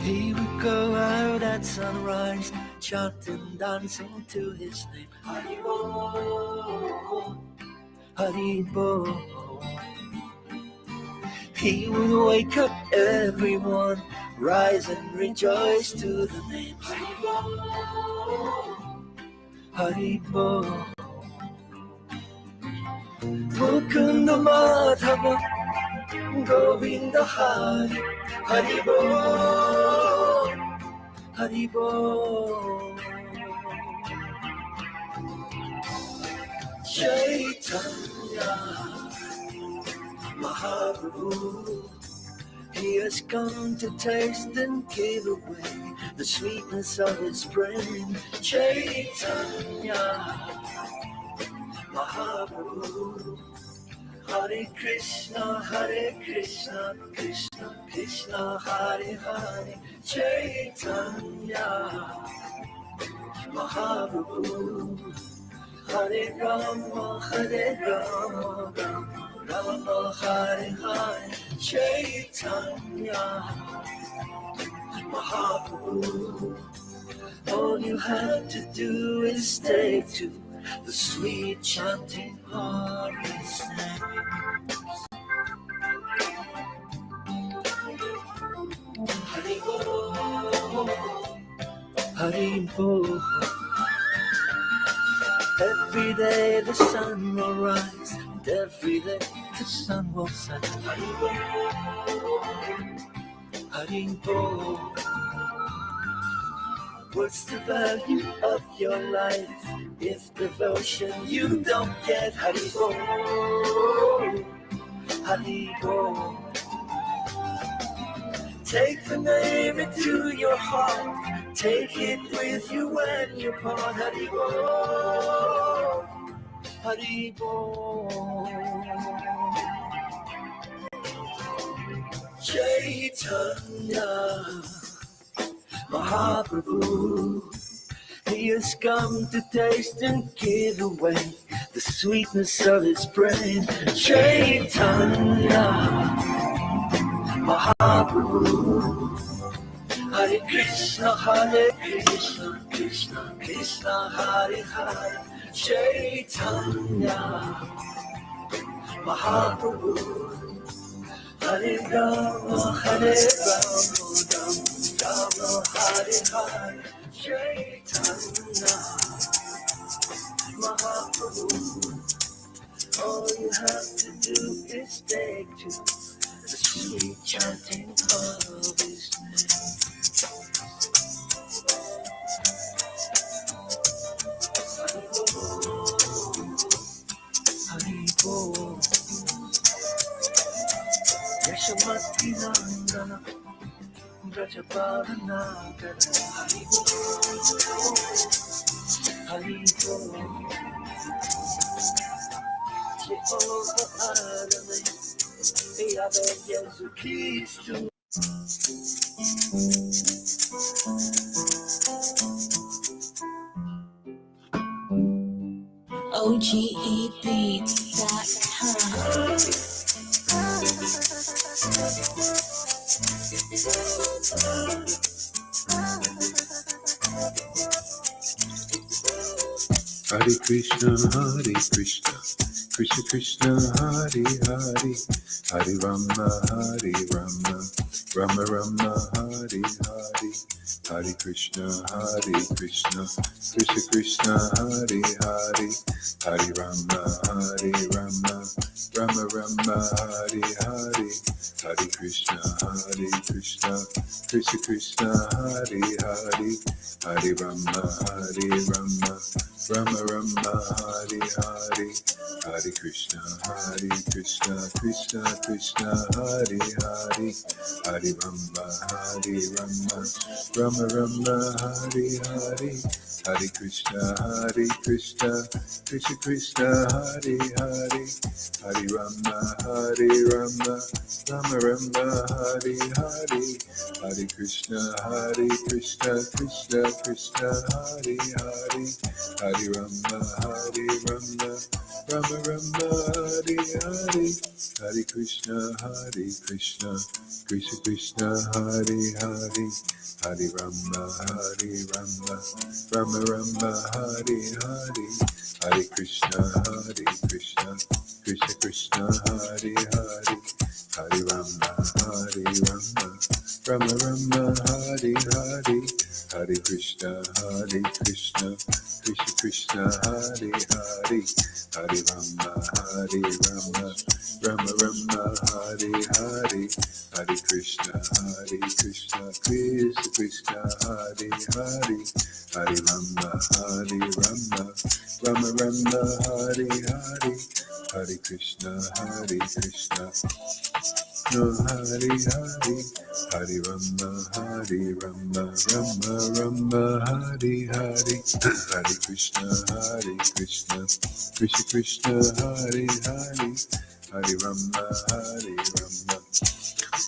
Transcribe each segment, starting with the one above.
He would go out at sunrise, chanting, dancing to his name. Haribo, Haribo. He would wake up everyone, rise and rejoice to the name. Haribo, Haribo. Mukunda Madhava, Govinda Hari, Haribo, Haribo. Chaitanya Mahaprabhu, he has come to taste and give away the sweetness of his brain. Chaitanya Mahaprabhu, Hare Krishna, Krishna Krishna, Hare Hare. Chaitanya Mahaprabhu, Hare Rama, Rama Hare Hare. Chaitanya Mahaprabhu, all you have to do is take to the sweet chanting of his name. Haribo, Haribo. Every day the sun will rise, and every day the sun will set. Haribo, Haribo. What's the value of your life if devotion you don't get? Haribo, Haribo. Take the name into your heart, take it with you when you part. Haribo, Haribo. Chaitanya Mahaprabhu, he has come to taste and give away the sweetness of his brain. Chaitanya Mahaprabhu, Hare Krishna, Krishna Krishna, Hare Hare. Chaitanya Mahaprabhu, Hare Rama, Rama Hare Hare. Chaitanya Mahaprabhu, all you have to do is take to the sweet chanting of his name. Haribo, Yashamati Nandana, Brajapalana, Haribo, Haribo, Jehovah Adonai, Yahweh Yesu Christu. OGEbeats.com. Hare Krishna, Krishna Krishna, Hare Hare, Hare Rama, Rama Rama, Hare Hare, Hare Krishna, Krishna Krishna, Hare Hare, Hare Rama, Rama Rama, Hare Hare, Hare Krishna, Krishna Krishna, Hare Hare, Hare Rama, Rama Rama, Hare Hare, Hare Krishna, Krishna Krishna, Hare Hare, Hare Rama, Rama Rama, Hare Hare, Hare Krishna, Krishna Krishna, Hare Hare, Hare Rama, Rama Rama Rama, Hare Hare, Hare Krishna, Krishna Krishna, Hare Hare, Hare Rama, Rama Rama, Hare Hare, Hare Krishna, Krishna Krishna, Hare Hare, Hare Rama, Rama Rama, Hare Hare, Hare Krishna, Krishna Krishna, Hare Hare, Hare Rama, Rama Rama, Hare Hare, Hare Krishna, Krishna Krishna, Hare Hare, Hare Rama, Rama Rama, Hare Hare, Hare Krishna, Krishna Krishna, Hare Hare, Hare Rama, Rama Rama, Hare Hare, Hare Krishna, Krishna No Hare Hare, Hare Rama, Rama Rama, Hare Hare, Hare Krishna, Krishna Krishna, Hare Hare, Hare Rama,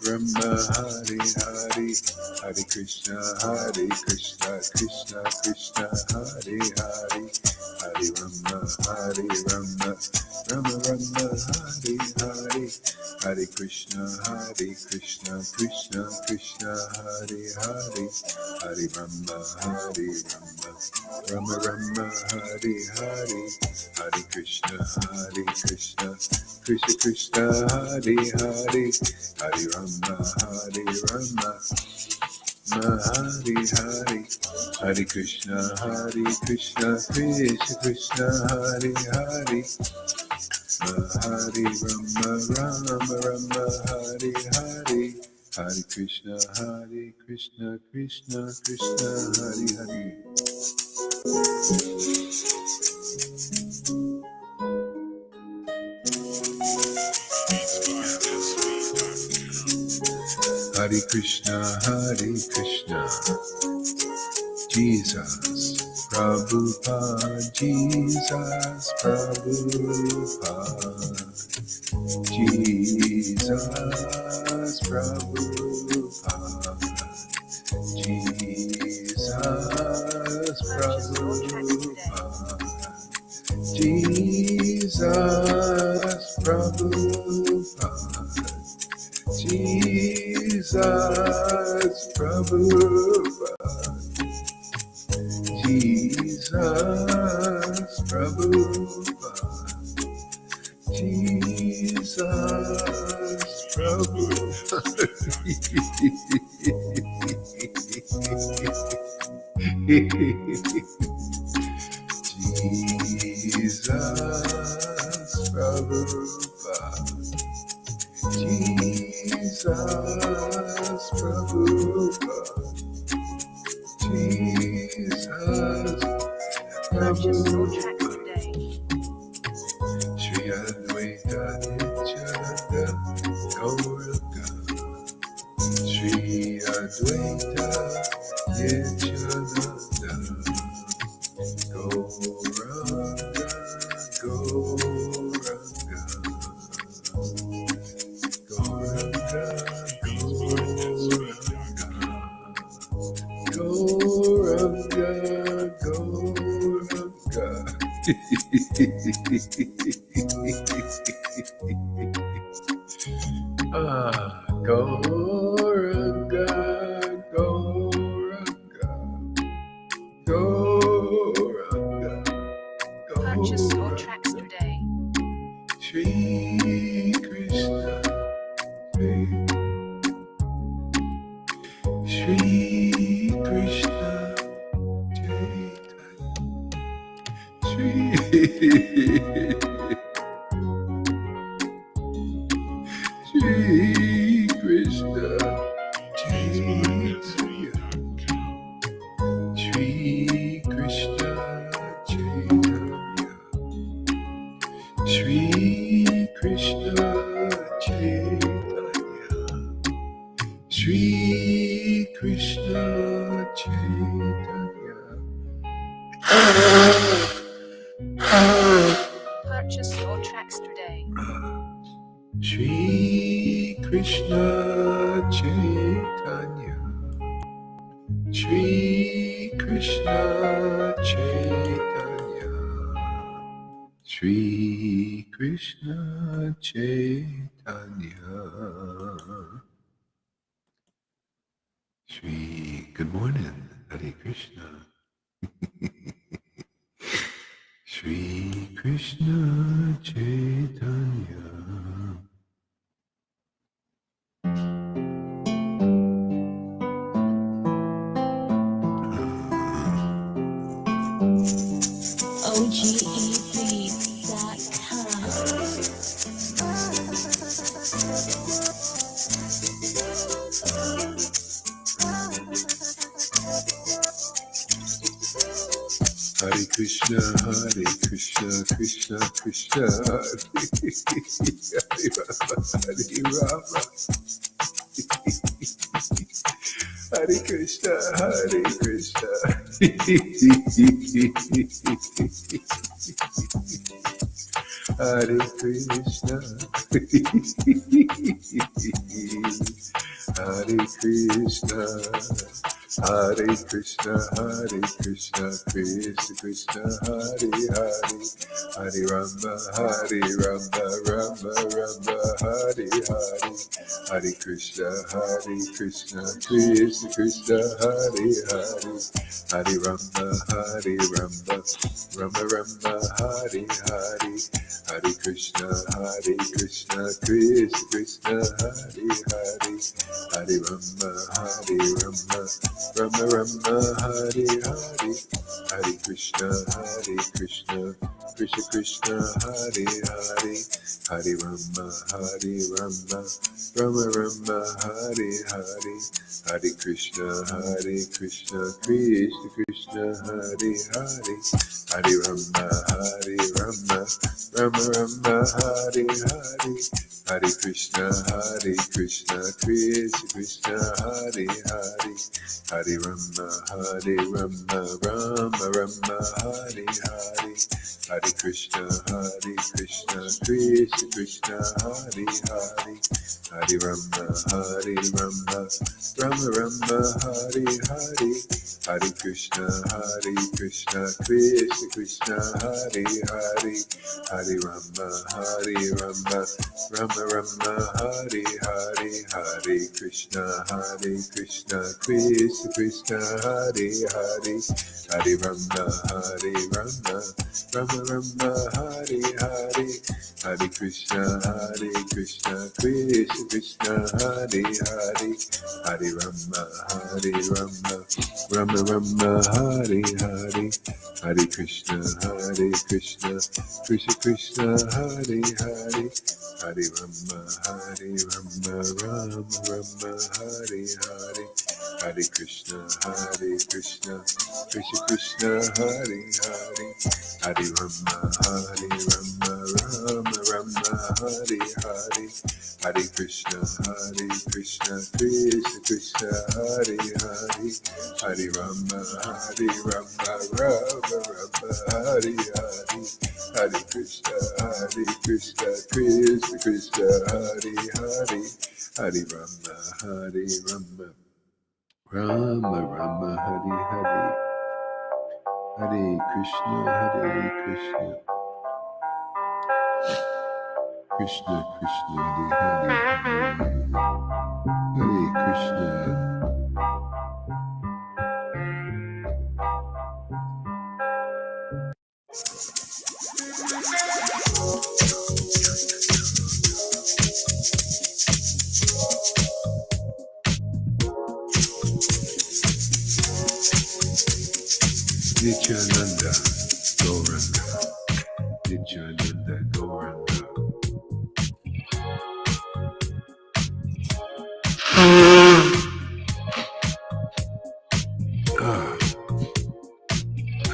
Rama Hare Hare, Hare Krishna, Krishna Krishna, Hare Hare, Hare Rama, Rama Rama, Hare Hare, Hare Krishna, Krishna Krishna, Hare Hare, Hare Rama, Rama Rama, Hare Hare, Hare Krishna, Krishna Krishna, Hare Hare, Hare Rama, Hare Hare, Hare Krishna, Krishna Krishna, Hare Hare, Hare Rama, Rama, Hare Hare, Hare Krishna, Krishna Krishna, Hare Hare. Hare Krishna, Jesus Prabhupada, Jesus Prabhupada, Jesus Prabhupada, Jesus Prabhupada, Jesus Prabhupada, Jesus Prabhupada, Jesus Prabhupada, Jesus Prabhupada. Jesus Prabhupada, Jesus Prabhupada, Jesus Purchase your Prabhupada. tracks today. Shri Advaita Nityananda Gauranga, Shri Advaita Nityananda Gauranga, Gauranga, Gauranga, Gauranga, Gauranga. Gauranga, Gauranga, Gauranga, Purchase your Gauranga. tracks today. Shri Krishna, Shri Krishna, Chaitanya, Shri Krishna, Chaitanya, Shri Krishna, Chaitanya, Shri Krishna, Chaitanya, Shri Krishna, Chaitanya. Purchase your tracks today. Shri Krishna. Krishna Chaitanya, Shri Krishna Chaitanya, Shri Krishna Chaitanya, Shri. Good morning, Hare Krishna. Shri Krishna Chaitanya. Hare Krishna, Krishna Krishna, Hare Rama, Hare Krishna, Hare Krishna. Hare Krishna, Hare Krishna, Hare Krishna, Hare Krishna, Krishna Krishna, Hare Hare, Hare Rama, Rama Rama, Hare Hare, Hare Krishna, Krishna Krishna, Hare Hare, Hare Rama, Rama Rama, Hare Hare, Hare Krishna, Krishna Krishna, Hare Hare, Hare Rama, Rama Rama, Hare Hare, Hare Krishna, Krishna Krishna, Hare Hare, Hare Rama, Rama Rama, Hare Hare, Hare Krishna, Krishna Krishna, Hare Hare, Hare Rama, Rama Rama, Hare Hare, Hare Krishna, Krishna Krishna, Hare Hare, Hare Rama, Rama Rama, Hare Hare, Hare Krishna, Krishna Krishna, Hare Hare, Hare Rama, Rama Rama, Hare Hare, Hare Krishna, Krishna Krishna, Hare Hare, Hare Rama, Rama Rama, Hare Hare, Hare Krishna, Krishna Krishna, Hare Hare, Hare Rama, Rama Rama, Hare Hare, Hare Krishna, Krishna Krishna, Hare Hare, Hare Rama, Rama Rama, Hare Hare, Hare Krishna, Krishna Krishna, Hare Hare, Hare Rama, Rama Rama, Hare Hare, Hare Krishna, Krishna Krishna, Hare Hare, Hare Rama, Rama Rama, Hare Hare, Hare Krishna, Krishna Krishna, Hare Hare, Hare Rama, Rama Rama, Hare Hare, Hare Krishna, Krishna Krishna, Hare Hare, Hare Rama, Rama Rama, Hare Hare, Hare Krishna, Krishna Krishna, Hare Hare, Hare Krishna. Nityananda Gauranga, Nityananda Gauranga.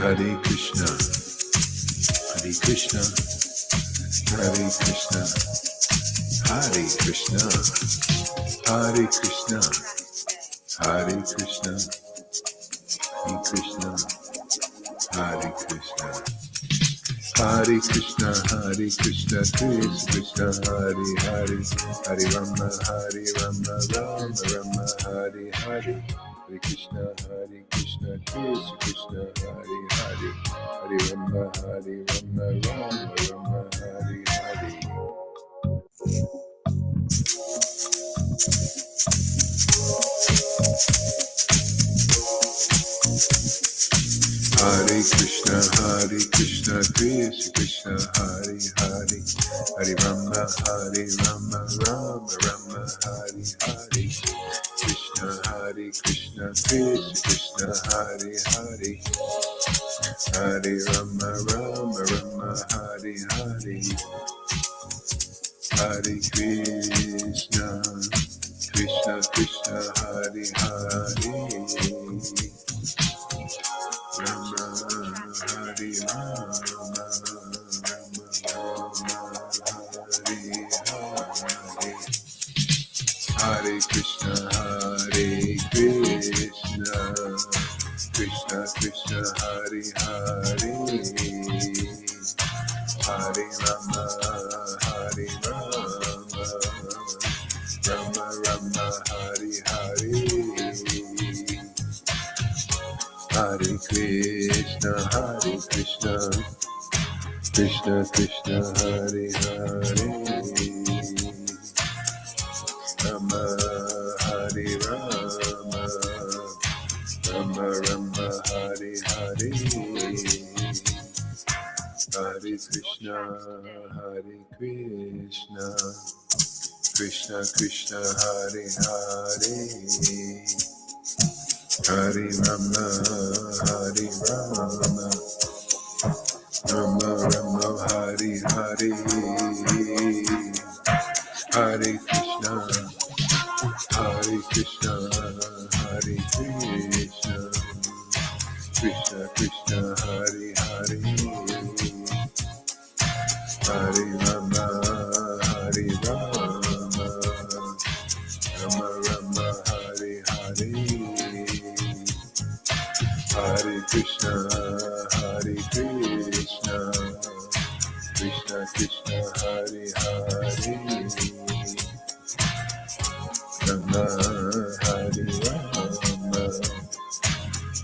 Hare Krishna, Hare Krishna, Hare Krishna, Hare Krishna, Hare Krishna, Hare Krishna, Hare Krishna, Hare Krishna, Hare Krishna, Krishna Krishna, Hare Hare, Hare Rama, Rama Rama, Hare Hare, Hare Krishna, Krishna Krishna, Hare Hare, Hare Rama, Rama Rama, Hare Hare. Hare Krishna, Krishna Krishna, Hare Hare, Hare Rama, Rama Rama, Hare Hare, Krishna, Krishna Krishna, Hare Hare, Hare Rama, Rama, Hare Hare, Hare Krishna, Krishna Krishna, Hare Hare, Rama, Hare Rama, Hare Hare, Hare Krishna, Krishna Krishna, Hare Hare, Hare Rama, Rama Rama, Hare Hare, Hare Krishna, Krishna Krishna, Hare Hare, Rama, Hare Rama, Rama Rama, Hare Hare, Hare Krishna, Krishna Krishna, Hare Hare, Hare Rama, Rama Rama, Hare Hare, Hare Krishna, Krishna Krishna Krishna, Hare Hare, Hare Rama, Rama Rama, Hare Hare, Hare Krishna, Krishna Krishna, Hare Hare, Rama, Hare Rama,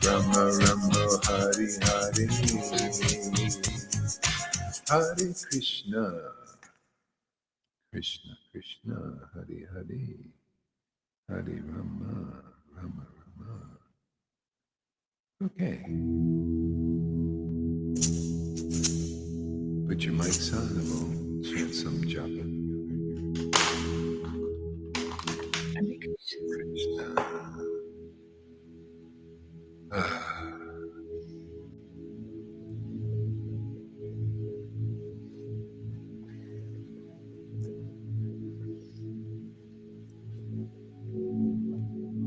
Rama Rama, Hare Hare, Hare Krishna, Krishna Krishna, Hare Hare, Hare Rama, Rama Rama. Okay. Put your mics on and we'll chant some japa. Krishna.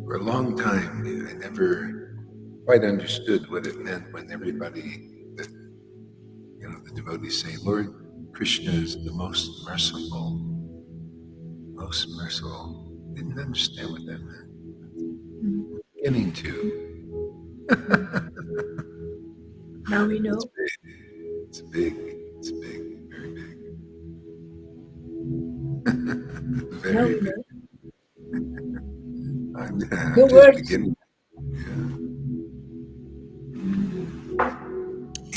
For a long time, I never quite understood what it meant when everybody, the devotees say, Lord Krishna is the most merciful. Didn't understand what that meant. Beginning to. Now we know. It's big, very big. Very big. I'm just beginning.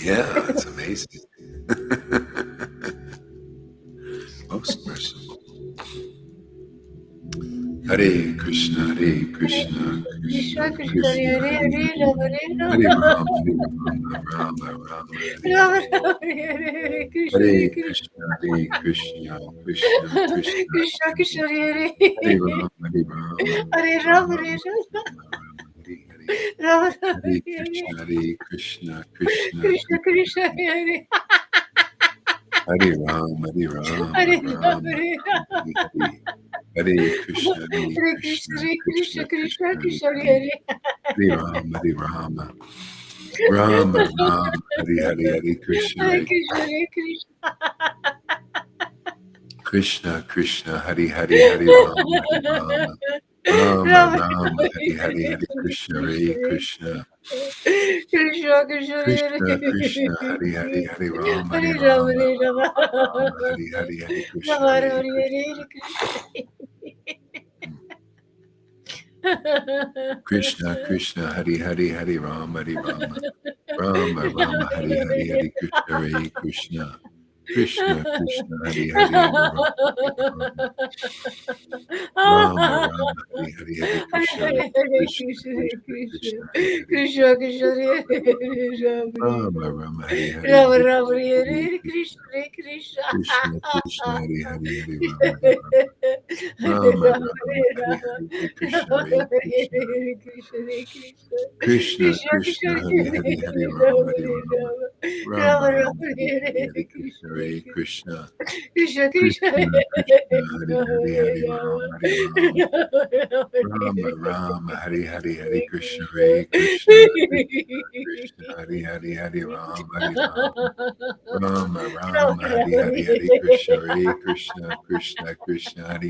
Yeah, it's amazing. Most merciful. Hare Krishna, Krishna Krishna, Krishna, Hare Hare, Rama Hare Rama, Rama, Rama Rama Rama, Hare Krishna, Hare Krishna, Krishna Krishna, Krishna Krishna, Hare Hare Rama, Hare Rama, Rama Rama, Hare Krishna, Krishna Krishna Krishna, Hare Hare Rama, Hare Rama Hare Krishna, Hare Krishna, Krishna Krishna, Hare Rama, Rama Hare Krishna, Hare Krishna, Krishna Krishna, Hare Rama, Rama Hare Krishna, Hare Krishna, Krishna Krishna Krishna Krishna Hari Hari Hari Ram Hari Hare Ram Rama Hare Rama Ram Hari Hari Hari Krishna Rama Hari Rama Hare Krishna Krishna Krishna Hari Hari Hari Ram Hari Rama Rama Rama Hari Hari Hari Krishna Hari Krishna Krishna Krishna Hari Hari Hari Ram Rama Rama Hari Hari Hari Krishna Hari Hare Krishna Krishna Hare Krishna Krishna Krishna Hari Hari Krishna Krishna Hare Rama Hare Rama Hari Hari Rama Hari Rama Krishna Hare Hari Hare Krishna Krishna Hare Krishna Krishna Krishna Hari Hari Hari Ram Hari Hare Rama Rama Rama Rama Hare Hari Rama Hari Hari Krishna Rama Hari Rama Krishna Hare Krishna Hare Krishna Krishna Krishna Krishna Krishna Hari Hare Hari Hari Hare Ram Rama Hari Hare Rama Rama Rama Rama Rama Rama Hari Hare Hari Hare Hari Krishna Krishna Hare Hari Krishna Krishna Krishna Krishna Krishna Hare Krishna Hari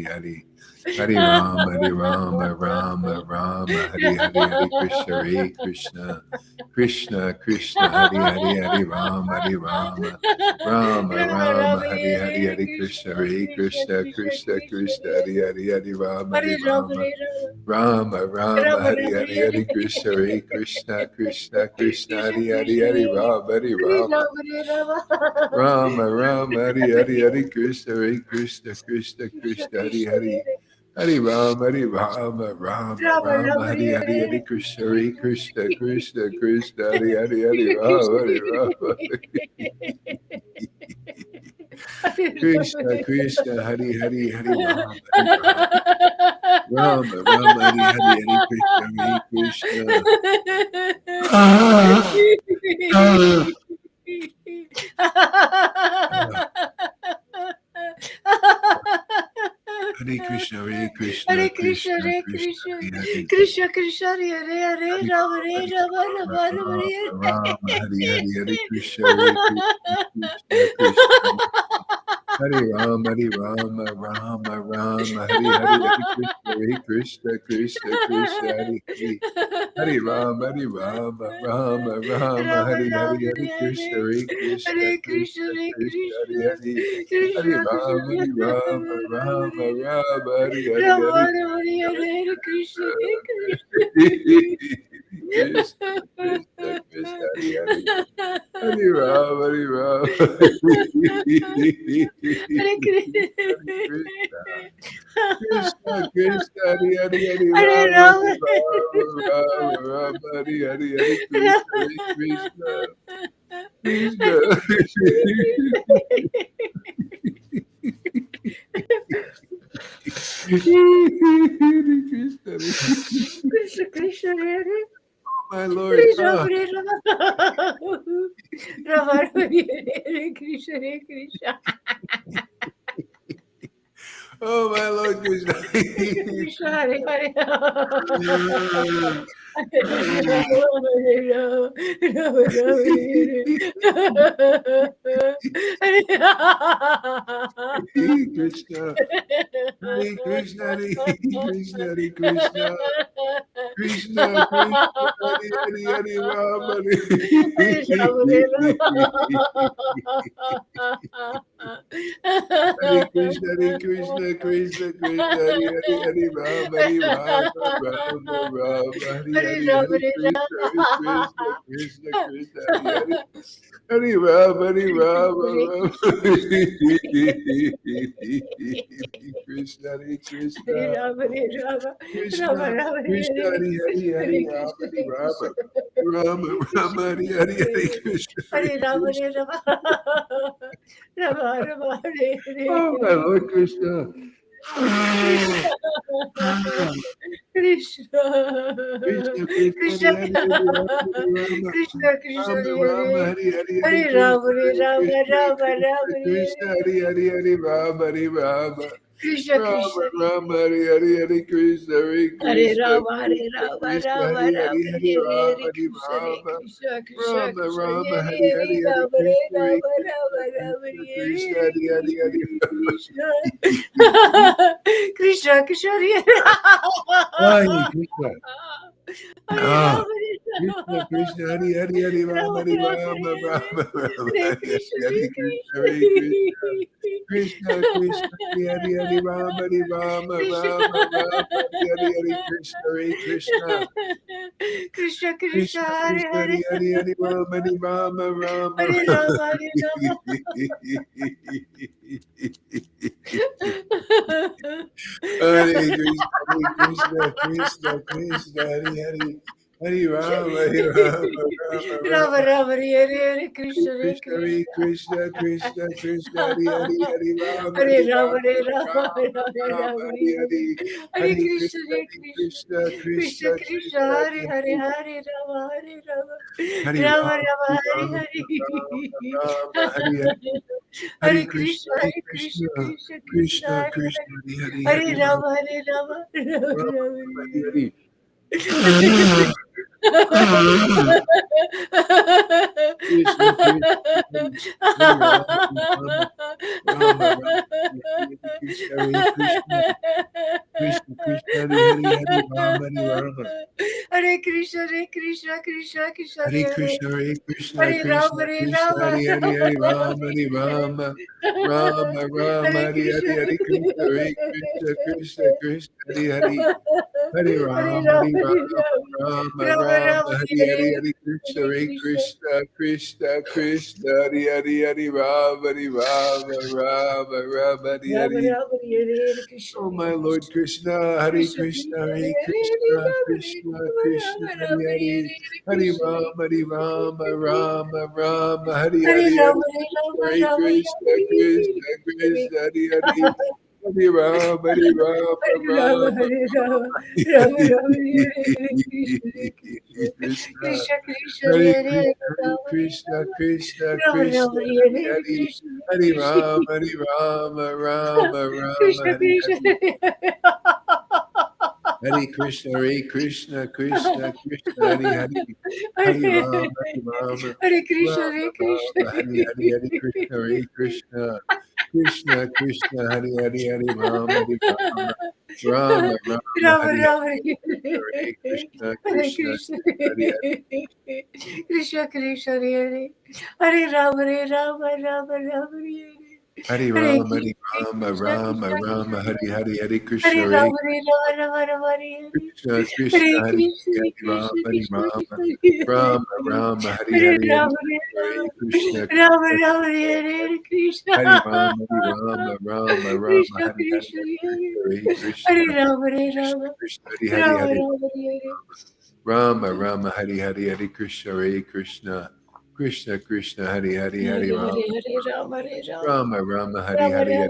Rama Hari Hare Hari Ram Rama Hari Ram Rama Rama Rama Hare Rama Hari Hari Hari Hare Krishna Hari Krishna Krishna Krishna Krishna Hari Hari Hari Ram Hari Ram Rama Rama Rama Hari Rama Hari Hari Krishna Hari Krishna Krishna Krishna Hari Hari Hari Rama Hari Rama Rama Rama Hari Hari Hari Krishna Hari Krishna Krishna Krishna Hari Hari Hari Rama Hari Rama Rama Rama Hari Hari Hari Krishna Hari Krishna Krishna Krishna Hari Hari Hari Rama Hari Rama Rama Rama Hari Hari Hari Krishna Hari Krishna Krishna Krishna Hari Hari Hari Rama Hari Rama Rama Rama Hari Hari Hari Krishna Hari Krishna Krishna Krishna Hari Hari Hari Rama Hari Rama Rama Rama Hari Hari Hari Krishna Hari Krishna Krishna Krishna Hari Hari Hari Rama Hari Rama Krishna Krishna Hari Hari Hari Rama Hari Rama Rama Rama Hari Hari Hari Krishna Hari Krishna Hare Krishna Hare Krishna Hare Krishna, Krishna Hare Krishna Krishna, Hare Hare Krishna Krishna, Hare Hare, Hare Hare Rama, Hare Rama, Rama Rama Rama, Rama Hare Rama Hare Hare Hare Krishna Hare Krishna Krishna Krishna Hare Rama Rama Rama Rama Hare Hare Hare Krishna Krishna Krishna Hare Hare Hare Rama Rama Rama Rama Rama Hare Hare Rama, Hare Hare Krishna Hare, Hare Krishna Hare Krishna, Krishna Hare Krishna Hare Krishna, Hare Hare Krishna Rama Krishna, Rama Rama Rama Hare Hare Rama Hare Rama, Hare Hare, Krishna, Hare Krishna. Krishna, Krishna, Krishna, Hari Hari, Hari Ram, Hari Ram, Hare Hari Krishna, Krishna, Krishna, Hari Hari, Hari Hare Ram, Hari Rama, Ram, Ram, Ram, Hari Hari, Hari Krishna, Hari Krishna, Krishna. Krishna, Krishna Krishna, Hare my Lord. Krishna, Hare Rama, Rama Rama, Hare Krishna, Hare Krishna. Oh, my Lord Krishna. Krishna, Hare Hare. Krishna. Hare Krishna, Hare Krishna, Hare Krishna. Krishna, Krishna, Hare Hare, Hare Rama, Hare Hare Krishna, Hare Krishna, Krishna, Krishna, Hare Hare, Hare Rama, Hare Rama, Rama, Rama, Hare Hare, Hare Krishna, Hare Krishna, Krishna, Krishna, Hare Hare, Hare Rama, Hare Rama, Rama, Krishna, Hare Krishna. Hare Rama, Hare Rama, Krishna, Rama Rama, Krishna, Hare Hari Hari, Hari Hare Rama, Krishna, Hari Hare Rama, Krishna, Rama, Rama, Hari Hari, Hari Krishna, Hari Hare Rama, Hare Krishna. Rama, Rama Rama, Hare Hare, Oh, my Lord Krishna. Krishna, Krishna, Krishna, Hari Krishna, Hari, Hari Rama, Hari Rama, Krishna, Krishna, Rama, Hare Rama, Hare, Hari Hari, Hari Hare Rama, Krishna, Hare Hari Rama, Krishna, Rama Krishna, Rama, Krishna, Hare Hari Hari, Hari Rama, Hari Rama. Krishna, Rama, Krishna, Rama, Hari Hari, Hari Krishna, Hari Hare Krishna, Rama, Hare Krishna, Rama, Krishna, Rama Hari Rama, Hari, Hari Hare Rama, Hare, Hari Krishna, Hare Rama. Krishna, Krishna, Rama, Krishna, Rama, Hare Hari Hare, Hari, Hari Rama Hare Krishna, Hari Rama, Krishna, Rama Rama, Krishna, Hare Krishna, Hare, Hari Hari, Hari Krishna, Krishna, Krishna, Hare Hare Krishna. Hare Ah, Rama, Krishna, Krishna, Hari Hari, Hari Rama, Hari Rama, Rama, Rama, Hari Hari, Hari Krishna, Hari Krishna. Krishna, Krishna, Hari Hari, Hari Rama, Hari Rama, Rama, Rama, Hari Hari, Hari Krishna, Hari Krishna. Krishna Krishna Krishna, Hare Krishna, Hari Hare Hari, Hari Rama, Hari Rama, Rama, Hare Rama Hare Rama. Hare Krishna, Krishna, Krishna, Hari Hari, Hari Rama, Hari Rama, Rama, Rama Rama. Rama Hare Hare Krishna Hare Krishna, Hare Krishna. Krishna, Krishna, Krishna, Hari Hari, Hari Rama, Hare Hari Rama Rama, Hare Rama Rama, Rama Rama, Rama Hari Hari, Hare Hari Krishna Krishna, Hare Hari Krishna. Krishna, Krishna Krishna, Krishna Krishna, Hare Hari Hare Hari, Hare Rama Hare Rama Hari Rama Rama, Rama Hari Hare Rama, Hare. Rama, Hari Hari, Hari Hare Krishna, Krishna Hari Hare Krishna Krishna, Krishna Krishna Krishna, Hare Krishna, Hare Hari Hari, Hare Hari Rama, Rama Hare Rama Rama Rama, Rama Rama, Hari Hare. Hari. Krishna, Krishna, Hari, Hari Rama, Rama, Rama, Rama, Hari Hari, Krishna, Hare Krishna, Krishna, Krishna, Hari Hari, Hari Rama, Hari Rama, Hare Krishna Krishna Krishna Hare Hare Hare Krishna, Hare Krishna, Hare Rama Krishna, Hare Krishna, Rama Hari Hari, Rama Hari Rama Rama, Hari Rama, Rama, Rama, Hare Hari Hari, Krishna Hare Krishna, Hare Krishna, Krishna, Krishna, Hari Hari, Hari Hare Rama, Rama Hari Hare Rama, Rama Rama, Rama Rama, Rama Hari Hare Hari, Hare Krishna, Hare Hare Krishna Krishna, Krishna, Krishna, Hari Hari, Hari Rama, Hari Rama, Rama, Rama, Hari Rama Hari. Rama Hare Krishna Oh, Hare my Lord Krishna Krishna, Hare Krishna Krishna, Krishna Hare Hare Krishna, Rama Krishna, Krishna, Rama Hare Rama Hare, Hare Hare Krishna Rama, Hare Rama, Rama, Rama, Hare Hare Hare, Hare Rama Krishna, Rama Hare Rama Krishna, Krishna, Krishna, Hare Hare, Hare Rama, Hare Rama, Hare Rama Rama, Hare Rama Hare Rama Rama Hare Krishna, Krishna, Krishna Krishna Hare Hare Hare Krishna, Hare Rama Krishna, Krishna, Rama Krishna, Rama Hare Hare Hare, Krishna Hare Rama, Hare Rama, Rama, Rama, Krishna Hare Krishna Hare. Hare Krishna, Hare Krishna, Krishna Krishna, Hare Hare, Hare Rama, Hare Rama, Hare Krishna Rama Hare Krishna Rama, Hare Hare, Hare Krishna, Hare Krishna, Krishna Krishna, Hare Hare, Hare Rama, Hare Rama, Rama Rama, Rama Hare Rama Hare, Hare Krishna, Hare Krishna Krishna Krishna, Hare Krishna Krishna Hare Hare Hare Rama Rama Rama Hare Hare Rama, Hare Rama, Krishna Rama Krishna Rama, Krishna Hare Hare, Hare Krishna, Hare Hare Rama Rama Rama Hare Krishna, Krishna, Hare Hare Krishna Hare, Rama, Krishna Hare Krishna Rama, Krishna Rama Rama, Hare Hare Hare, Hare Rama Krishna, Hare Krishna, Rama Krishna Rama Krishna, Hare Krishna Hare Rama, Hare Rama, Rama Rama, Krishna Hare Hare, Krishna Hare Krishna, Hare Hare Rama Krishna, Rama Krishna, Hare Hare, Rama Hare Rama Hare Rama Rama, Hare Hare, Hare Krishna, Hare Krishna, Krishna Krishna, Hare Hare, Hare Hare Rama, Hare Rama Hare Rama Rama Rama, Hare Rama Hare, Hare Rama Krishna, Hare Hare Krishna Krishna, Hare Krishna Krishna Krishna, Hare Hare, Hare Hare Hare Hare Rama Hare Rama, Rama Rama Rama Rama Rama, Hare Hare Hare, Hare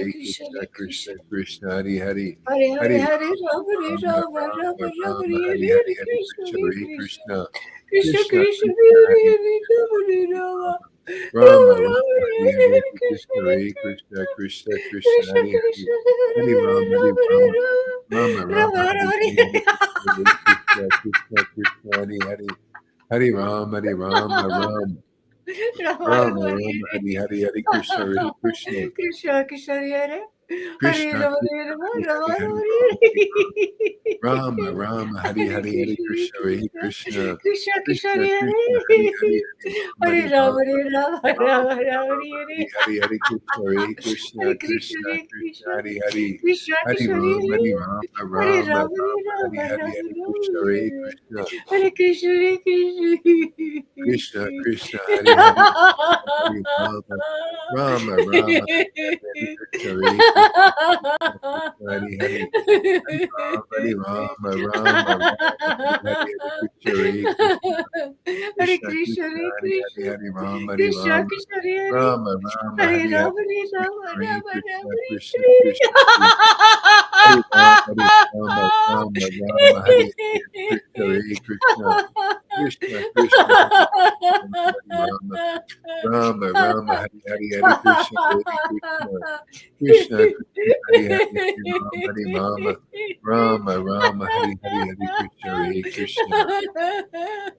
Krishna Krishna, Hare Hare Krishna Krishna, Krishna Krishna Krishna Krishna, Hare Hare Hare Rama Hare Rama Rama Rama Rama, Rama Hare Hare Hare, Hare Hare Krishna Krishna, Hare Hare Krishna, Krishna Krishna Krishna, Krishna Hare Hare, Krishna Hare Hare Hare Rama, Hare Rama Rama, Rama Rama Rama, Rama Hare Hare, Hare Krishna, Hare Krishna, Krishna Krishna, Hare Hare, Hare Rama, Hare Rama, Rama Rama Rama Rama Rama, Hare Hare, Hare Krishna, Hare Krishna, Krishna Krishna Hare Hare Krishna Rama Krishna, Rama Hare Rama Hare, Hare Rama Rama, Rama Rama, Hare Hare Hare, Hare Krishna, Krishna Hare Krishna Krishna, Krishna Krishna Krishna Hare Krishna, Hare Hare, Hare Hare Rama Rama, Rama Rama Rama Rama Rama, Hare Hare, Hare Krishna, Hare Hare Krishna, Krishna Krishna Hare Krishna, Krishna Hare Hare, Krishna Hare Krishna Rama, Hare Hare Rama, Hare Rama Rama Rama, Rama Hare Hare, Rama Hare Krishna, Hare Rama Krishna, Hare Krishna Hare Krishna Krishna, Krishna Hare Hare, Hare Rama, Rama Rama, Hare Hare, Krishna, Hare Krishna, Krishna Krishna, Hare Hare, Hare Rama, Rama Rama, Hare Hare, Hare Krishna, Hare Krishna, Hare Krishna Krishna, Krishna, Hare Hare Krishna, Hare, Hare Rama, Hare Krishna Rama, Krishna, Hare Hare, Rama Rama, Hare Hare Hare, Rama, Hare Krishna, Rama, Hare Rama Krishna, Rama, Krishna Krishna, Hare Rama, Hare Rama, Rama Rama, Hare Hare, Krishna, Hare Krishna, Krishna Krishna, Hare Rama, Hare Rama, Rama Rama, Hare Hare, Hare Krishna, Hare Krishna, Krishna Krishna, Hare Hare, Hare Rama, Hare Rama, Rama Rama, Hare Hare, Hare Krishna, Hare Krishna.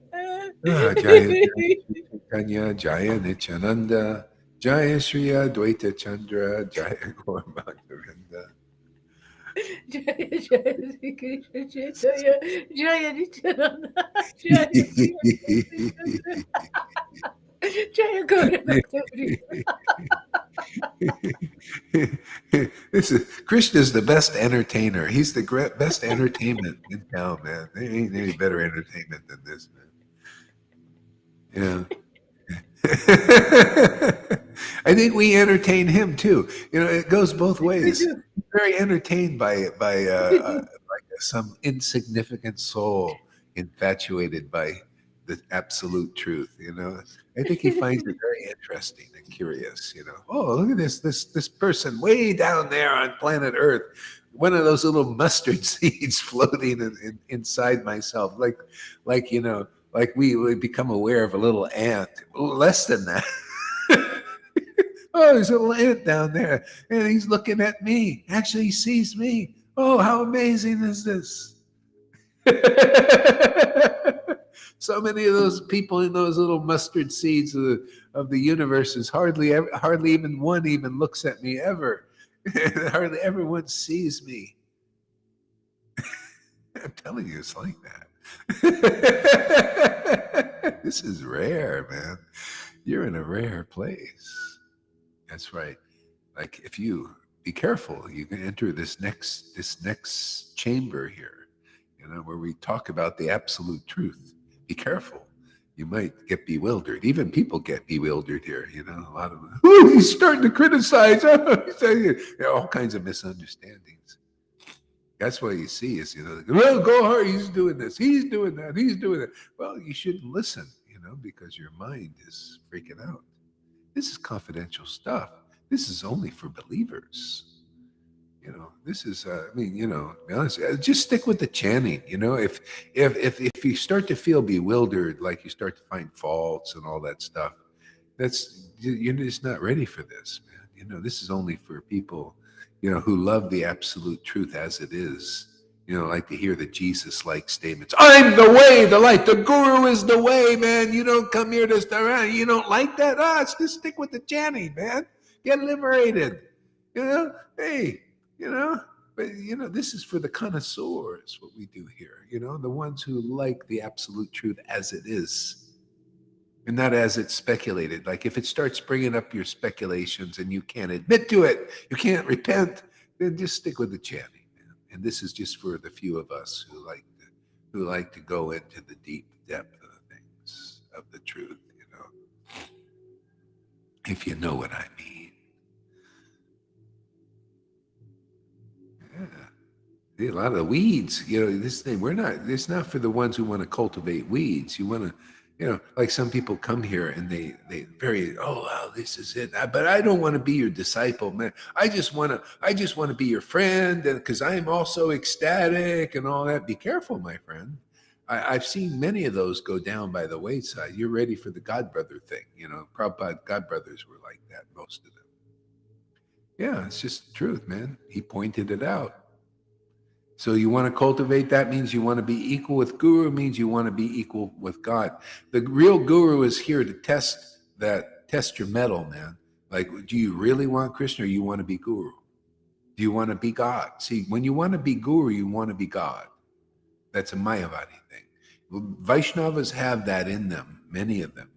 Jaya Jaya Sri Caitanya, Jaya Nityananda, Jaya Sri Advaita Chandra, Jaya Gaur Bhaktivinoda. Jaya Jaya Sri Krishna Chaitanya, Jaya Nityananda, Jaya Priya Krishna, Jaya Gaura Bhaktavri. This is Krishna's the best entertainer. He's the best entertainment in town, man. There ain't any better entertainment than this, man. Yeah. I think we entertain him too. You know, it goes both We ways. do. Very entertained by We do. like some insignificant soul infatuated by the absolute truth. You know, I think he finds it very interesting and curious. You know, oh, look at this person way down there on planet Earth. One of those little mustard seeds floating inside myself, like you know, like we become aware of a little ant, less than that. Oh, there's a little ant down there, and he's looking at me. Actually, he sees me. Oh, how amazing is this? So many of those people in those little mustard seeds of the universe is hardly even one even looks at me ever. Hardly everyone sees me. I'm telling you, it's like that. This is rare, man. You're in a rare place. That's right. Like if you be careful, you can enter this next chamber here, you know, where we talk about the absolute truth. Be careful. You might get bewildered. Even people get bewildered here. You know, a lot of them. Oh, he's starting to criticize. You know, all kinds of misunderstandings. That's what you see is, you know, well, go hard. He's doing this. He's doing that. He's doing that. Well, you shouldn't listen, you know, because your mind is freaking out. This is confidential stuff. This is only for believers. You know, this is. I mean, you know, to be honest, just stick with the chanting. You know, if you start to feel bewildered, like you start to find faults and all that stuff, you're just not ready for this, man. You know, this is only for people, you know, who love the absolute truth as it is. You know, like to hear the Jesus-like statements. I'm the way, the light. The guru is the way, man. You don't come here to start around. You don't like that? Just stick with the chanting, man. Get liberated. You know, hey, you know, but you know, this is for the connoisseurs, what we do here. You know, the ones who like the absolute truth as it is. And not as it's speculated. Like if it starts bringing up your speculations and you can't admit to it, you can't repent, then just stick with the chanting. And this is just for the few of us who like to go into the deep depth of the things of the truth, you know, if you know what I mean. Yeah. See, a lot of the weeds, you know, this thing, it's not for the ones who want to cultivate weeds. You want to, you know, like some people come here and they very, oh, wow, this is it. But I don't want to be your disciple, man. I just want to be your friend. And because I am also ecstatic and all that. Be careful, my friend. I've seen many of those go down by the wayside. You're ready for the God brother thing. You know, Prabhupada God brothers were like that, most of them. Yeah, it's just the truth, man. He pointed it out. So you want to cultivate that means you want to be equal with guru, means you want to be equal with God. The real guru is here to test your mettle, man. Like, do you really want Krishna or you want to be guru? Do you want to be God? See, when you want to be guru, you want to be God. That's a Mayavadi thing. Vaishnavas have that in them, many of them.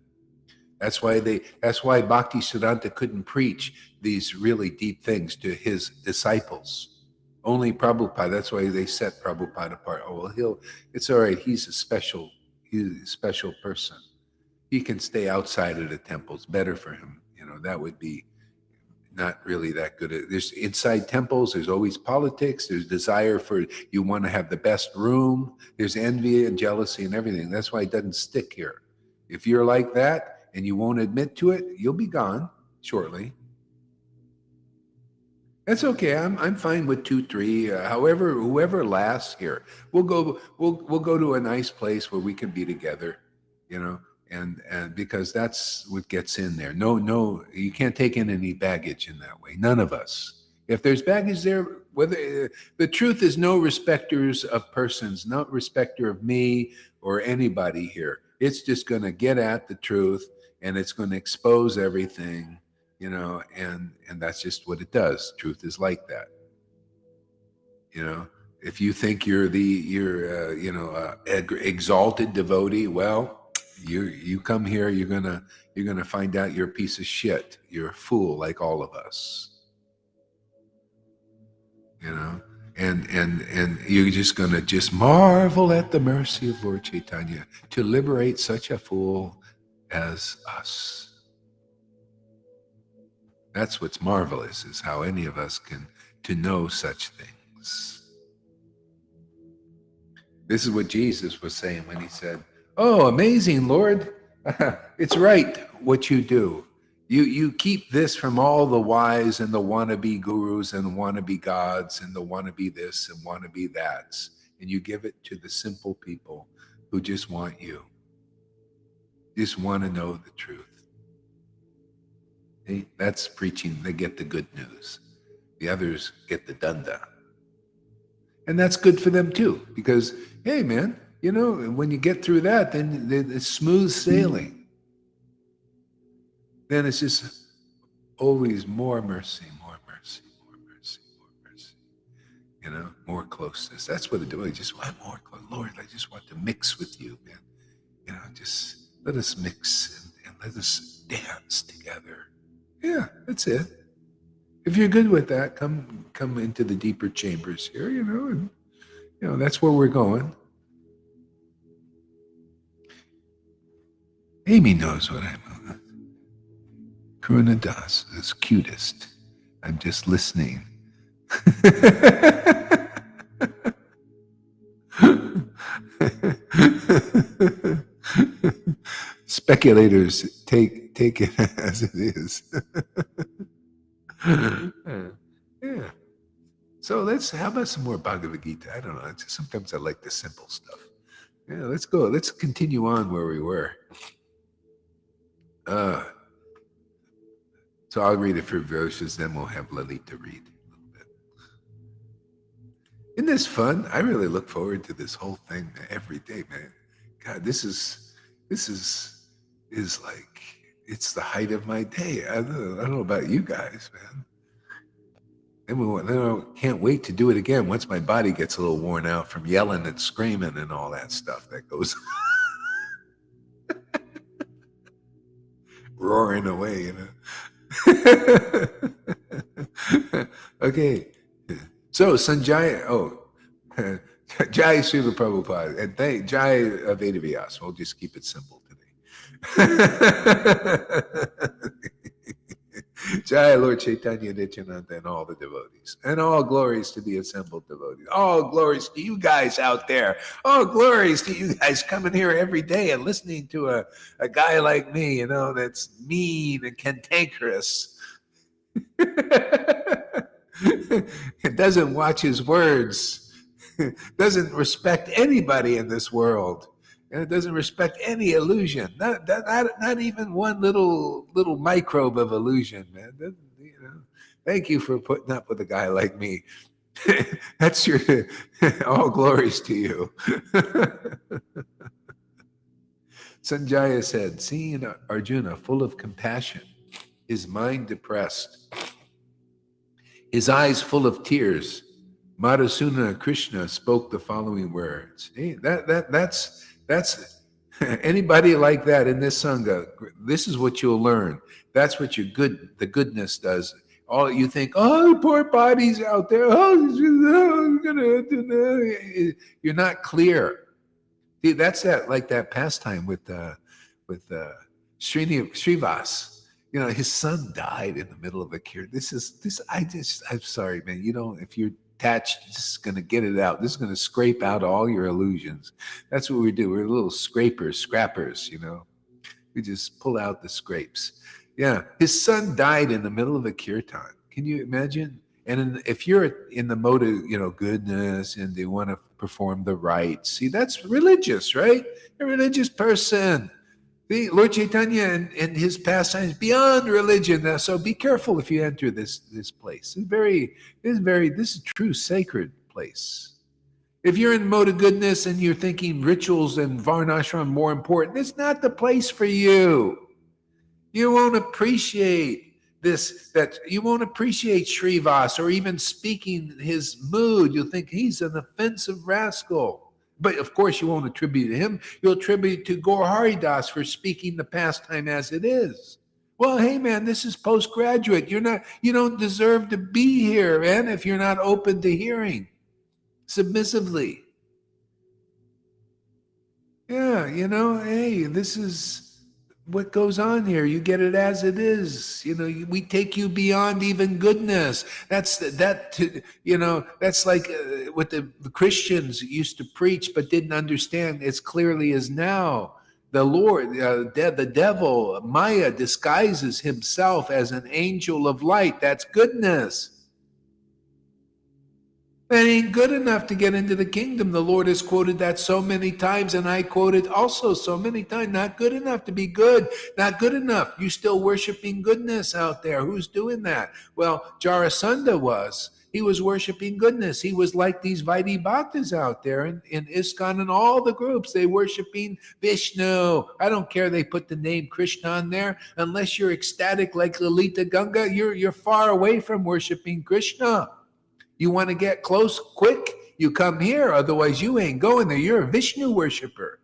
That's why Bhakti Siddhanta couldn't preach these really deep things to his disciples. Only Prabhupada. That's why they set Prabhupada apart. Oh, well, it's all right. He's a special person. He can stay outside of the temples. Better for him. You know, that would be not really that good. There's inside temples. There's always politics. There's desire for, you want to have the best room. There's envy and jealousy and everything. That's why it doesn't stick here. If you're like that and you won't admit to it, you'll be gone shortly. That's okay. I'm fine with 2, 3. Whoever lasts here, we'll go to a nice place where we can be together, you know, and because that's what gets in there. No, you can't take in any baggage in that way. None of us. If there's baggage there, whether the truth is no respecters of persons, not respecter of me or anybody here. It's just going to get at the truth and it's going to expose everything. You know, and that's just what it does. Truth is like that. You know, if you think you're exalted devotee, well, you come here, you're gonna find out you're a piece of shit. You're a fool like all of us. You know, and you're just gonna just marvel at the mercy of Lord Caitanya to liberate such a fool as us. That's what's marvelous, is how any of us can to know such things. This is what Jesus was saying when he said, "Oh, amazing, Lord. It's right what you do. You keep this from all the wise and the wannabe gurus and wannabe gods and the wannabe this and wannabe that, and you give it to the simple people who just want you, just want to know the truth." See, that's preaching. They get the good news. The others get the dunda. And that's good for them too, because, hey, man, you know, when you get through that, then it's smooth sailing. Then it's just always more mercy, more mercy, more mercy, more mercy. You know, more closeness. That's what they do. I just want more close. Lord, I just want to mix with you, man. You know, just let us mix and let us dance together. Yeah, that's it. If you're good with that, come into the deeper chambers here, you know, and you know, that's where we're going. Amy knows what I'm. Karuna Das is cutest. I'm just listening. Speculators take it as it is. Yeah. So how about some more Bhagavad Gita? I don't know. Sometimes I like the simple stuff. Yeah, let's go. Let's continue on where we were. So I'll read a few verses, then we'll have Lalita read a little bit. Isn't this fun? I really look forward to this whole thing every day, man. God, this is like, it's the height of my day. I don't know about you guys, man. Then I can't wait to do it again once my body gets a little worn out from yelling and screaming and all that stuff that goes roaring away, you know. Okay. So Sanjay, Jai Srila Prabhupada, and Jai Veda Vyas. We'll just keep it simple today. Jai Lord Caitanya Nityananda and all the devotees. And all glories to the assembled devotees. All glories to you guys out there. All glories to you guys coming here every day and listening to a guy like me, you know, that's mean and cantankerous. It doesn't watch his words. Doesn't respect anybody in this world. And it doesn't respect any illusion, not even one little microbe of illusion, man. You know, thank you for putting up with a guy like me. That's your all glories to you. Sanjaya said, seeing Arjuna full of compassion, his mind depressed, his eyes full of tears, Madhusudana Krishna spoke the following words. Hey, that's anybody like that in this Sangha, this is what you'll learn. That's what the goodness does. All you think, oh, poor bodies out there. You're not clear. See, that's that pastime with Srivas. You know, his son died in the middle of a cure. I'm sorry, man. You know, if you're attached, this is going to get it out. This is going to scrape out all your illusions. That's what we do. We're little scrappers, you know. We just pull out the scrapes. Yeah, his son died in the middle of a kirtan. Can you imagine? And if you're in the mode of, you know, goodness and they want to perform the rites, see, that's religious, right? A religious person. The Lord Caitanya and his pastimes beyond religion. So be careful if you enter this place. This is a true sacred place. If you're in mode of goodness and you're thinking rituals and varnashram more important, it's not the place for you. You won't appreciate that you won't appreciate Srivas or even speaking his mood. You'll think he's an offensive rascal. But of course, you won't attribute to him. You'll attribute to Gaur Haridas for speaking the pastime as it is. Well, hey man, this is postgraduate. You don't deserve to be here, man, if you're not open to hearing submissively. Yeah, hey, this is what goes on here. You get it as it is. We take you beyond even goodness. That's like what the Christians used to preach but didn't understand as clearly as now. The Lord, the devil, Maya, disguises himself as an angel of light. That's goodness. That ain't good enough to get into the kingdom. The Lord has quoted that so many times, and I quoted also so many times. Not good enough to be good. Not good enough. You still worshiping goodness out there. Who's doing that? Well, Jarasandha was. He was worshiping goodness. He was like these Vaidhi Bhaktas out there in ISKCON and all the groups. They worshiping Vishnu. I don't care they put the name Krishna on there. Unless you're ecstatic like Lalita Ganga, you're far away from worshiping Krishna. You want to get close quick? You come here. Otherwise, you ain't going there. You're a Vishnu worshiper.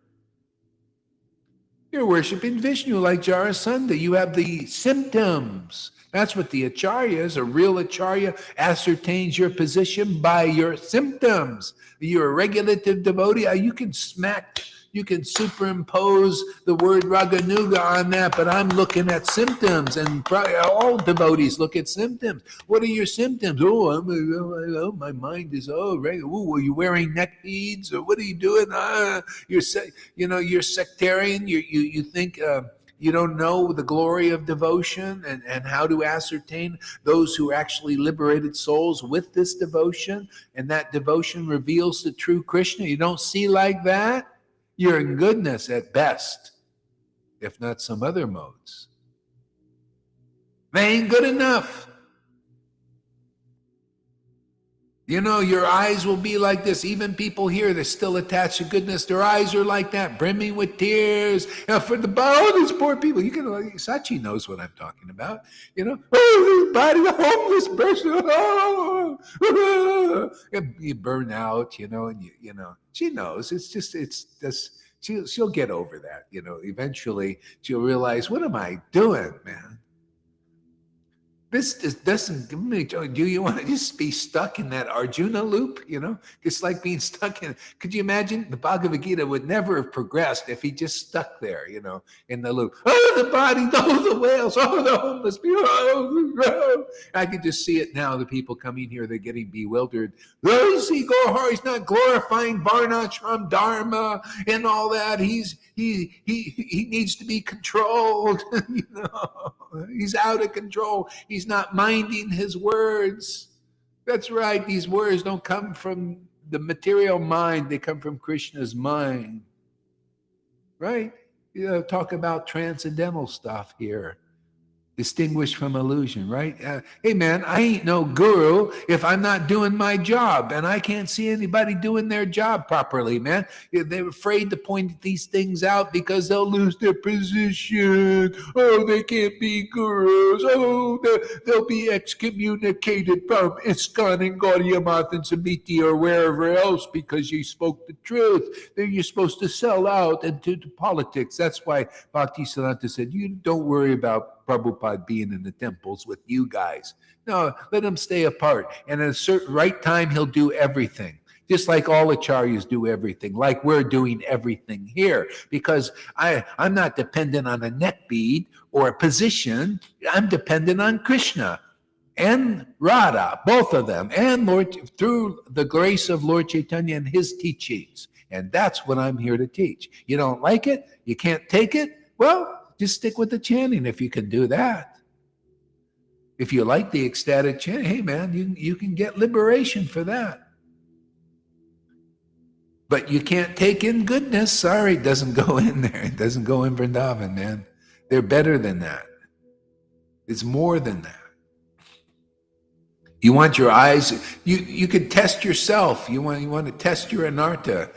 You're worshiping Vishnu like Jarasandha. You have the symptoms. That's what the acharya is. A real acharya ascertains your position by your symptoms. You're a regulative devotee. You can superimpose the word Raganuga on that, but I'm looking at symptoms, and all devotees look at symptoms. What are your symptoms? My mind is are you wearing neck beads, or what are you doing? You're sectarian. You think you don't know the glory of devotion and how to ascertain those who are actually liberated souls with this devotion, and that devotion reveals the true Krishna. You don't see like that? You're in goodness at best, if not some other modes. They ain't good enough. Your eyes will be like this. Even people here, they're still attached to goodness. Their eyes are like that, brimming with tears. For these poor people, Sachi knows what I'm talking about. The body, the homeless person. You burn out, and she knows. It's just she'll get over that. Eventually she'll realize, what am I doing, man? This doesn't give me. Do you want to just be stuck in that Arjuna loop? It's like being stuck in. Could you imagine? The Bhagavad Gita would never have progressed if he just stuck there, in the loop. Oh, the body, the whales, the homeless people. I could just see it now. The people coming here, they're getting bewildered. See, Gohar, he's not glorifying Varnashram Dharma and all that. He needs to be controlled. He's out of control. He's not minding his words. That's right. These words don't come from the material mind. They come from Krishna's mind. Right? Talk about transcendental stuff here. Distinguished from illusion, right? Hey man, I ain't no guru if I'm not doing my job, and I can't see anybody doing their job properly, man. They're afraid to point these things out because they'll lose their position. Oh, they can't be gurus. Oh, they'll be excommunicated from ISKCON and Gaudiya Math and Samiti or wherever else because you spoke the truth. Then you're supposed to sell out into politics. That's why Bhaktisiddhanta said, you don't worry about Prabhupada being in the temples with you guys. No, let him stay apart. And at a certain right time, he'll do everything. Just like all acharyas do everything, like we're doing everything here. Because I'm not dependent on a neck bead or a position. I'm dependent on Krishna and Radha, both of them, and through the grace of Lord Caitanya and his teachings. And that's what I'm here to teach. You don't like it? You can't take it? Well, just stick with the chanting if you can do that. If you like the ecstatic chanting, hey man, you can get liberation for that. But you can't take in goodness. Sorry, it doesn't go in there. It doesn't go in Vrindavan, man. They're better than that. It's more than that. You want your eyes, you could test yourself. You want to test your anartha.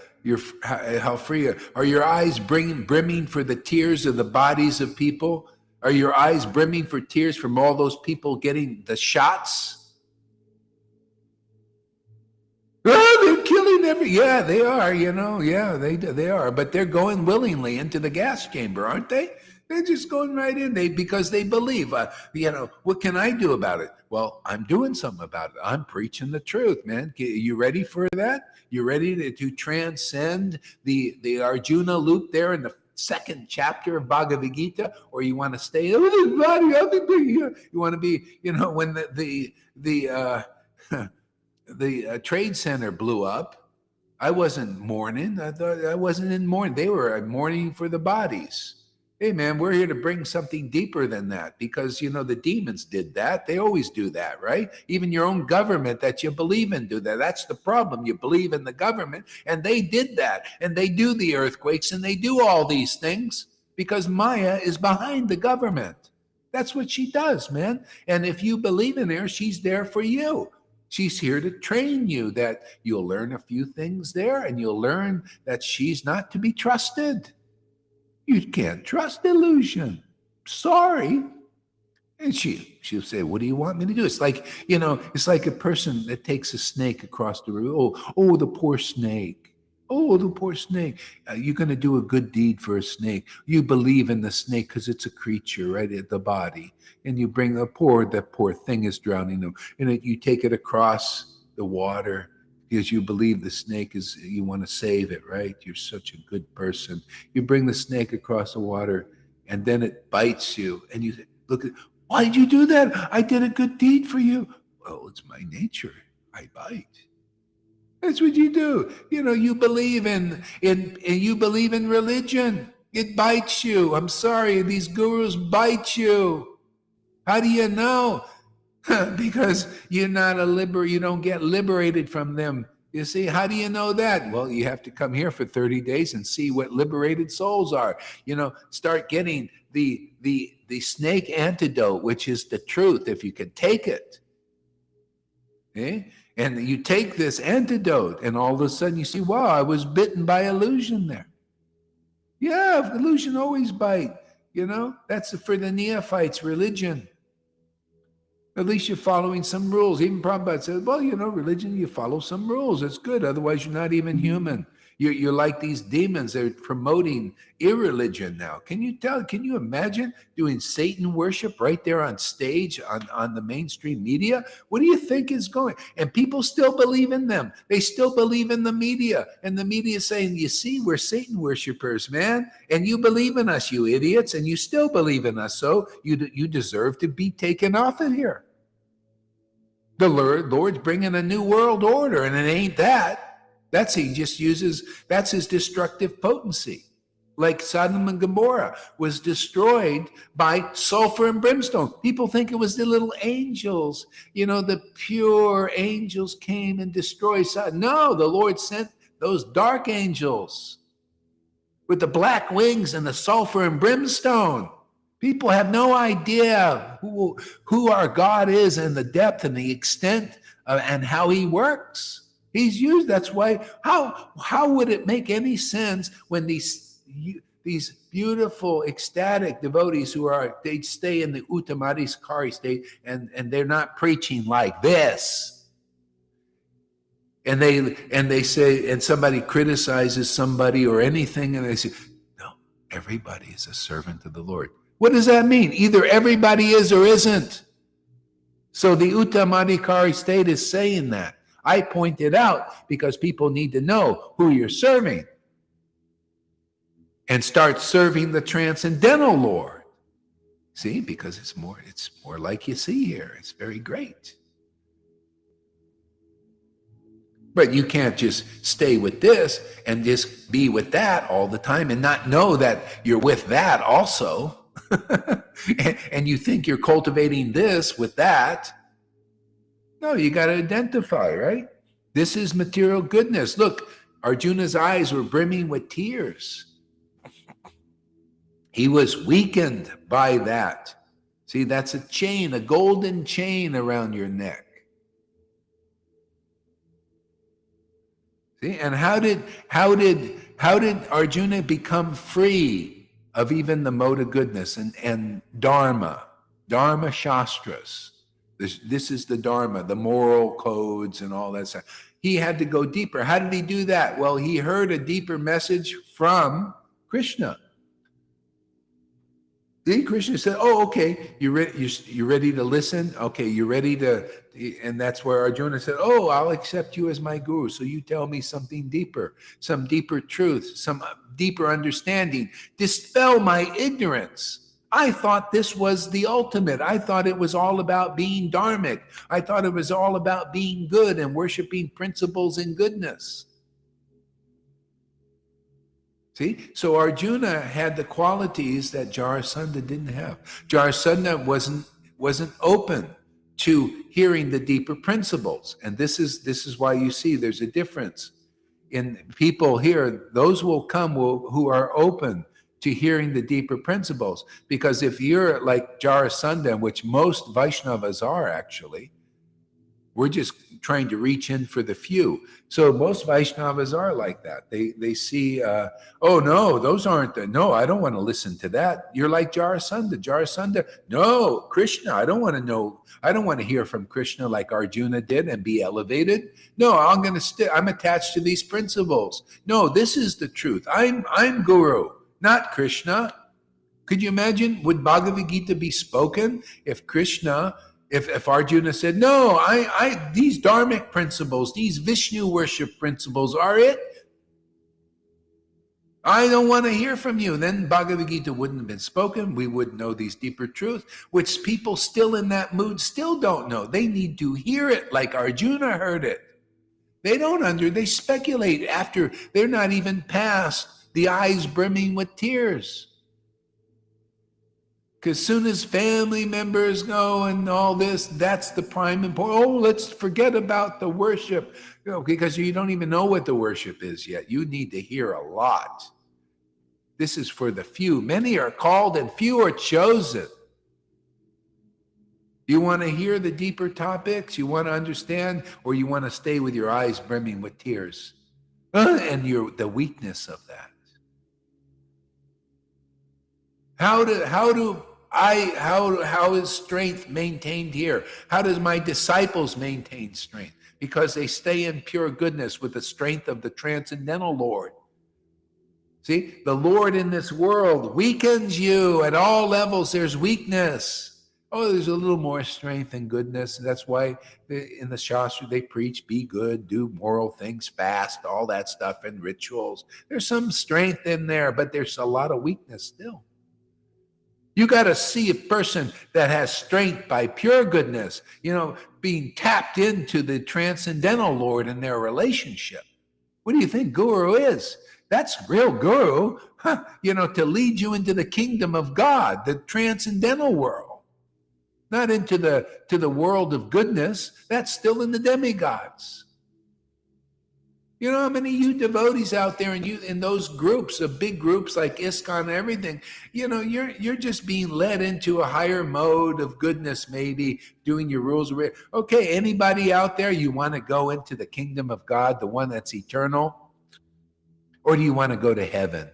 How free are your eyes brimming for the tears of the bodies of people? Are your eyes brimming for tears from all those people getting the shots? Oh, they're killing yeah, they are, yeah, they are, but they're going willingly into the gas chamber, aren't they? They're just going right in, because they believe. What can I do about it? Well, I'm doing something about it. I'm preaching the truth, man. You ready for that? You ready to transcend the Arjuna loop there in the second chapter of Bhagavad Gita, or you want to stay? Oh, this body, I think you want to be, when the the trade center blew up, I wasn't mourning. I wasn't in mourning. They were mourning for the bodies. Hey, man, we're here to bring something deeper than that, because, the demons did that. They always do that, right? Even your own government that you believe in do that. That's the problem. You believe in the government, and they did that. And they do the earthquakes, and they do all these things because Maya is behind the government. That's what she does, man. And if you believe in her, she's there for you. She's here to train you, that you'll learn a few things there, and you'll learn that she's not to be trusted. You can't trust illusion. Sorry. And she'll say, what do you want me to do? It's like, it's like a person that takes a snake across the road. Oh, the poor snake. Oh, the poor snake. You're going to do a good deed for a snake. You believe in the snake because it's a creature, right, at the body. And you bring that poor thing is drowning them. And you take it across the water because you believe the snake you want to save it, right? You're such a good person. You bring the snake across the water, and then it bites you. And you look at, why did you do that? I did a good deed for you. Well, it's my nature. I bite. That's what you do. You believe in you believe in religion. It bites you. I'm sorry, these gurus bite you. How do you know? Because you're not you don't get liberated from them. You see, how do you know that? Well, you have to come here for 30 days and see what liberated souls are. Start getting the snake antidote, which is the truth, if you can take it. Okay? And you take this antidote, and all of a sudden you see, wow, I was bitten by illusion there. Yeah, illusion always bite. That's for the neophytes' religion. At least you're following some rules. Even Prabhupada says, well, religion, you follow some rules. It's good. Otherwise, you're not even human. You're like these demons. They're promoting irreligion now. Can you imagine doing Satan worship right there on stage on the mainstream media? What do you think is going? And people still believe in them. They still believe in the media. And the media is saying, you see, we're Satan worshipers, man. And you believe in us, you idiots. And you still believe in us. So you deserve to be taken off of here. The Lord's bringing a new world order, and it ain't that. That's his destructive potency. Like Sodom and Gomorrah was destroyed by sulfur and brimstone. People think it was the little angels. The pure angels came and destroyed Sodom. No, the Lord sent those dark angels with the black wings and the sulfur and brimstone. People have no idea who our God is and the depth and the extent and how he works. He's used. That's why. How would it make any sense when these beautiful, ecstatic devotees they stay in the Uttamadhikari state and they're not preaching like this, and they say, and somebody criticizes somebody or anything, and they say, no, everybody is a servant of the Lord. What does that mean? Either everybody is or isn't. So the Uttamadhikari state is saying that. I point it out because people need to know who you're serving and start serving the transcendental Lord. See, because it's more like you see here. It's very great. But you can't just stay with this and just be with that all the time and not know that you're with that also. and you think you're cultivating this with that. No, you got to identify, right? This is material goodness. Look, Arjuna's eyes were brimming with tears. He was weakened by that. See, that's a chain, a golden chain around your neck. See, and how did Arjuna become free of even the mode of goodness and Dharma Shastras. This is the Dharma, the moral codes and all that stuff. He had to go deeper. How did he do that? Well, he heard a deeper message from Krishna. Then Krishna said, "Oh, okay, you're ready to listen. Okay, you're ready to," and that's where Arjuna said, "Oh, I'll accept you as my guru. So you tell me something deeper, some deeper truth, some deeper understanding. Dispel my ignorance. I thought this was the ultimate. I thought it was all about being dharmic. I thought it was all about being good and worshiping principles and goodness." See, so Arjuna had the qualities that Jarasandha didn't have. Jarasandha wasn't open to hearing the deeper principles, and this is why you see there's a difference in people here. Those will come who are open to hearing the deeper principles, because if you're like Jarasandha, which most Vaishnavas are actually, we're just trying to reach in for the few. So most Vaishnavas are like that. They see, oh no, those aren't no, I don't want to listen to that. You're like Jarasandha. No, Krishna, I don't want to know. I don't want to hear from Krishna like Arjuna did and be elevated. No, I'm attached to these principles. No, this is the truth. I'm Guru, not Krishna. Could you imagine? Would Bhagavad Gita be spoken if Krishna, if Arjuna said, "No, I these dharmic principles, these Vishnu worship principles are it. I don't want to hear from you." Then Bhagavad Gita wouldn't have been spoken. We wouldn't know these deeper truths, which people still in that mood still don't know. They need to hear it like Arjuna heard it. They speculate after they're not even past the eyes brimming with tears. Because soon as family members go and all this, that's the prime important. Oh, let's forget about the worship. Because you don't even know what the worship is yet. You need to hear a lot. This is for the few. Many are called and few are chosen. You want to hear the deeper topics? You want to understand? Or you want to stay with your eyes brimming with tears? And the weakness of that. How is strength maintained here? How does my disciples maintain strength? Because they stay in pure goodness with the strength of the transcendental Lord. See, the Lord in this world weakens you at all levels. There's weakness. Oh, there's a little more strength and goodness. That's why in the Shastra they preach, be good, do moral things, fast, all that stuff, and rituals. There's some strength in there, but there's a lot of weakness still. You got to see a person that has strength by pure goodness, being tapped into the transcendental Lord in their relationship. What do you think Guru is? That's real Guru, to lead you into the kingdom of God, the transcendental world, not into the world of goodness. That's still in the demigods. You know how many you devotees out there and you in those groups, of big groups like ISKCON and everything, you're just being led into a higher mode of goodness, maybe doing your rules. Okay, anybody out there, you want to go into the kingdom of God, the one that's eternal? Or do you want to go to heaven?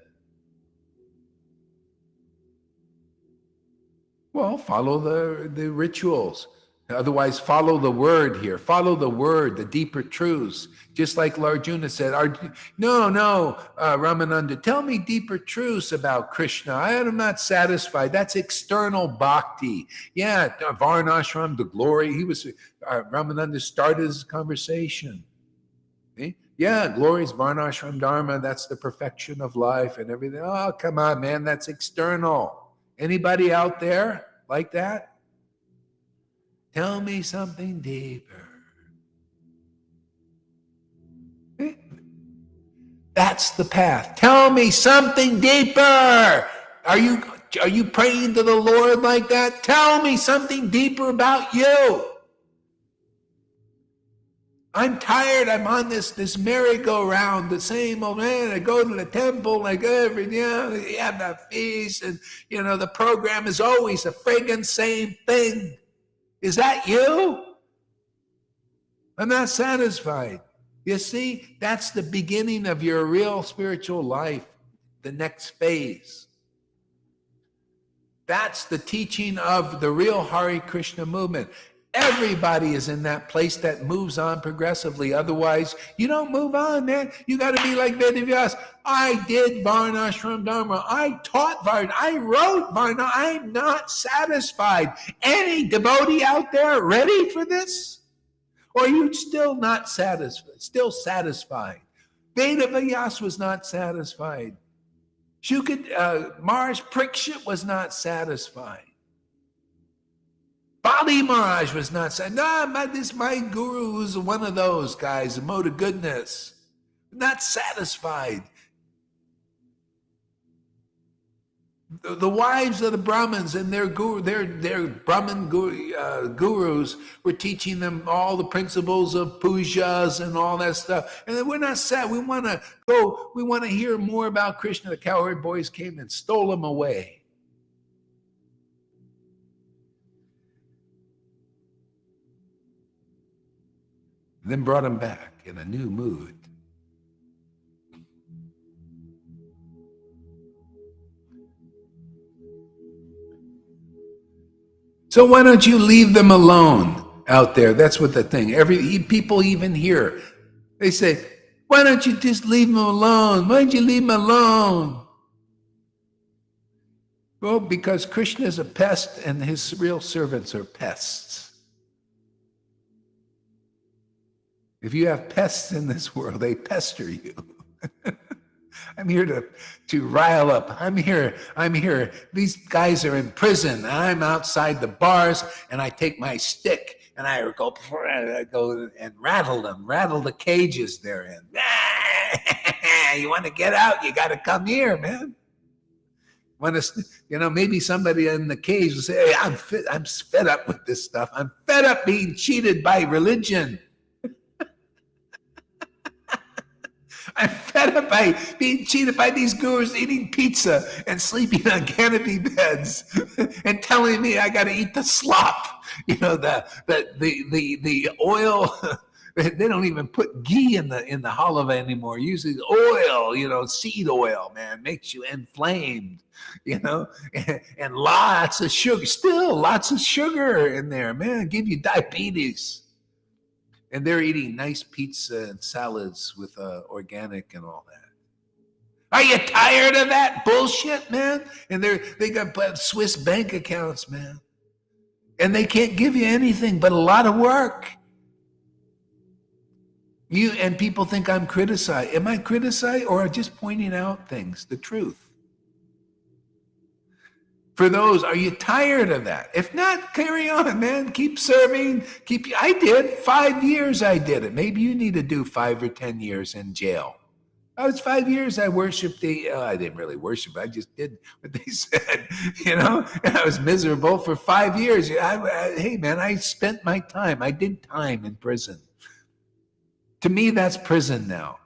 Well, follow the rituals. Otherwise, follow the word here. Follow the word, the deeper truths. Just like Arjuna said, Ramananda, tell me deeper truths about Krishna. I am not satisfied. That's external bhakti. Yeah, Varnashram, the glory. Ramananda started his conversation. See? Yeah, glory is Varnashram Dharma. That's the perfection of life and everything. Oh, come on, man. That's external. Anybody out there like that? Tell me something deeper. That's the path. Tell me something deeper. Are you praying to the Lord like that? Tell me something deeper about you. I'm tired. I'm on this merry-go-round, the same old man. I go to the temple like every you have that feast, and the program is always a friggin' same thing. Is that you? I'm not satisfied. You see, that's the beginning of your real spiritual life, the next phase. That's the teaching of the real Hare Krishna movement. Everybody is in that place that moves on progressively. Otherwise, you don't move on, man. You got to be like Vedavyas. I did Varnashram Dharma. I taught Varna. I wrote Varna. I'm not satisfied. Any devotee out there ready for this? Or are you still not satisfied? Still satisfied? Vedavyas was not satisfied. Maharaj Parikshit was not satisfied. Bali Maharaj was not saying, no, my guru is one of those guys, a mode of goodness. Not satisfied. The wives of the Brahmins and their Brahmin gurus were teaching them all the principles of pujas and all that stuff. And then we're not sad. We want to hear more about Krishna. The cowherd boys came and stole him away. Then brought him back in a new mood. So why don't you leave them alone out there? That's what the thing. People even here, they say, why don't you just leave them alone? Why don't you leave them alone? Well, because Krishna is a pest and his real servants are pests. If you have pests in this world, they pester you. I'm here to rile up. I'm here. These guys are in prison. I'm outside the bars, and I take my stick and I go and rattle the cages they're in. You want to get out? You got to come here, man. Maybe somebody in the cage will say, hey, I'm fed up with this stuff. I'm fed up being cheated by religion. I'm fed up by being cheated by these gurus eating pizza and sleeping on canopy beds and telling me I got to eat the slop. The oil. They don't even put ghee in the halava anymore. Usually oil, seed oil, man, makes you inflamed. And lots of sugar. Still lots of sugar in there, man. Give you diabetes. And they're eating nice pizza and salads with organic and all that. Are you tired of that bullshit, man? And they got Swiss bank accounts, man. And they can't give you anything but a lot of work. And people think I'm criticizing. Am I criticizing or just pointing out things, the truth? For those, are you tired of that? If not, carry on, man. Keep serving. I did 5 years. I did it. Maybe you need to do 5 or 10 years in jail. I was 5 years. I worshipped I didn't really worship. I just did what they said, and I was miserable for 5 years. Hey, man, I spent my time. I did time in prison. To me, that's prison now.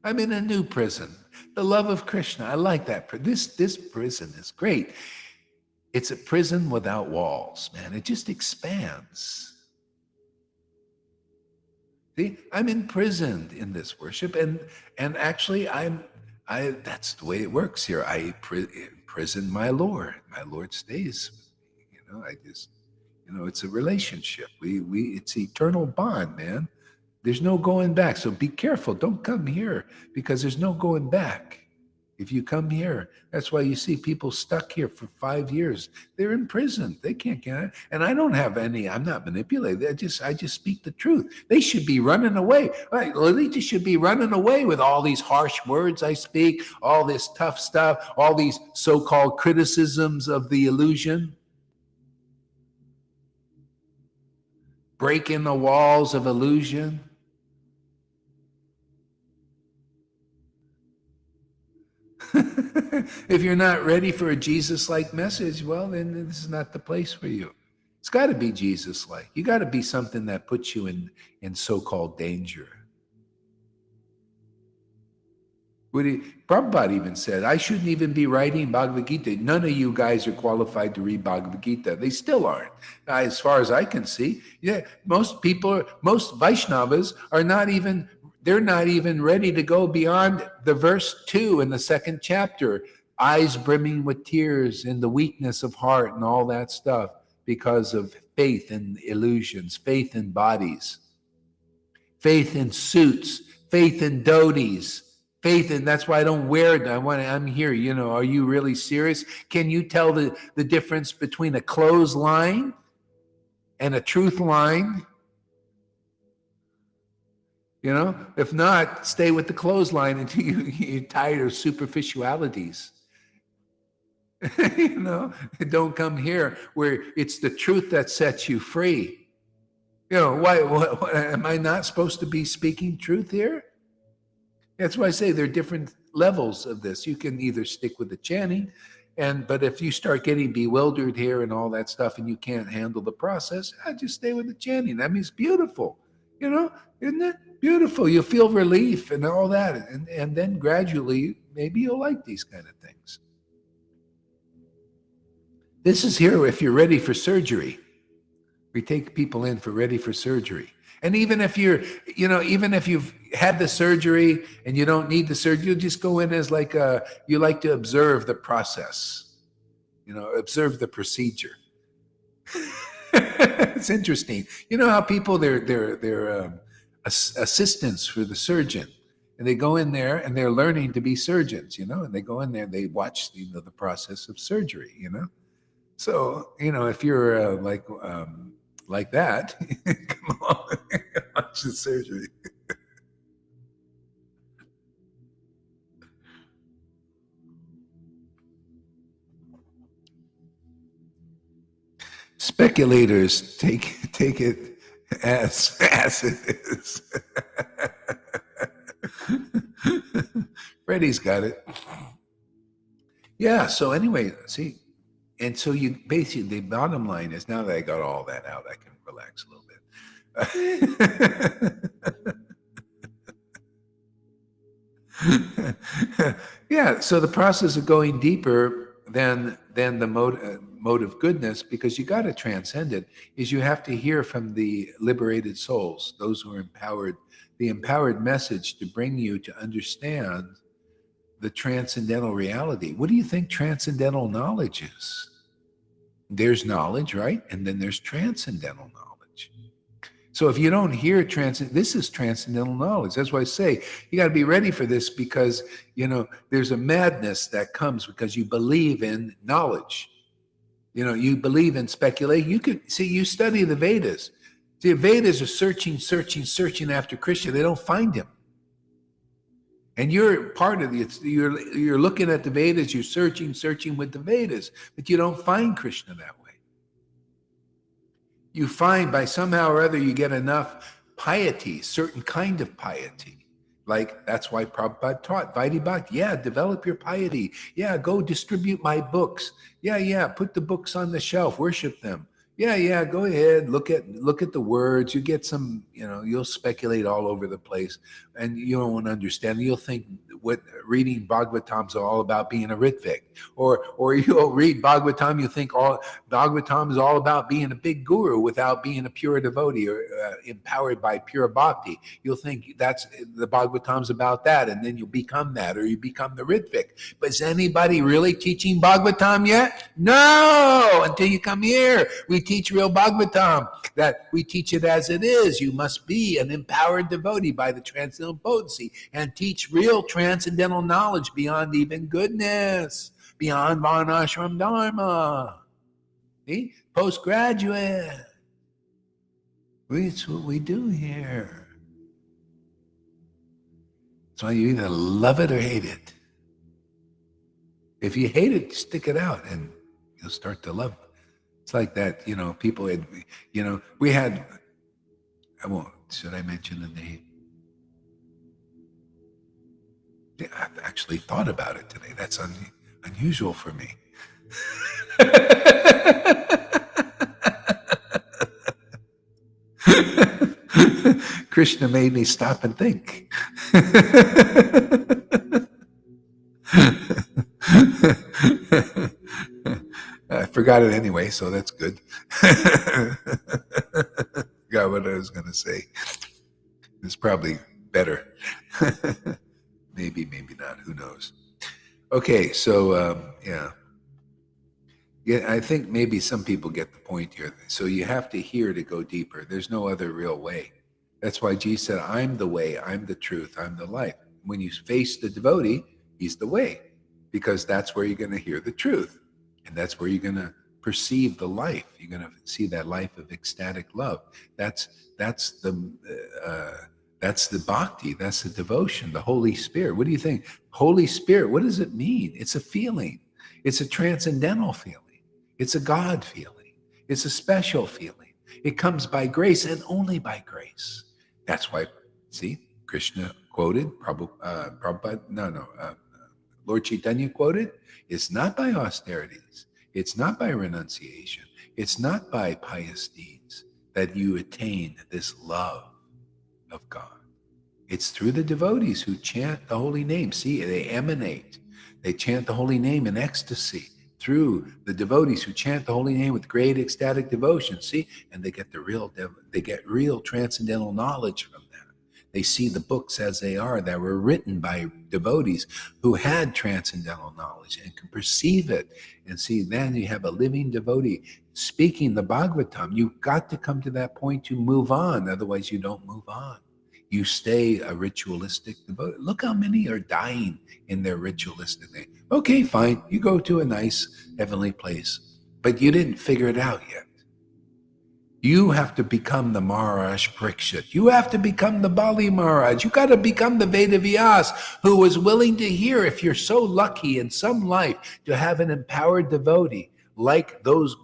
I'm in a new prison. The love of Krishna. I like that. This prison is great. It's a prison without walls, man. It just expands. See, I'm imprisoned in this worship, and actually, that's the way it works here. I imprison my Lord. My Lord stays with me. It's a relationship. It's an eternal bond, man. There's no going back. So be careful. Don't come here because there's no going back. If you come here, that's why you see people stuck here for 5 years. They're in prison. They can't get it. And I don't have any, I'm not manipulated. I just speak the truth. They should be running away. Right? Lolita should be running away with all these harsh words I speak, all this tough stuff, all these so-called criticisms of the illusion. Breaking the walls of illusion. If you're not ready for a Jesus-like message, well, then this is not the place for you. It's got to be Jesus-like. You got to be something that puts you in so-called danger. Prabhupada even said, I shouldn't even be writing Bhagavad Gita. None of you guys are qualified to read Bhagavad Gita. They still aren't. As far as I can see, most Vaishnavas are not even ready to go beyond the verse 2 in the second chapter. eyes brimming with tears and the weakness of heart and all that stuff because of faith in illusions, faith in bodies, faith in suits, faith in doties, faith in, that's why I don't wear it. I'm here, are you really serious? Can you tell the difference between a clothesline and a truth line? If not, stay with the clothesline until you're tired of superficialities. Don't come here where it's the truth that sets you free. Why am I not supposed to be speaking truth here? That's why I say there are different levels of this. You can either stick with the chanting, but if you start getting bewildered here and all that stuff and you can't handle the process, just stay with the chanting. That means beautiful, isn't it? Beautiful. You'll feel relief and all that. And then gradually, maybe you'll like these kind of things. This is here if you're ready for surgery. We take people in for ready for surgery. And even if even if you've had the surgery and you don't need the surgery, you'll just go in as you like to observe the process, observe the procedure. It's interesting. You know how people, they're assistants for the surgeon. And they go in there and they're learning to be surgeons, and they go in there and they watch, the process of surgery, So, if you're like that, come on, watch the surgery. Speculators take it as it is. Freddie's got it. Yeah. So anyway, see. And so you basically, the bottom line is, now that I got all that out, I can relax a little bit. Yeah. So the process of going deeper than the mode of goodness, because you got to transcend it, is you have to hear from the liberated souls, those who are empowered, the empowered message to bring you to understand the transcendental reality. What do you think transcendental knowledge is? There's knowledge, right? And then there's transcendental knowledge. So if you don't hear this is transcendental knowledge. That's why I say you got to be ready for this, because, there's a madness that comes because you believe in knowledge. You believe in speculation. You study the Vedas. The Vedas are searching after Krishna. They don't find him. And you're part of you're looking at the Vedas, you're searching with the Vedas, but you don't find Krishna that way. You find by somehow or other you get enough piety, certain kind of piety. Like, that's why Prabhupada taught Vaidhi Bhakti. Yeah, develop your piety. Yeah, go distribute my books. Yeah, put the books on the shelf, worship them. Yeah, go ahead, look at the words. You get some, you'll speculate all over the place and you don't understand. You'll think what reading Bhagavatam is all about being a Rhythmic. Or you'll read Bhagavatam, you think Bhagavatam is all about being a big guru without being a pure devotee or empowered by pure bhakti. You'll think that's the Bhagavatam's about that, and then you'll become that, or you become the Rhythmic. But is anybody really teaching Bhagavatam yet? No, until you come here. We teach real Bhagavatam, that we teach it as it is. You must be an empowered devotee by the transcendental potency and teach real transcendental knowledge beyond even goodness, beyond Varnashram Dharma. See? Postgraduate. That's what we do here. So you either love it or hate it. If you hate it, stick it out and you'll start to love it. It's like that, people had, we had, should I mention the name? Yeah, I've actually thought about it today. That's unusual for me. Krishna made me stop and think. I forgot it anyway, so that's good. Forgot what I was going to say. It's probably better. Maybe not. Who knows? Okay, so yeah. Yeah, I think maybe some people get the point here. So you have to hear to go deeper. There's no other real way. That's why Jesus said, I'm the way, I'm the truth, I'm the life. When you face the devotee, he's the way, because that's where you're going to hear the truth. And that's where you're going to perceive the life. You're going to see that life of ecstatic love. That's the that's the bhakti, that's the devotion, the Holy Spirit. What do you think? Holy Spirit, what does it mean? It's a feeling. It's a transcendental feeling. It's a God feeling. It's a special feeling. It comes by grace and only by grace. That's why, see, Krishna quoted, Lord Caitanya quoted, it's not by austerities. It's not by renunciation. It's not by pious deeds that you attain this love of God. It's through the devotees who chant the holy name. See, they emanate. They chant the holy name in ecstasy through the devotees who chant the holy name with great ecstatic devotion. See, and they get real transcendental knowledge from that. They see the books as they are that were written by devotees who had transcendental knowledge and can perceive it. And see, then you have a living devotee speaking the Bhagavatam. You've got to come to that point to move on. Otherwise, you don't move on. You stay a ritualistic devotee. Look how many are dying in their ritualistic thing. Okay, fine. You go to a nice heavenly place, but you didn't figure it out yet. You have to become the Maharaj Parikshit. You have to become the Bali Maharaj. You got to become the Vedavyas who was willing to hear, if you're so lucky in some life to have an empowered devotee like those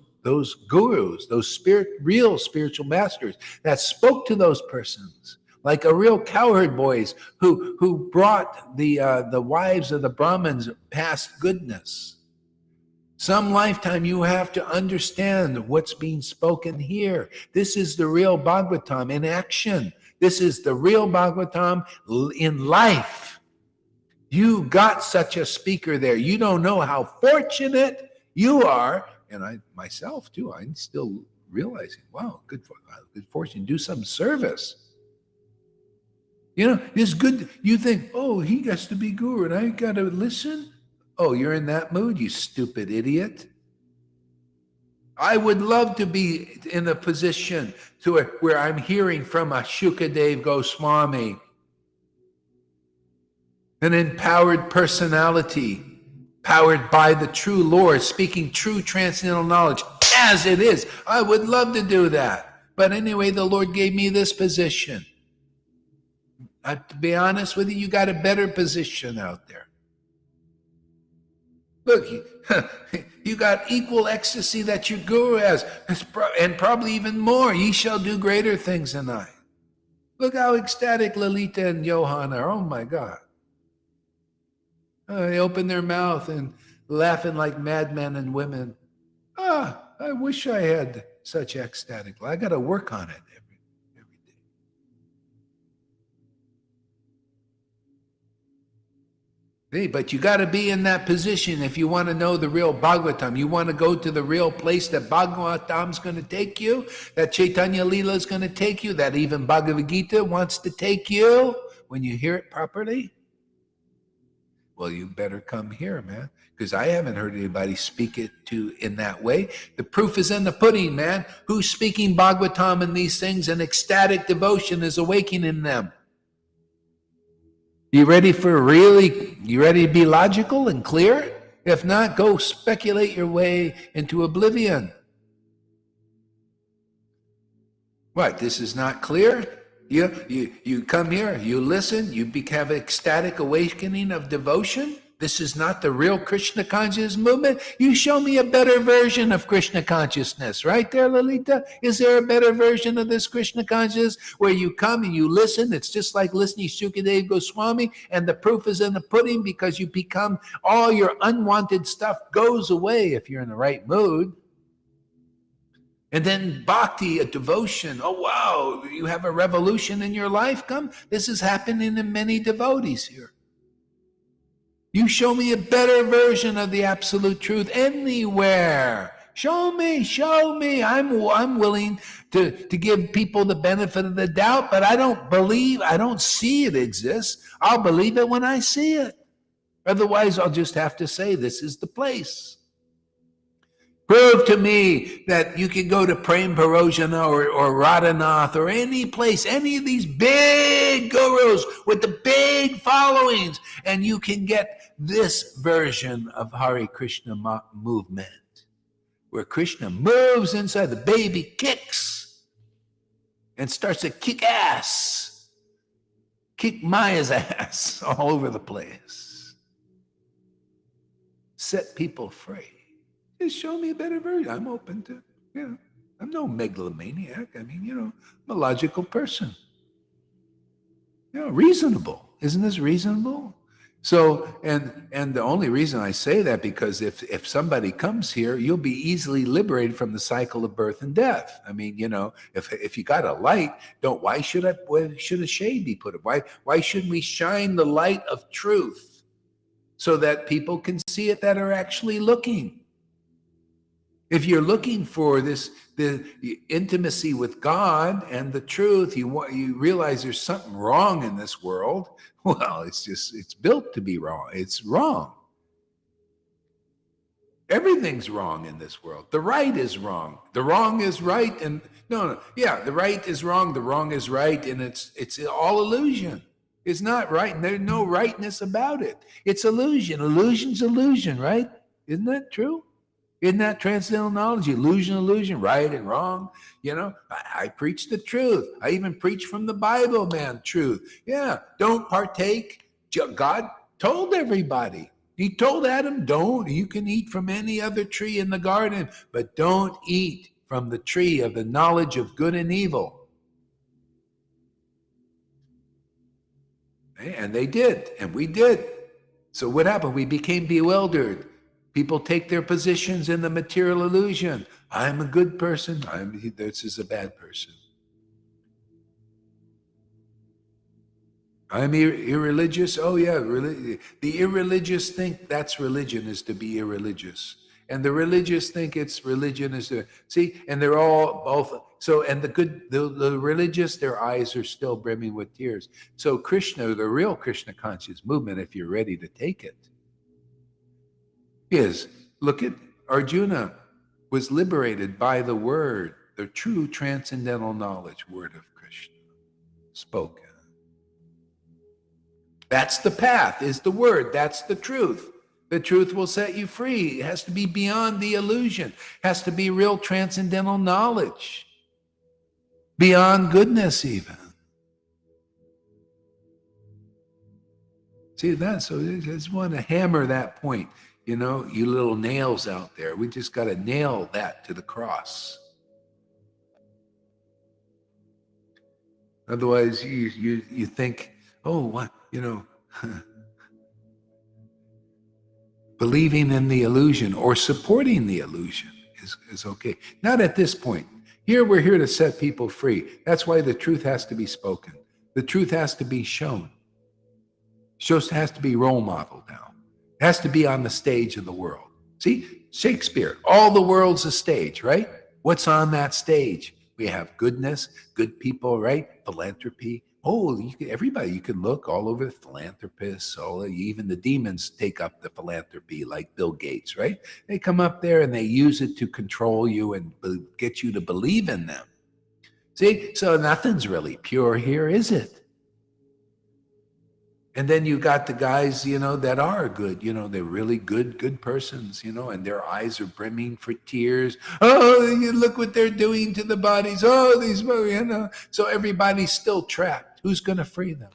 gurus, those real spiritual masters that spoke to those persons. Like a real cowherd boys who brought the wives of the Brahmins past goodness. Some lifetime you have to understand what's being spoken here. This is the real Bhagavatam in action. This is the real Bhagavatam in life. You got such a speaker there. You don't know how fortunate you are. And I myself too, I'm still realizing, wow, good fortune. Do some service. You know, it's good. You think, oh, he gets to be guru and I got to listen. Oh, you're in that mood, you stupid idiot. I would love to be in a position where I'm hearing from a Shukadev Goswami, an empowered personality, powered by the true Lord, speaking true transcendental knowledge as it is. I would love to do that. But anyway, the Lord gave me this position. To be honest with you, you got a better position out there. Look, you got equal ecstasy that your guru has, and probably even more. Ye shall do greater things than I. Look how ecstatic Lalita and Johan are. Oh my God. They open their mouth and laughing like madmen and women. I wish I had such ecstatic. I got to work on it every day. Hey, but you got to be in that position if you want to know the real Bhagavatam. You want to go to the real place that Bhagavatam's going to take you, that Chaitanya Leela is going to take you, that even Bhagavad Gita wants to take you when you hear it properly. Well, you better come here, man, because I haven't heard anybody speak it to in that way. The proof is in the pudding, man. Who's speaking Bhagavatam and these things? And ecstatic devotion is awakening them. You ready to be logical and clear? If not, go speculate your way into oblivion. What, this is not clear? You come here, you listen, you have ecstatic awakening of devotion. This is not the real Krishna consciousness movement. You show me a better version of Krishna consciousness. Right there, Lalita? Is there a better version of this Krishna consciousness where you come and you listen? It's just like listening to Shukadev Goswami, and the proof is in the pudding because you become, all your unwanted stuff goes away if you're in the right mood. And then bhakti, a devotion. Oh, wow, you have a revolution in your life? Come, this is happening in many devotees here. You show me a better version of the absolute truth anywhere. Show me. I'm willing to give people the benefit of the doubt, but I don't see it exists. I'll believe it when I see it. Otherwise, I'll just have to say, this is the place. Prove to me that you can go to Prem Parojana or Radhanath or any place, any of these big gurus with the big followings, and you can get this version of Hare Krishna movement, where Krishna moves inside, the baby kicks and starts to kick ass, kick Maya's ass all over the place, set people free. Just show me a better version. I'm open to, I'm no megalomaniac. I mean, I'm a logical person. Reasonable. Isn't this reasonable? So, and the only reason I say that, because if somebody comes here, you'll be easily liberated from the cycle of birth and death. I mean, if you got a light, why should a shade be put up? Why shouldn't we shine the light of truth so that people can see it that are actually looking? If you're looking for the intimacy with God and the truth, you realize there's something wrong in this world. Well, it's built to be wrong. It's wrong. Everything's wrong in this world. The right is wrong. The wrong is right. And the right is wrong. The wrong is right. And it's all illusion. It's not right. And there's no rightness about it. It's illusion. Illusion's illusion, right? Isn't that true? Isn't that transcendental knowledge? Illusion, right and wrong. I preach the truth. I even preach from the Bible, man, truth. Yeah, don't partake. God told everybody. He told Adam, you can eat from any other tree in the garden, but don't eat from the tree of the knowledge of good and evil. And they did, and we did. So what happened? We became bewildered. People take their positions in the material illusion. I'm a good person. This is a bad person. I'm irreligious. Oh yeah, the irreligious think that's religion, is to be irreligious, and the religious think it's religion is to see. And they're all both. So, and the religious, their eyes are still brimming with tears. So Krishna, the real Krishna conscious movement, if you're ready to take it, is, look at Arjuna was liberated by the word, the true transcendental knowledge word of Krishna spoken. That's the path, is the word. That's the truth. The truth will set you free. It has to be beyond the illusion. It has to be real transcendental knowledge. Beyond goodness even. See that? So I just want to hammer that point. You little nails out there. We just got to nail that to the cross. Otherwise, you think, oh, what, believing in the illusion or supporting the illusion is okay. Not at this point. Here, we're here to set people free. That's why the truth has to be spoken. The truth has to be shown. It has to be role modeled now. It has to be on the stage of the world. See, Shakespeare, all the world's a stage, right? What's on that stage? We have goodness, good people, right? Philanthropy. Oh, everybody, you can look all over the philanthropists, even the demons take up the philanthropy, like Bill Gates, right? They come up there and they use it to control you and get you to believe in them. See, so nothing's really pure here, is it? And then you got the guys, that are good, they're really good persons, and their eyes are brimming for tears. Oh, you look what they're doing to the bodies. Oh, these, So everybody's still trapped. Who's going to free them?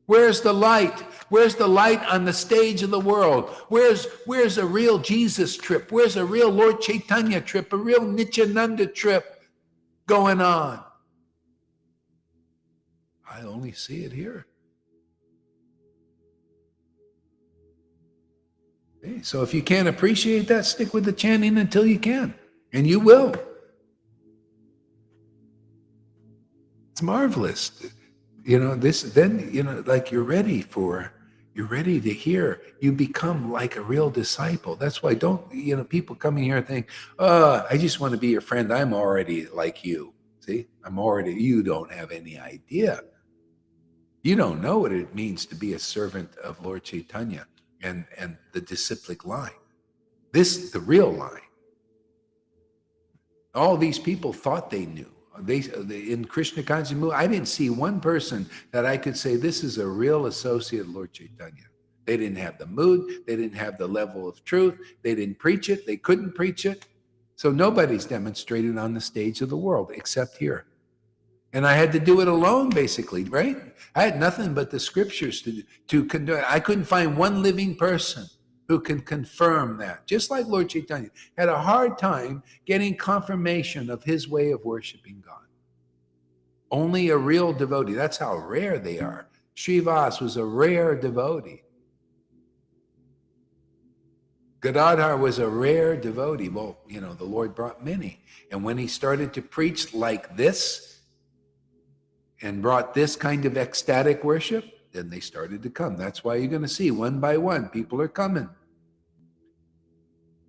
Where's the light? Where's the light on the stage of the world? Where's a real Jesus trip? Where's a real Lord Caitanya trip? A real Nityananda trip going on? I only see it here. Okay, so if you can't appreciate that, stick with the chanting until you can, and you will. It's marvelous. Like you're ready to hear. You become like a real disciple. That's why people coming here think, oh, I just want to be your friend. I'm already like you. See, you don't have any idea. You don't know what it means to be a servant of Lord Caitanya and the disciplic line. This, the real line. All these people thought they knew. They in Krishna consciousness movement, I didn't see one person that I could say this is a real associate of Lord Caitanya. They didn't have the mood. They didn't have the level of truth. They didn't preach it. They couldn't preach it. So nobody's demonstrated on the stage of the world except here. And I had to do it alone, basically, right? I had nothing but the scriptures to conduct. I couldn't find one living person who can confirm that. Just like Lord Caitanya had a hard time getting confirmation of his way of worshiping God. Only a real devotee. That's how rare they are. Srivas was a rare devotee. Gadadhar was a rare devotee. Well, the Lord brought many. And when he started to preach like this and brought this kind of ecstatic worship, then they started to come. That's why you're going to see one by one, people are coming.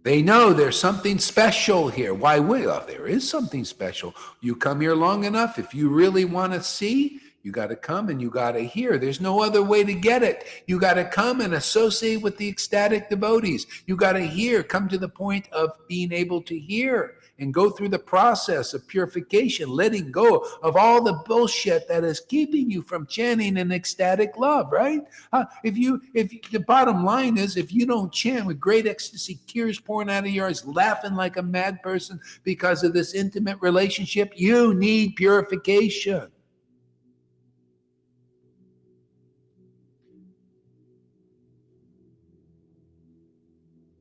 They know there's something special here. Why would? Oh, there is something special. You come here long enough, if you really want to see, you got to come and you got to hear. There's no other way to get it. You got to come and associate with the ecstatic devotees. You got to hear, come to the point of being able to hear and go through the process of purification, letting go of all the bullshit that is keeping you from chanting in ecstatic love, right? The bottom line is, if you don't chant with great ecstasy, tears pouring out of your eyes, laughing like a mad person because of this intimate relationship, you need purification.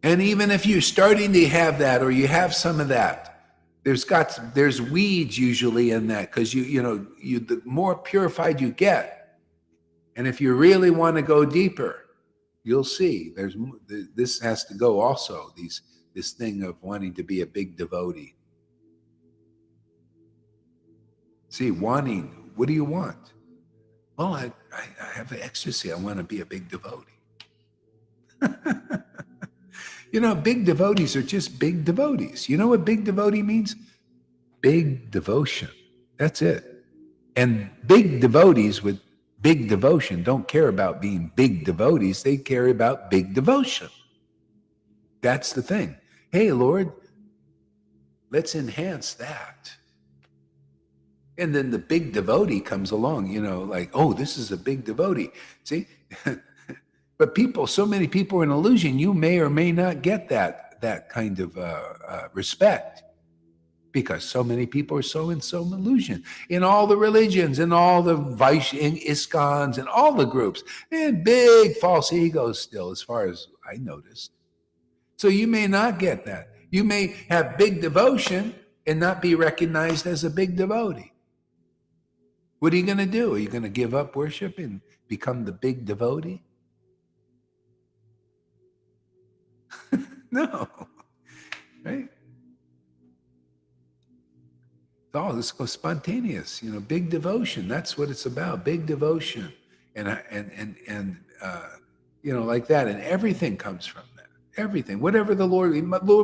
And even if you're starting to have that, or you have some of that, there's weeds usually in that, because the more purified you get, and if you really want to go deeper, you'll see this has to go also. This thing of wanting to be a big devotee. See, wanting. What do you want? Well, I have ecstasy. I want to be a big devotee. Big devotees are just big devotees. You know what big devotee means? Big devotion. That's it. And big devotees with big devotion don't care about being big devotees. They care about big devotion. That's the thing. Hey, Lord, let's enhance that. And then the big devotee comes along, like, oh, this is a big devotee. See? But so many people are in illusion, you may or may not get that kind of respect, because so many people are so in illusion in all the religions, in all the ISKCONs, and all the groups, and big false egos still, as far as I noticed. So you may not get that. You may have big devotion and not be recognized as a big devotee. What are you going to do? Are you going to give up worship and become the big devotee? No, right? Oh, this goes spontaneous, big devotion. That's what it's about, big devotion, and like that, and everything comes from that. Everything, whatever the Lord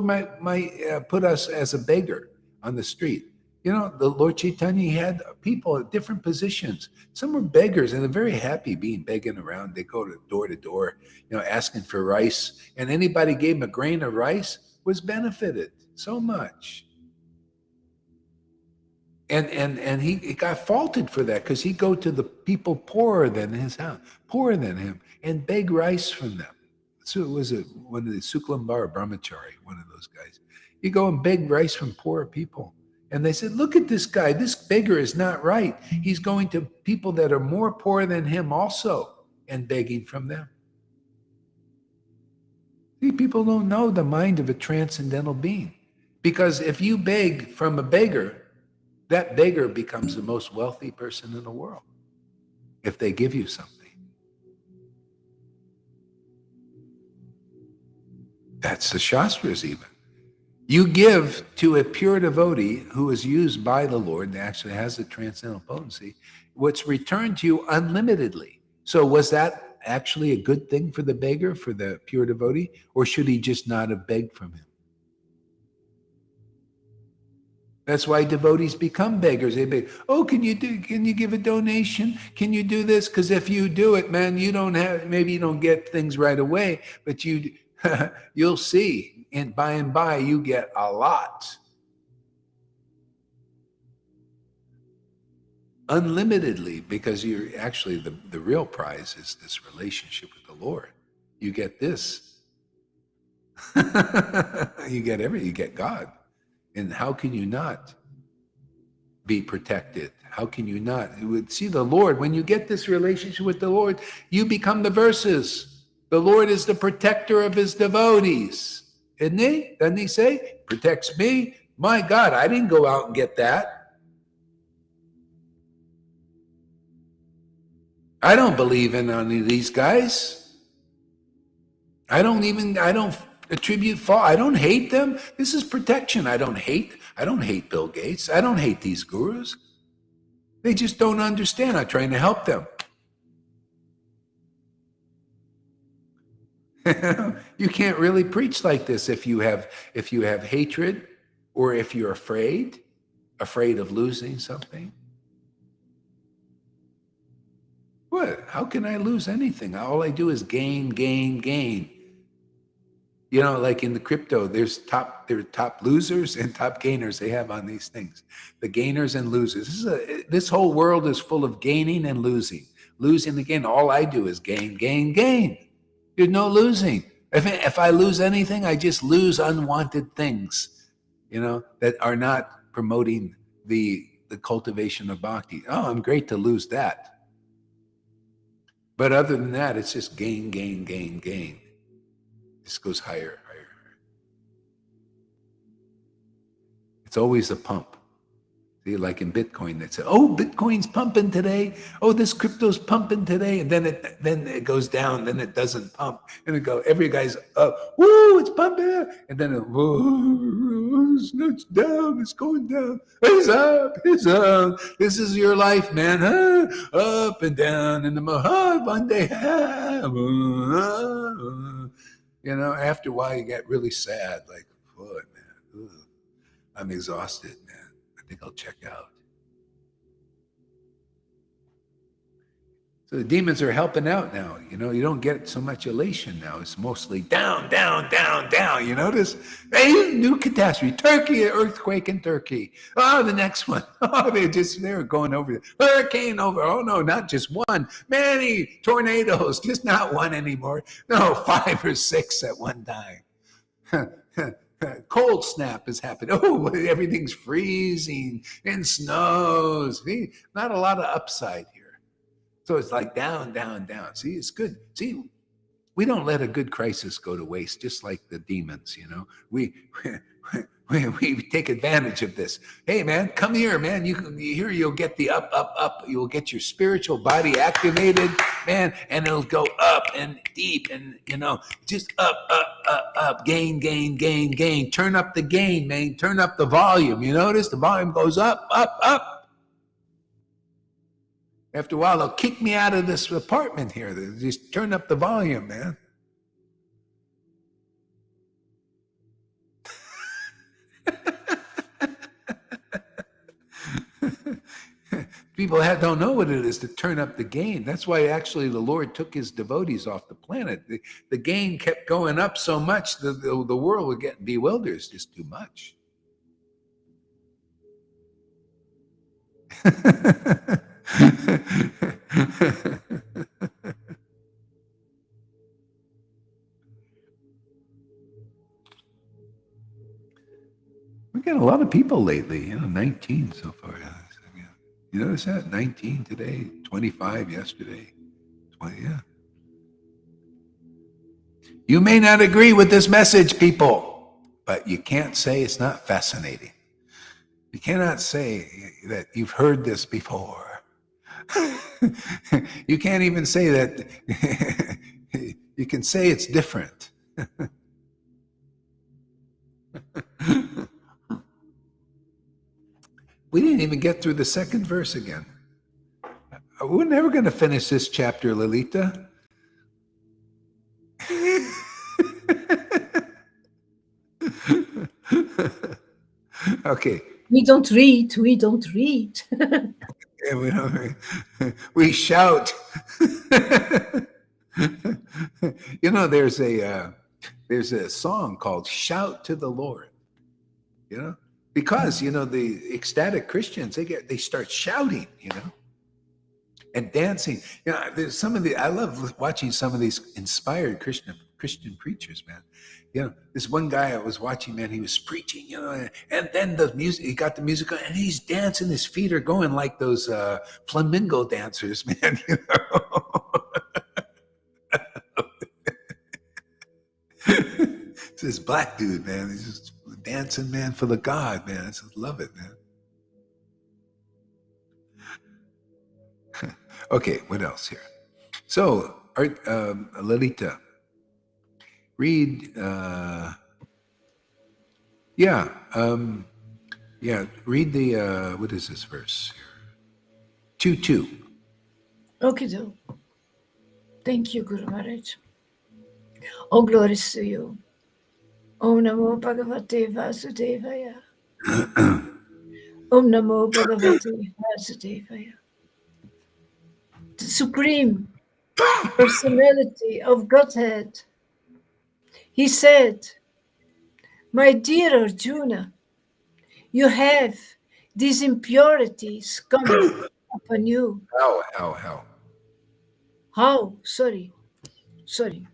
might put us as a beggar on the street. The Lord Caitanya, he had people at different positions. Some were beggars, and they're very happy begging around. They go to door, asking for rice. And anybody gave him a grain of rice was benefited so much. And he got faulted for that, because he'd go to the people poorer than his house, poorer than him, and beg rice from them. So it was one of the Suklambar Brahmachari, one of those guys. He'd go and beg rice from poor people. And they said, look at this guy. This beggar is not right. He's going to people that are more poor than him also and begging from them. See, people don't know the mind of a transcendental being. Because if you beg from a beggar, that beggar becomes the most wealthy person in the world if they give you something. That's the Shastras even. You give to a pure devotee who is used by the Lord and actually has the transcendental potency, what's returned to you unlimitedly. So was that actually a good thing for the beggar, for the pure devotee, or should he just not have begged from him? That's why devotees become beggars. They beg, oh, can you give a donation? Can you do this? Because if you do it, man, maybe you don't get things right away, but you'll see. And by you get a lot. Unlimitedly, because you're actually the real prize is this relationship with the Lord. You get this. You get God. And how can you not be protected? How can you not? You would see the Lord. When you get this relationship with the Lord, you become the verses. The Lord is the protector of his devotees. Isn't he? Doesn't he say? Protects me. My God, I didn't go out and get that. I don't believe in any of these guys. I don't attribute fault. I don't hate them. This is protection. I don't hate Bill Gates. I don't hate these gurus. They just don't understand. I'm trying to help them. You can't really preach like this if you have hatred, or if you're afraid of losing something. What? How can I lose anything? All I do is gain, gain, gain. You know, like in the crypto, there are top losers and top gainers they have on these things. The gainers and losers. This whole world is full of gaining and losing. Losing again. All I do is gain, gain, gain. There's no losing. If I lose anything, I just lose unwanted things, that are not promoting the cultivation of bhakti. Oh, I'm great to lose that. But other than that, it's just gain, gain, gain, gain. This goes higher, higher, higher. It's always a pump. See, like in Bitcoin, they say, "Oh, Bitcoin's pumping today. Oh, this crypto's pumping today," and then it goes down. Then it doesn't pump, and every guy's up. Woo, it's pumping, and then it's down. It's going down. It's up. It's up. This is your life, man. Huh? Up and down in the one day. After a while, you get really sad. Like, what, man? Ugh. I'm exhausted, man. I think I'll check out. So the demons are helping out now. You don't get so much elation now. It's mostly down, down, down, down. You notice? Hey, new catastrophe. Turkey, earthquake in Turkey. Oh, the next one. Oh, they're going over. Hurricane over. Oh, no, not just one. Many tornadoes. Just not one anymore. No, 5 or 6 at one time. Cold snap has happened. Oh, everything's freezing and snows. Not a lot of upside here. So it's like down, down, down. See, it's good. See, we don't let a good crisis go to waste, just like the demons, We take advantage of this. Hey, man, come here, man. You'll get the up, up, up. You'll get your spiritual body activated, man, and it'll go up and deep and, just up, up, up, up, gain, gain, gain, gain. Turn up the gain, man. Turn up the volume. You notice the volume goes up, up, up. After a while, they'll kick me out of this apartment here. They'll just turn up the volume, man. People don't know what it is to turn up the gain. That's why actually the Lord took his devotees off the planet. The gain kept going up so much that the world would get bewildered. It's just too much. We got a lot of people lately, 19 so far. You notice that? 19 today, 25 yesterday, 20, yeah. You may not agree with this message, people, but you can't say it's not fascinating. You cannot say that you've heard this before. You can't even say that. You can say it's different. We didn't even get through the second verse again. We're never going to finish this chapter, Lalita. Okay. We don't read. We don't read. Yeah, we don't. We shout. You know, there's a song called "Shout to the Lord." You know, because the ecstatic Christians they start shouting. And dancing. There's I love watching some of these inspired Christian preachers, man. This one guy I was watching, man, he was preaching, and then the music, he got the music on, and he's dancing. His feet are going like those flamingo dancers, man. It's this black dude, man. He's just dancing, man, for the God, man. I just love it, man. Okay, what else here? So, Lalita, read, read the, what is this verse here? 2:2. Okay, so thank you, Guru Maharaj. All glories to you. Om Namo Bhagavate Vasudevaya. Om Namo Bhagavate Vasudevaya. The Supreme Personality of Godhead. He said, my dear Arjuna, you have these impurities come upon you. How? How? Sorry,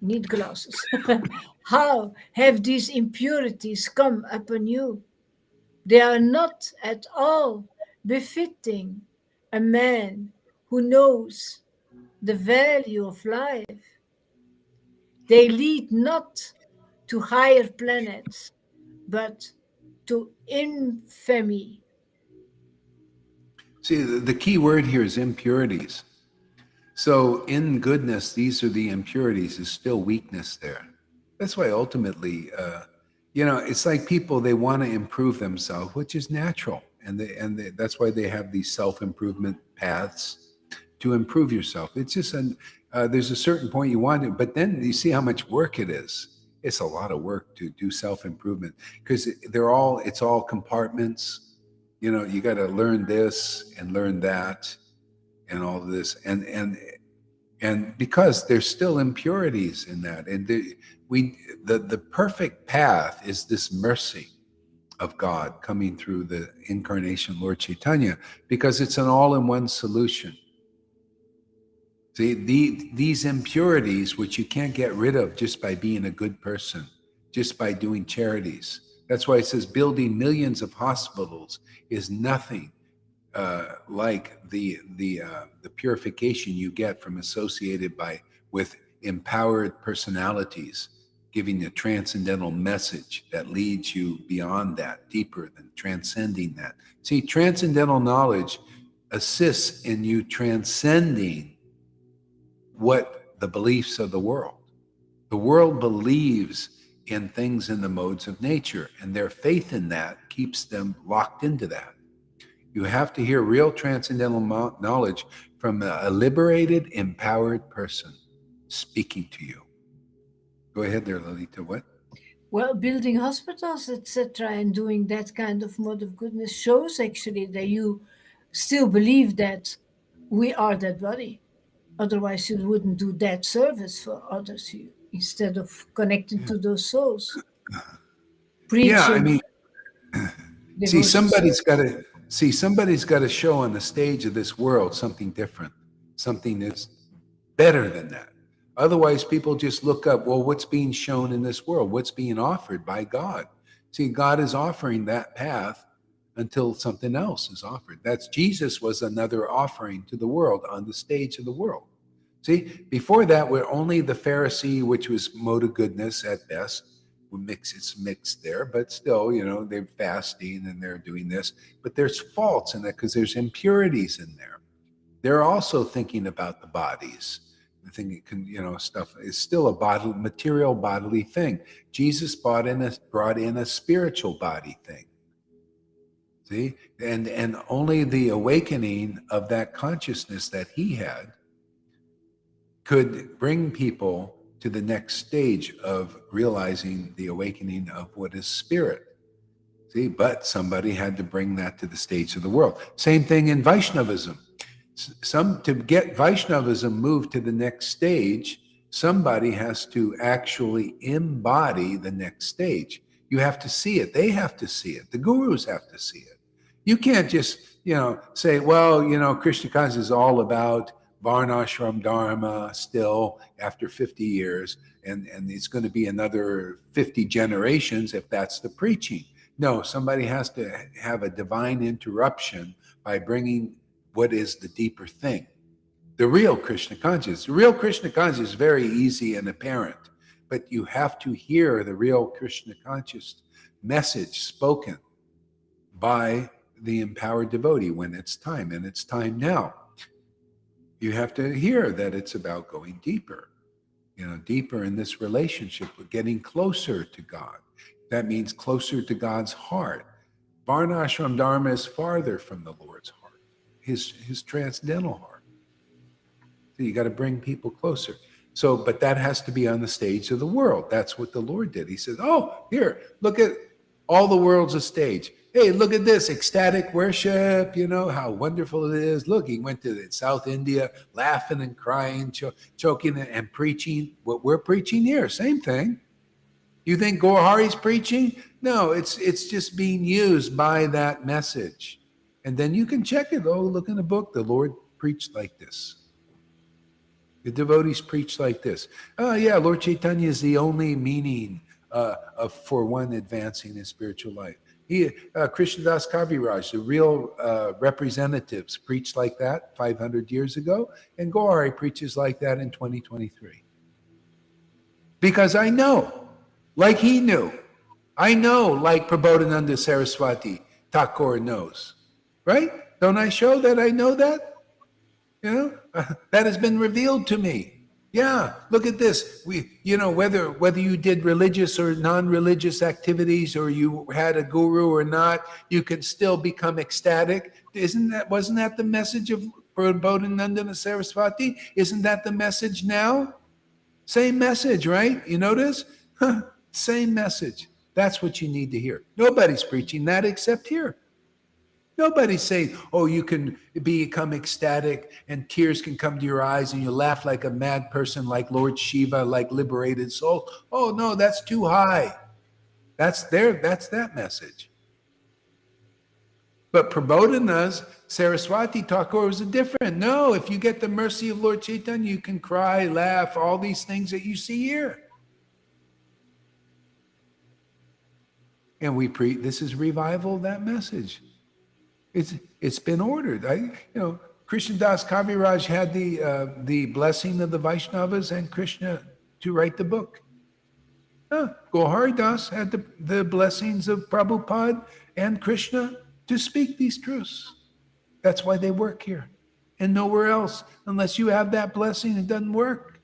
need glasses. How have these impurities come upon you? They are not at all befitting a man who knows the value of life. They lead not to higher planets, but to infamy. See, the key word here is impurities. So in goodness, these are the impurities. There's still weakness there. That's why ultimately, it's like people, they want to improve themselves, which is natural. And that's why they have these self-improvement paths to improve yourself. It's just, there's a certain point you want it, but then you see how much work it is. It's a lot of work to do self-improvement because it's all compartments. You got to learn this and learn that and all of this. And because there's still impurities in that. And the perfect path is this mercy of God coming through the incarnation Lord Caitanya, because it's an all-in-one solution. See, these impurities, which you can't get rid of just by being a good person, just by doing charities. That's why it says building millions of hospitals is nothing like the purification you get from associated with empowered personalities, giving a transcendental message that leads you beyond that, deeper than transcending that. See, transcendental knowledge assists in you transcending what the beliefs of the world. The world believes in things in the modes of nature, and their faith in that keeps them locked into that. You have to hear real transcendental knowledge from a liberated, empowered person speaking to you. Go ahead there, Lalita. What? Well, building hospitals, etc., and doing that kind of mode of goodness shows actually that you still believe that we are that body. Otherwise, you wouldn't do that service for others instead of connecting to those souls. Preaching. Yeah, I mean, devotion. somebody's got to show on the stage of this world something different, something that's better than that. Otherwise, people just look up, well, what's being shown in this world? What's being offered by God? See, God is offering that path until something else is offered. Jesus was another offering to the world on the stage of the world. See, before that, we're only the Pharisee, which was mode of goodness at best. It's mixed there, but still, they're fasting and they're doing this. But there's faults in that because there's impurities in there. They're also thinking about the bodies. The thing stuff is still a material bodily thing. Jesus brought in a spiritual body thing. See, and only the awakening of that consciousness that he had could bring people to the next stage of realizing the awakening of what is spirit. See, but somebody had to bring that to the stage of the world. Same thing in Vaishnavism. To get Vaishnavism moved to the next stage, somebody has to actually embody the next stage. You have to see it. They have to see it. The gurus have to see it. You can't just, say, well, Krishna consciousness is all about Varnashram Dharma still after 50 years, and it's going to be another 50 generations if that's the preaching. No, somebody has to have a divine interruption by bringing what is the deeper thing. The real Krishna consciousness. The real Krishna consciousness is very easy and apparent, but you have to hear the real Krishna conscious message spoken by the empowered devotee when it's time, and it's time now. You have to hear that it's about going deeper, deeper in this relationship, with getting closer to God. That means closer to God's heart. Varnashram Dharma is farther from the Lord's heart, his transcendental heart. So you got to bring people closer. So, but that has to be on the stage of the world. That's what the Lord did. He says, oh, here, look at all the world's a stage. Hey, look at this, ecstatic worship, how wonderful it is. Look, he went to South India, laughing and crying, choking and preaching what we're preaching here. Same thing. You think Gaur Hari's preaching? No, it's just being used by that message. And then you can check it. Oh, look in the book. The Lord preached like this. The devotees preach like this. Oh, yeah, Lord Caitanya is the only meaning for one advancing in spiritual life. Krishnadas Kaviraj, the real representatives, preached like that 500 years ago, and Gaur Hari preaches like that in 2023. Because I know, like he knew. I know, like Prabodhananda Saraswati Thakur knows. Right? Don't I show that I know that? That has been revealed to me. Yeah, look at this. Whether you did religious or non-religious activities, or you had a guru or not, you can still become ecstatic. Wasn't that the message of Prabodhananda Saraswati? Isn't that the message now? Same message, right? You notice? Same message. That's what you need to hear. Nobody's preaching that except here. Nobody's saying, oh, you can become ecstatic and tears can come to your eyes and you laugh like a mad person, like Lord Shiva, like liberated soul. Oh, no, that's too high. That's that message. But Prabodhana's Saraswati Thakur was different. No, if you get the mercy of Lord Caitanya, you can cry, laugh, all these things that you see here. And this is revival of that message. It's been ordered. Krishnadas Kaviraj had the blessing of the Vaishnavas and Krishna to write the book. Gaur Hari Das had the blessings of Prabhupada and Krishna to speak these truths. That's why they work here and nowhere else. Unless you have that blessing, it doesn't work.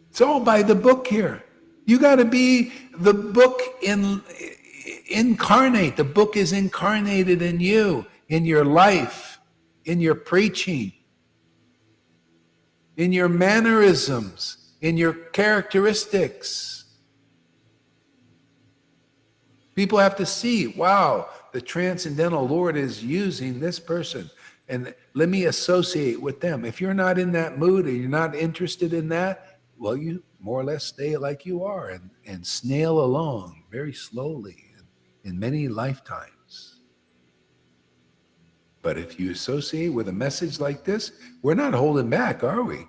It's all by the book here. You got to be the book incarnate. The book is incarnated in you, in your life, in your preaching, in your mannerisms, in your characteristics. People have to see, wow, the transcendental Lord is using this person, and let me associate with them. If you're not in that mood or you're not interested in that, well, you more or less stay like you are and snail along very slowly in many lifetimes. But if you associate with a message like this, we're not holding back, are we?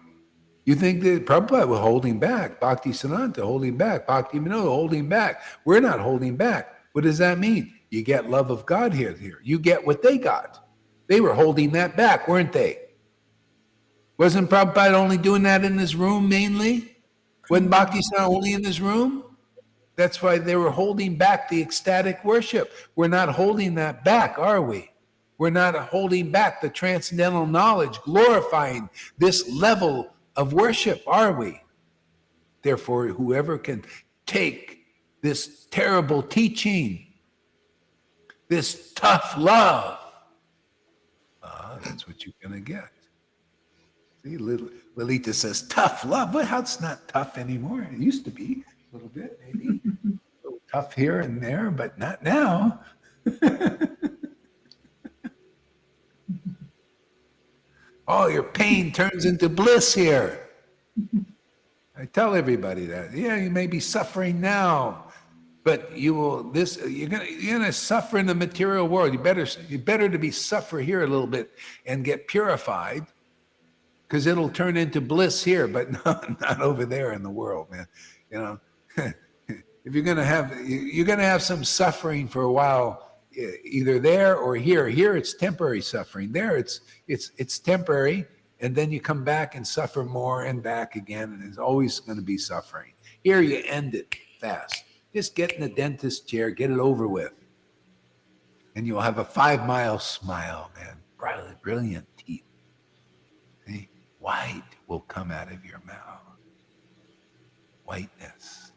You think that Prabhupada was holding back, Bhakti Siddhanta holding back, Bhakti Vinod holding back. We're not holding back. What does that mean? You get love of God here. You get what they got. They were holding that back, weren't they? Wasn't Prabhupada only doing that in his room mainly? Wasn't Bhakti Siddhanta only in his room? That's why they were holding back the ecstatic worship. We're not holding that back, are we? We're not holding back the transcendental knowledge, glorifying this level of worship, are we? Therefore, whoever can take this terrible teaching, this tough love, that's what you're going to get. See, Lolita says, tough love. Well, it's not tough anymore. It used to be a little bit, maybe. A little tough here and there, but not now. Oh, your pain turns into bliss here. I tell everybody that. Yeah, you may be suffering now, but you're gonna suffer in the material world. You better to be suffer here a little bit and get purified, because it'll turn into bliss here, but not over there in the world, man. You know, if you're gonna have some suffering for a while, either there or here. Here it's temporary suffering. There it's temporary, and then you come back and suffer more and back again, and there's always going to be suffering. Here you end it fast. Just get in the dentist chair, get it over with, and you'll have a 5-mile smile, man. Brilliant teeth. See? White will come out of your mouth. Whiteness.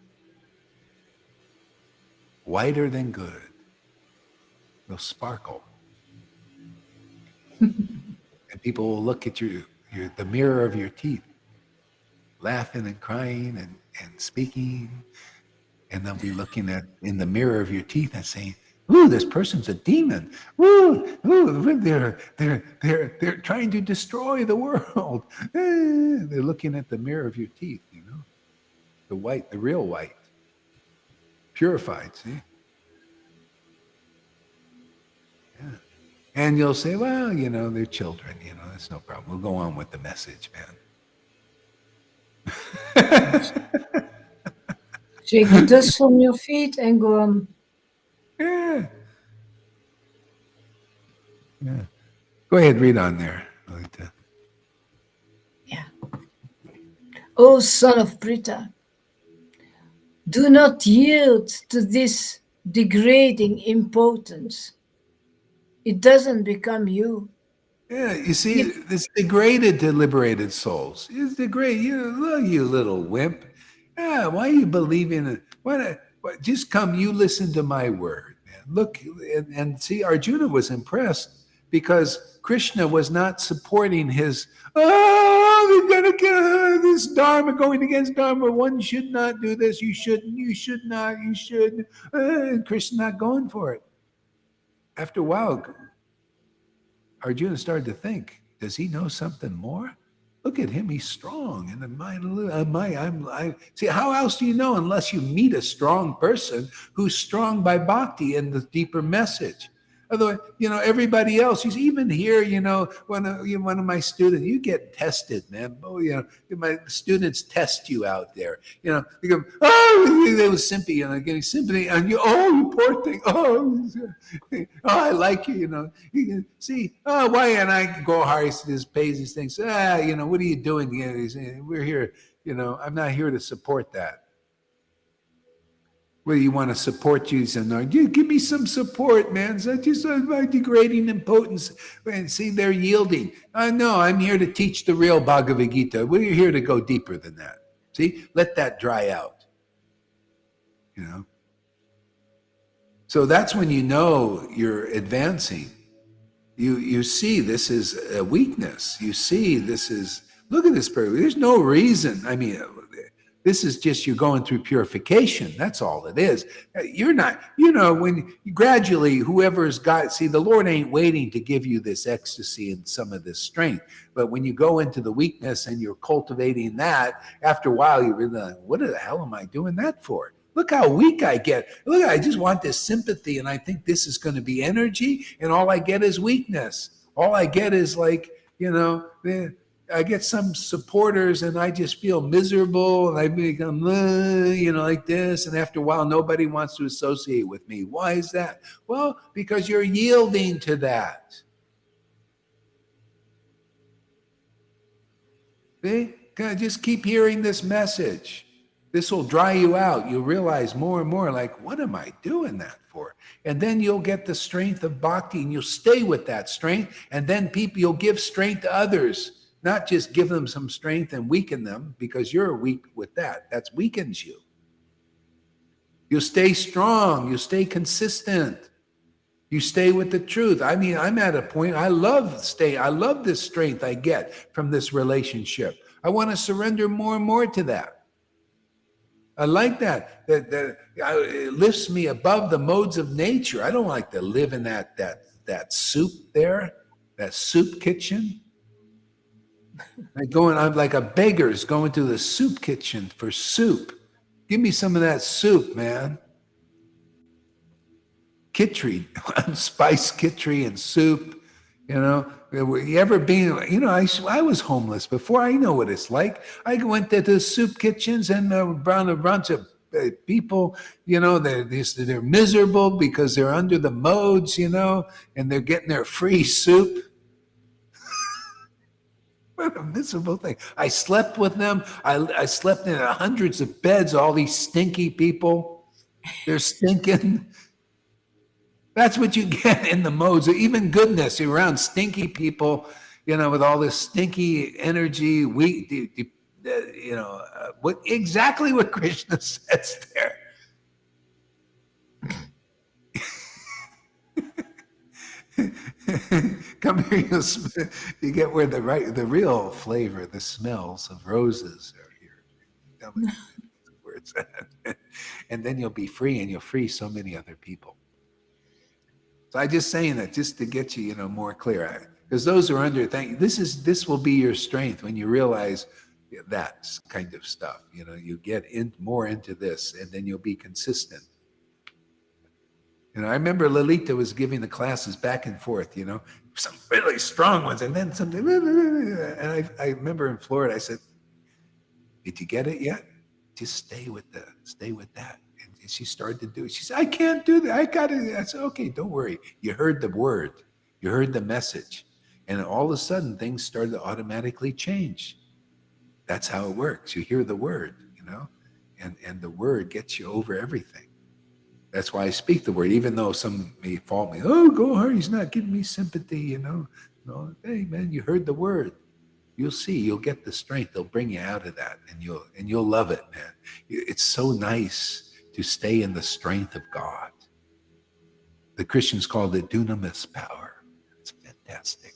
Whiter than good. They'll sparkle. And people will look at the mirror of your teeth, laughing and crying and speaking. And they'll be looking in the mirror of your teeth and saying, ooh, this person's a demon. Ooh, they're trying to destroy the world. They're looking at the mirror of your teeth, the white, the real white, purified, see? Yeah. And you'll say, well, they're children, that's no problem. We'll go on with the message, man. Shake the dust from your feet and go on. Yeah. Yeah. Go ahead, read on there, Lolita. Yeah. O son of Prita, do not yield to this degrading impotence. It doesn't become you. Yeah, you see, it's degraded to liberated souls. It's degraded. You little wimp. Yeah, why are you believing it? Just come, you listen to my word, man. Look, and see, Arjuna was impressed because Krishna was not supporting his, they're going to get this Dharma, going against Dharma. One should not do this. You shouldn't. You should not. You should. And Krishna not going for it. After a while, Arjuna started to think, does he know something more? Look at him, he's strong. And see, how else do you know unless you meet a strong person who's strong by bhakti and the deeper message? Otherwise, everybody else, even here, one of my students, you get tested, man. Oh, my students test you out there. You go, oh, they was simpy, getting sympathy, and you poor thing. Oh, I like you, You can see, why? And I go hard, he just pays these things. What are you doing? We're here, I'm not here to support that. Whether you want to support you, and give me some support, man. So just my degrading impotence. And see, they're yielding. No, I'm here to teach the real Bhagavad Gita. We're here to go deeper than that. See, let that dry out. So that's when you're advancing. You see this is a weakness. You see this is, look at this person. There's no reason. I mean, this is just you going through purification. That's all it is. You're not, when gradually whoever's got, see, the Lord ain't waiting to give you this ecstasy and some of this strength. But when you go into the weakness and you're cultivating that, after a while you realize, what the hell am I doing that for? Look how weak I get. Look, I just want this sympathy and I think this is going to be energy, and all I get is weakness. All I get is I get some supporters and I just feel miserable and I become, like this. And after a while, nobody wants to associate with me. Why is that? Well, because you're yielding to that. See? Just keep hearing this message. This will dry you out. You'll realize more and more, like, what am I doing that for? And then you'll get the strength of bhakti and you'll stay with that strength. And then you'll give strength to others. Not just give them some strength and weaken them, because you're weak with that. That weakens you. You'll stay strong. You'll stay consistent. You stay with the truth. I mean, I'm at a point, I love this strength I get from this relationship. I want to surrender more and more to that. I like that. It lifts me above the modes of nature. I don't like to live in that soup there, that soup kitchen. I'm like a beggar's going to the soup kitchen for soup. Give me some of that soup, man. Kitchery, spice kitchery and soup. You know, you ever been? You know, I was homeless before. I know what it's like. I went to the soup kitchens and around a bunch of people. You know, they're miserable because they're under the modes. You know, and they're getting their free soup. What a miserable thing. I slept with them. I slept in hundreds of beds. All these stinky people. They're stinking. That's what you get in the modes. Even goodness, you're around stinky people, you know, with all this stinky energy. What exactly what Krishna says there. Come here, you get where the real flavor, the smells of roses are here. Tell me where it's at. And then you'll be free, and you'll free so many other people. So I'm just saying that just to get you, more clear. Because those who are under, this will be your strength when you realize that kind of stuff. You get more into this, and then you'll be consistent. I remember Lalita was giving the classes back and forth, some really strong ones, and then something. And I remember in Florida, I said, "Did you get it yet? Just stay with that." And she started to do it. She said, "I can't do that. I got it." I said, "Okay, don't worry. You heard the word. You heard the message. And all of a sudden, things started to automatically change. That's how it works. You hear the word, and the word gets you over everything. That's why I speak the word, even though some may fault me. Oh, Gohar, he's not giving me sympathy, No, hey, man, you heard the word. You'll see. You'll get the strength. They'll bring you out of that, and you'll love it, man. It's so nice to stay in the strength of God. The Christians call it dunamis power. It's fantastic.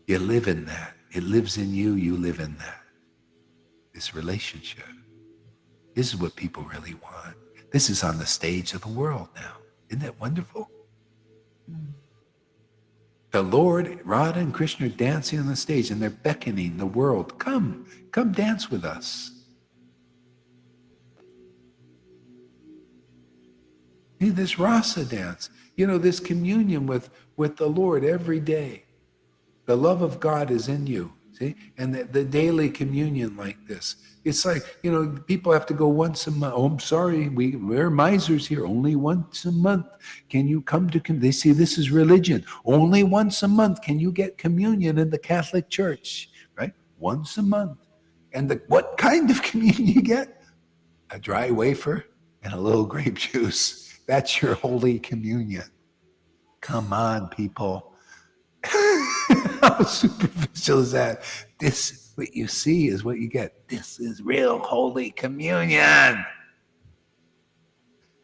You live in that. It lives in you. You live in that. This relationship. This is what people really want. This is on the stage of the world now. Isn't that wonderful? The Lord, Radha and Krishna are dancing on the stage, and they're beckoning the world. Come dance with us. See, this rasa dance, this communion with the Lord every day. The love of God is in you, see? And the daily communion like this. It's like, people have to go once a month. Oh, I'm sorry, we're misers here. Only once a month can you come to, they see this is religion. Only once a month can you get communion in the Catholic Church, right? Once a month. And what kind of communion you get? A dry wafer and a little grape juice. That's your Holy Communion. Come on, people. How superficial is that? What you see is what you get. This is real Holy Communion.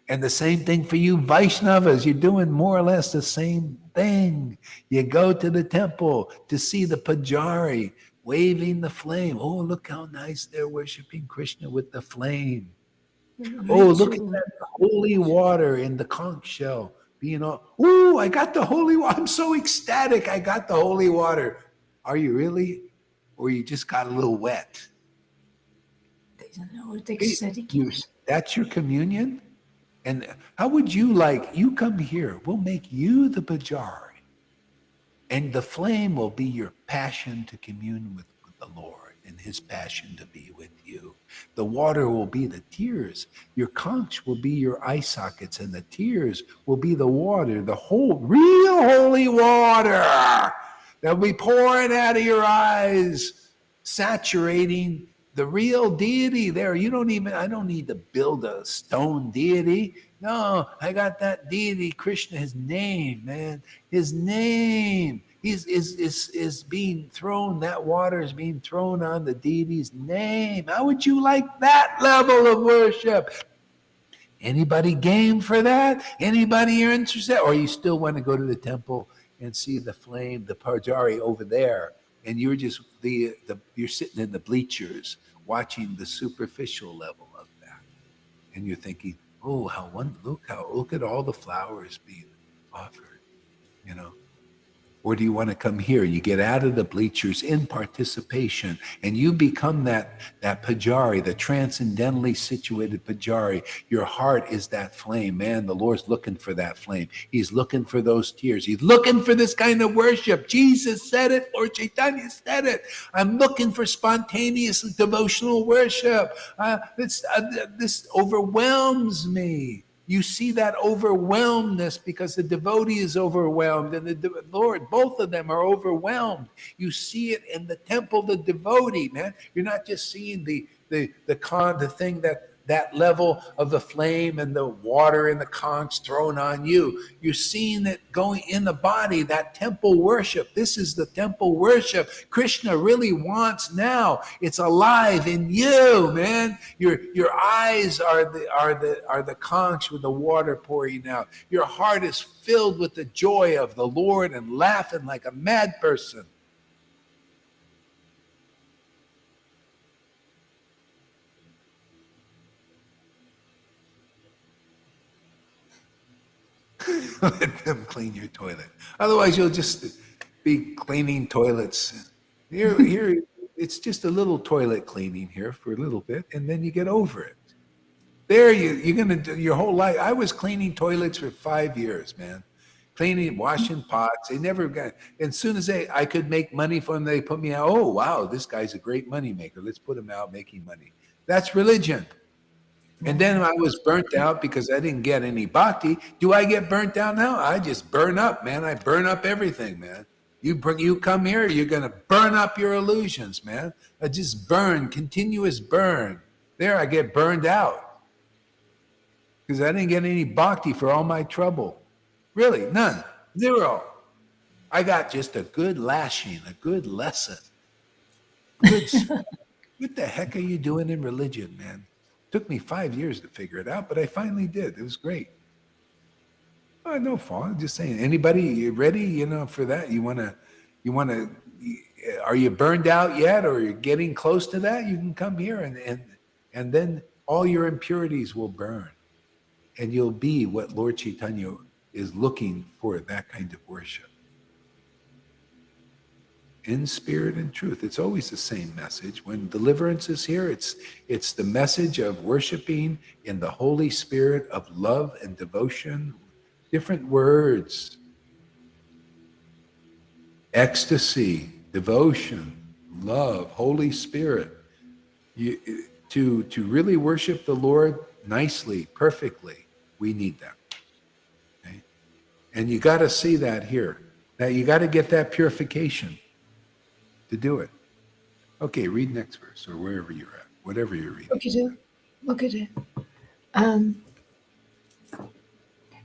And the same thing for you Vaishnavas. You're doing more or less the same thing. You go to the temple to see the pujari waving the flame. Oh, look how nice they're worshiping Krishna with the flame. Oh, look at that holy water in the conch shell. I got the holy water. I'm so ecstatic. I got the holy water. Are you really? Or you just got a little wet? They don't know what ecstatic is. That's your communion? And how would you come here? We'll make you the pujari. And the flame will be your passion to commune with the Lord and his passion to be with you. The water will be the tears. Your conch will be your eye sockets, and the tears will be the water, the whole real holy water that'll be pouring out of your eyes, saturating the real deity there. I don't need to build a stone deity. No, I got that deity, Krishna, his name, man. His name is being thrown, that water is being thrown on the deity's name. How would you like that level of worship? Anybody game for that? Anybody are interested? Or you still want to go to the temple and see the flame, the pajari over there, and you're just you're sitting in the bleachers watching the superficial level of that, and you're thinking, oh, look at all the flowers being offered, you know. Or do you want to come here? You get out of the bleachers in participation and you become that pajari, the transcendentally situated pajari. Your heart is that flame. Man, the Lord's looking for that flame. He's looking for those tears. He's looking for this kind of worship. Jesus said it, Lord Caitanya said it. I'm looking for spontaneous devotional worship. This overwhelms me. You see that overwhelmedness because the devotee is overwhelmed and the Lord, both of them are overwhelmed. You see it in the temple, the devotee, man. You're not just seeing the thing that level of the flame and the water and the conch thrown on you. You're seeing it going in the body, that temple worship. This is the temple worship Krishna really wants now. It's alive in you, man. Your eyes are the conch with the water pouring out. Your heart is filled with the joy of the Lord and laughing like a mad person. Let them clean your toilet. Otherwise, you'll just be cleaning toilets. Here, it's just a little toilet cleaning here for a little bit, and then you get over it. There, you're going to do your whole life. I was cleaning toilets for 5 years, man. Cleaning, washing pots. They never got. And as soon as I could make money for them, they put me out. Oh, wow, this guy's a great money maker. Let's put him out making money. That's religion. And then I was burnt out because I didn't get any bhakti. Do I get burnt out now? I just burn up, man. I burn up everything, man. You come here, you're gonna burn up your illusions, man. I just burn, continuous burn. There, I get burned out because I didn't get any bhakti for all my trouble. Really, none, zero. I got just a good lashing, a good lesson. Good. What the heck are you doing in religion, man? Took me 5 years to figure it out, but I finally did. It was great. Oh, no fault. I'm just saying. Anybody ready? For that? You wanna? Are you burned out yet, or you're getting close to that? You can come here, and then all your impurities will burn, and you'll be what Lord Caitanya is looking for. That kind of worship. In spirit and truth. It's always the same message. When deliverance is here, it's the message of worshiping in the Holy Spirit of love and devotion. Different words. Ecstasy, devotion, love, Holy Spirit. To really worship the Lord nicely, perfectly, we need that. Okay? And you got to see that here. Now you got to get that purification to do it. Okay, read next verse or wherever you're at, whatever you're reading. Okay.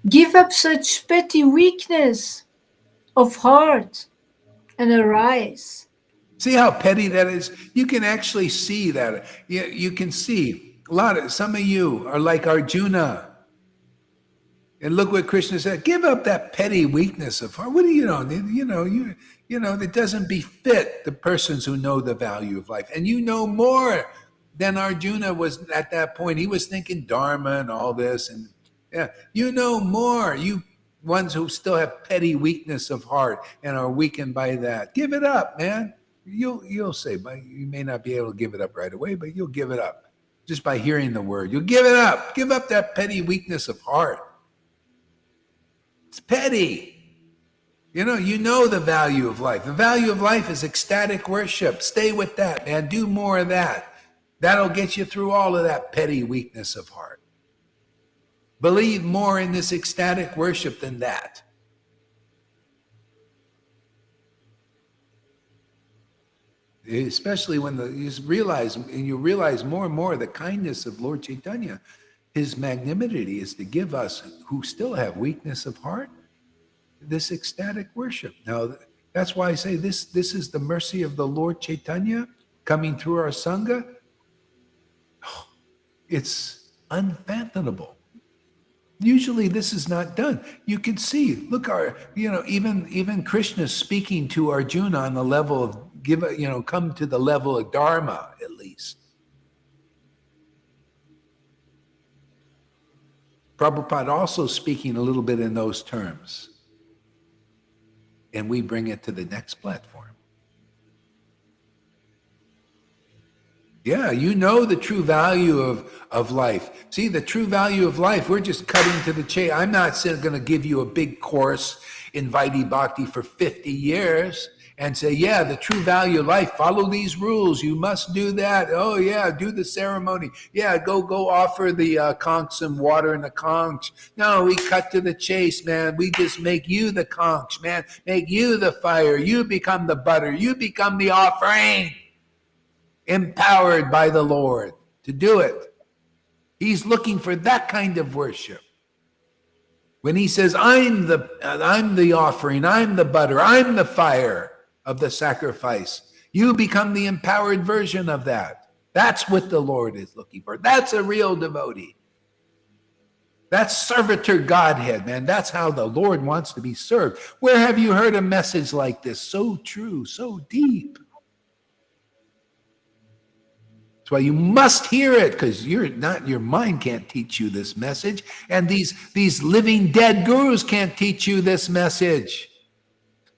Give up such petty weakness of heart and arise. See how petty that is? You can actually see that. You can see some of you are like Arjuna. And look what Krishna said. Give up that petty weakness of heart. What do you know? That doesn't befit the persons who know the value of life. And you know more than Arjuna was at that point. He was thinking Dharma and all this. And yeah, you know more. You ones who still have petty weakness of heart and are weakened by that. Give it up, man. You'll say, but you may not be able to give it up right away, but you'll give it up just by hearing the word. You'll give it up. Give up that petty weakness of heart. It's petty. You know the value of life. The value of life is ecstatic worship. Stay with that, man. Do more of that. That'll get you through all of that petty weakness of heart. Believe more in this ecstatic worship than that. Especially when you realize more and more the kindness of Lord Caitanya. His magnanimity is to give us who still have weakness of heart this ecstatic worship. Now, that's why I say this is the mercy of the Lord Caitanya coming through our Sangha. It's unfathomable. Usually this is not done. You can see, look, even Krishna speaking to Arjuna on the level of come to the level of Dharma at least. Prabhupada also speaking a little bit in those terms. And we bring it to the next platform. Yeah, you know the true value of life. See, the true value of life, we're just cutting to the chase. I'm not going to give you a big course in Vaidhi Bhakti for 50 years and say, yeah, the true value of life, follow these rules. You must do that. Oh, yeah, do the ceremony. Yeah, go offer the conch some water in the conch. No, we cut to the chase, man. We just make you the conch, man. Make you the fire. You become the butter. You become the offering. Empowered by the Lord to do it. He's looking for that kind of worship. When he says, I'm the offering, I'm the butter, I'm the fire of the sacrifice, you become the empowered version of that. That's what the Lord is looking for. That's a real devotee. That's servitor Godhead, man. That's how the Lord wants to be served. Where have you heard a message like this? So true, so deep. That's why you must hear it, because your mind can't teach you this message, and these living dead gurus can't teach you this message.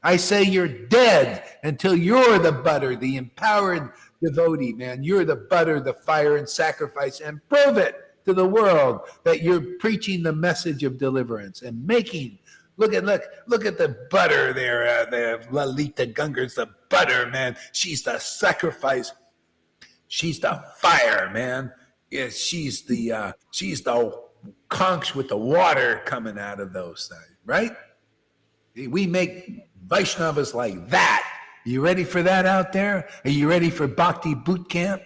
I say you're dead until you're the butter, the empowered devotee, man. You're the butter, the fire, and sacrifice, and prove it to the world that you're preaching the message of deliverance and making. Look at the butter there, the Lalita Ganga's the butter, man. She's the sacrifice. She's the fire, man. Yeah, she's the conch with the water coming out of those things, right? We make Vaishnavas like that. Are you ready for that out there? Are you ready for Bhakti Boot Camp?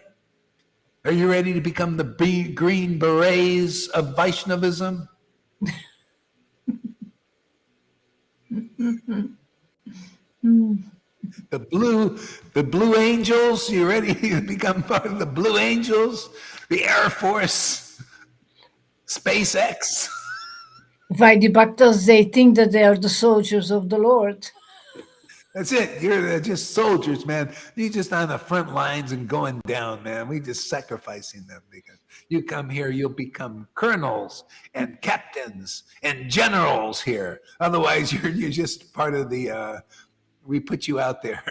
Are you ready to become the green berets of Vaishnavism? The blue angels, you ready to become part of the Blue Angels? The Air Force, SpaceX. Vaidhi Bhaktas, they think that they are the soldiers of the Lord. That's it. You're just soldiers, man. You're just on the front lines and going down, man. We just sacrificing them because you come here, you'll become colonels and captains and generals here. Otherwise, you're just part of the. We put you out there.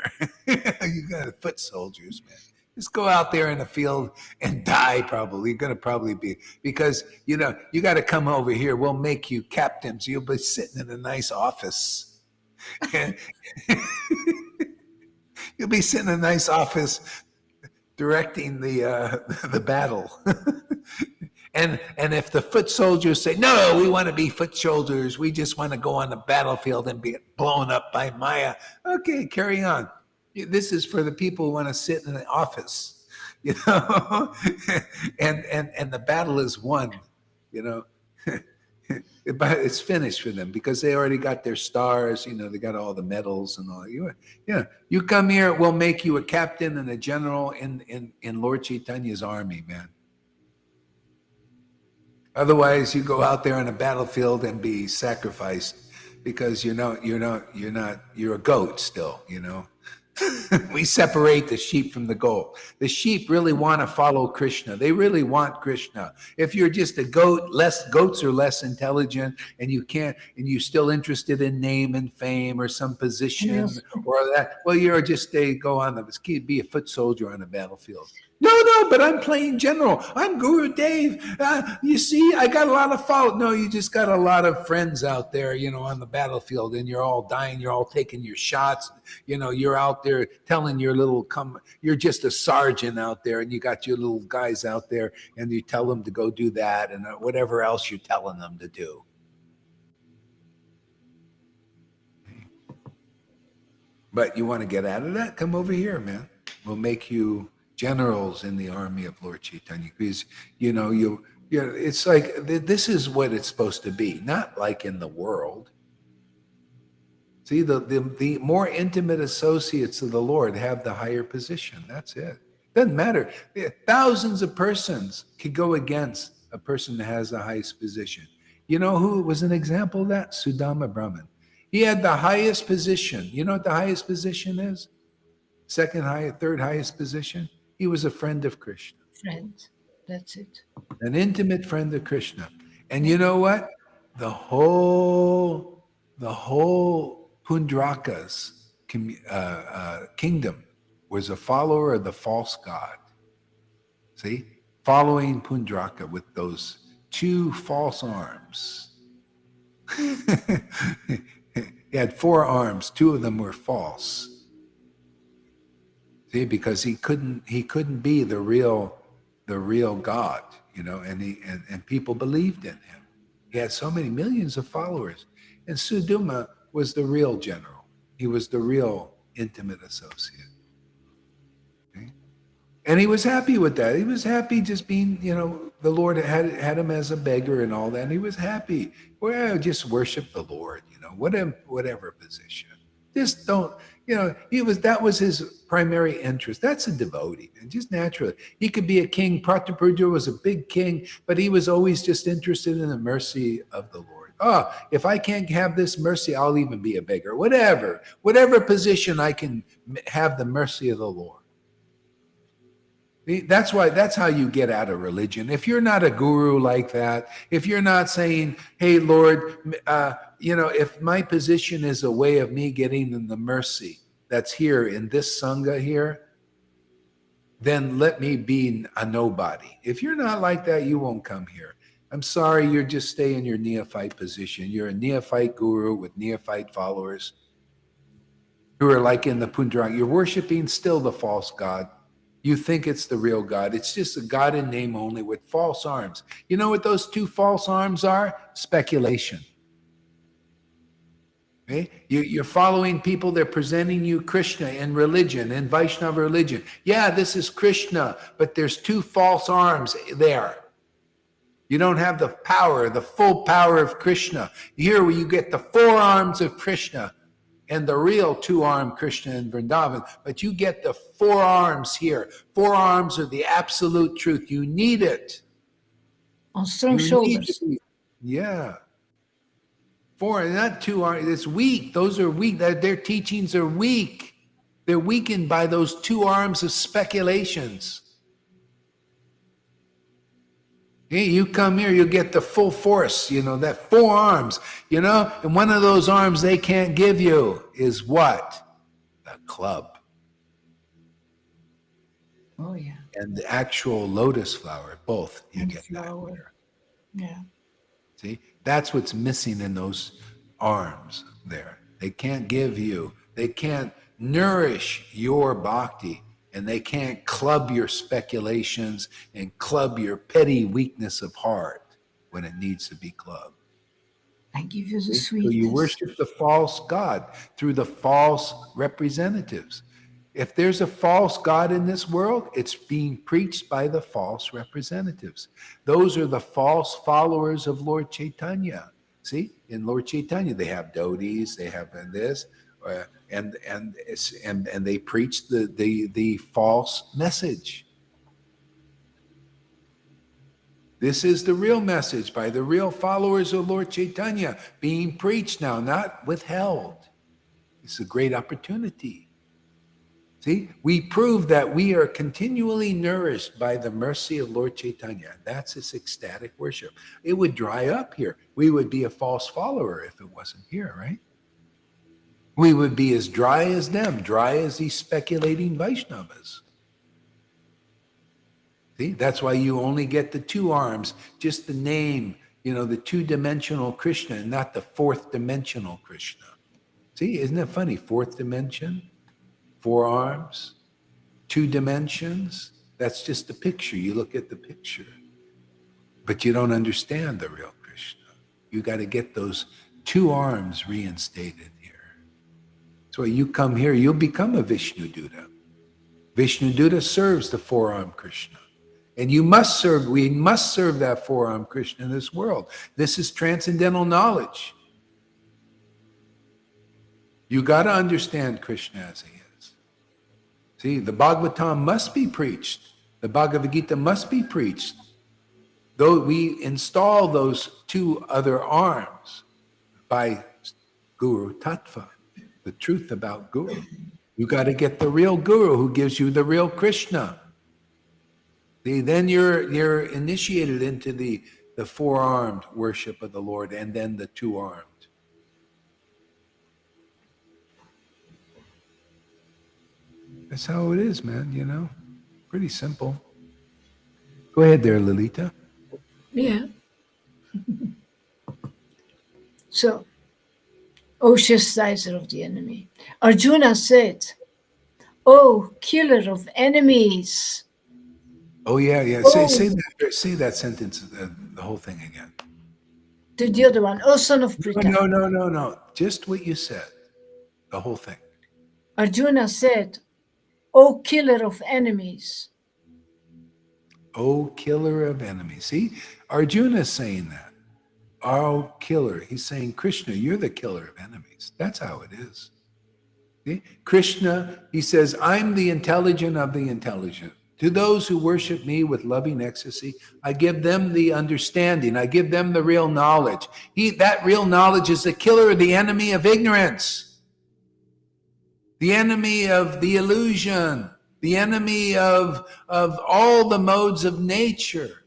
You got foot soldiers, man. Just go out there in the field and die. Probably you're gonna probably be, because you got to come over here. We'll make you captains. You'll be sitting in a nice office. You'll be sitting in a nice office directing the battle. And if the foot soldiers say, no, we want to be foot soldiers, we just want to go on the battlefield and be blown up by Maya. Okay, carry on. This is for the people who want to sit in the office, and the battle is won, But it's finished for them because they already got their stars, they got all the medals and all. You come here, we'll make you a captain and a general in Lord Caitanya's army, man. Otherwise, you go out there on a battlefield and be sacrificed because you're a goat still, We separate the sheep from the goat. The sheep really want to follow Krishna. They really want Krishna. If you're just a goat, goats are less intelligent, and you're still interested in name and fame or some position, yes, or that. Well, you're just be a foot soldier on a battlefield. No, but I'm playing general. I'm Guru Dev. You see, I got a lot of followers. No, you just got a lot of friends out there, on the battlefield, and you're all dying. You're all taking your shots. You're out there telling you're just a sergeant out there, and you got your little guys out there, and you tell them to go do that and whatever else you're telling them to do. But you want to get out of that? Come over here, man. We'll make you generals in the army of Lord Caitanya, because it's like this is what it's supposed to be, not like in the world. See, the more intimate associates of the Lord have the higher position. That's it. Doesn't matter. Thousands of persons could go against a person that has the highest position, You know who was an example of that? Sudama Brahman. He had the highest position. You know what the highest position is? Second highest, third highest position? He was a friend of Krishna, Friend. That's it. an intimate friend of Krishna. And you know what? The whole Pundraka's kingdom was a follower of the false god. See? Following Pundraka with those two false arms. He had 4 arms, 2 of them were false. See, because he couldn't be the real God, and people believed in him. He had so many millions of followers. And Sudama was the real general. He was the real intimate associate. Okay? And he was happy with that. He was happy just being, the Lord had him as a beggar and all that. And he was happy. Well, just worship the Lord, whatever position. Just don't, that was his primary interest. That's a devotee, and just naturally. He could be a king. Prataparudra was a big king, but he was always just interested in the mercy of the Lord. Oh, if I can't have this mercy, I'll even be a beggar. Whatever position I can have the mercy of the Lord. That's how you get out of religion. If you're not a guru like that, if you're not saying, hey, Lord, if my position is a way of me getting the mercy that's here in this Sangha here, then let me be a nobody. If you're not like that, you won't come here. I'm sorry, you're just stay in your neophyte position. You're a neophyte guru with neophyte followers who are like in the Pundraka. You're worshiping still the false god. You think it's the real God. It's just a God in name only with false arms. You know what those 2 false arms are? Speculation. Okay? You're following people. They're presenting you Krishna in religion, in Vaishnava religion. Yeah, this is Krishna, but there's 2 false arms there. You don't have the power, the full power of Krishna. Here you get the 4 arms of Krishna and the real 2-armed Krishna in Vrindavan, but you get the 4 arms here. 4 arms are the absolute truth. You need it. On strong shoulders. Yeah. 4, not 2 arms. It's weak. Those are weak. Their teachings are weak. They're weakened by those 2 arms of speculations. Hey, you come here, you get the full force, that 4 arms, and one of those arms they can't give you is what? The club. Oh, yeah. And the actual lotus flower, both you And get flower. that here. Yeah. See, that's what's missing in those arms there. They can't give you, they can't nourish your bhakti. And they can't club your speculations and club your petty weakness of heart when it needs to be clubbed. I give you the So sweetness. you worship the false God through the false representatives. If there's a false God in this world, it's being preached by the false representatives. Those are the false followers of Lord Caitanya. See, in Lord Caitanya, they have devotees, they have this. And they preach the false message. This is the real message by the real followers of Lord Caitanya being preached now, not withheld. It's a great opportunity. See, we prove that we are continually nourished by the mercy of Lord Caitanya. That's his ecstatic worship. It would dry up here. We would be a false follower if it wasn't here, right? We would be as dry as them, dry as these speculating Vaishnavas. See, that's why you only get the 2 arms, just the name, the 2-dimensional Krishna, and not the 4th-dimensional Krishna. See, isn't that funny? 4th dimension, 4 arms, 2 dimensions. That's just a picture. You look at the picture, but you don't understand the real Krishna. You got to get those 2 arms reinstated. So you come here, you'll become a Vishnu Duta. Vishnu Duta serves the 4-armed Krishna. And we must serve that 4-armed Krishna in this world. This is transcendental knowledge. You got to understand Krishna as he is. See, the Bhagavatam must be preached. The Bhagavad Gita must be preached. though we install those two other arms by Guru Tattva, the truth about Guru. You got to get the real Guru who gives you the real Krishna. See, then you're initiated into the four-armed worship of the Lord, and then the two-armed. That's how it is, man, you know? Pretty simple. Go ahead there, Lalita. Yeah. So, O chastiser of the enemy. Arjuna said, "O killer of enemies." Oh, yeah, yeah. Oh. Say that sentence, the whole thing again. The other one, "O son of Pritha." No. Just what you said. The whole thing. Arjuna said, "O killer of enemies." Oh, killer of enemies. See, Arjuna is saying that. Oh, killer. He's saying, Krishna, you're the killer of enemies. That's how it is. See? Krishna, he says, I'm the intelligent of the intelligent. To those who worship me with loving ecstasy, I give them the understanding. I give them the real knowledge. That real knowledge is the killer, the enemy of ignorance, the enemy of the illusion, the enemy of all the modes of nature.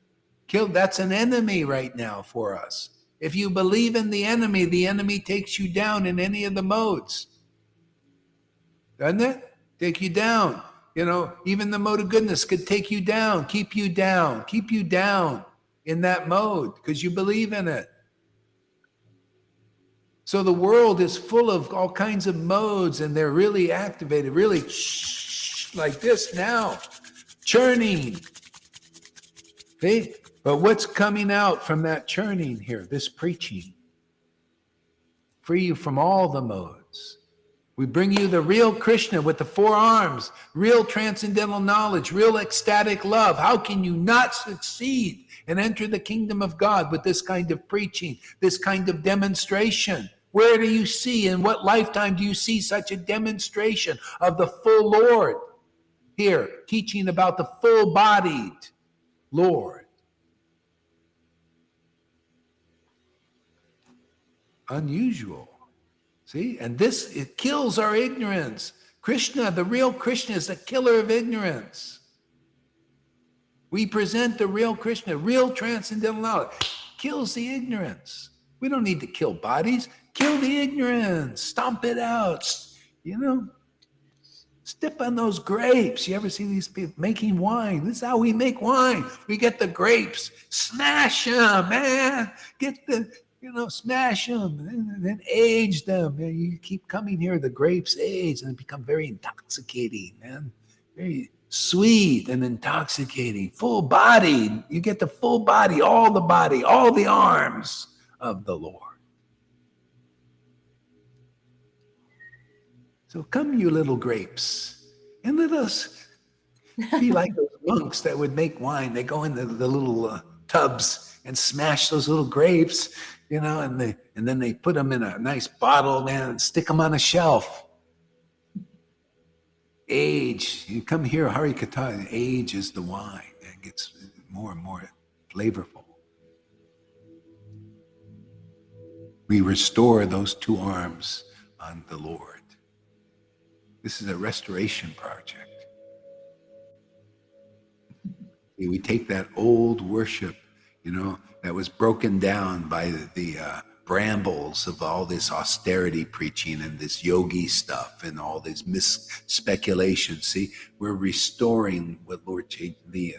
That's an enemy right now for us. If you believe in the enemy takes you down in any of the modes. Doesn't it? Take you down. You know, even the mode of goodness could take you down, keep you down in that mode because you believe in it. So the world is full of all kinds of modes and they're really activated, really like this now, churning. See? But what's coming out from that churning here, this preaching? Free you from all the modes. We bring you the real Krishna with the four arms, real transcendental knowledge, real ecstatic love. How can you not succeed and enter the kingdom of God with this kind of preaching, this kind of demonstration? Where do you see, in what lifetime do you see such a demonstration of the full Lord? Here, teaching about the full-bodied Lord. Unusual. See, and this, it kills our ignorance. Krishna, the real Krishna, is the killer of ignorance. We present the real Krishna, real transcendental knowledge, kills the ignorance. We don't need to kill bodies, kill the ignorance, stomp it out, you know. Step on those grapes. You ever see these people making wine? This is how we make wine. We get the grapes, smash them, man. Smash them and then age them. Man, you keep coming here, the grapes age and become very intoxicating, man. Very sweet and intoxicating, full body. You get the full body, all the arms of the Lord. So come, you little grapes, and let us be like those monks that would make wine. They go in the little tubs and smash those little grapes, you know, and then they put them in a nice bottle, man, and stick them on a shelf. Age, you come here, Hari Caitanya, age is the wine. It gets more and more flavorful. We restore those two arms on the Lord. This is a restoration project. We take that old worship, you know, that was broken down by the brambles of all this austerity preaching and this yogi stuff and all this mis-speculation. See, we're restoring what Lord Chaitanya,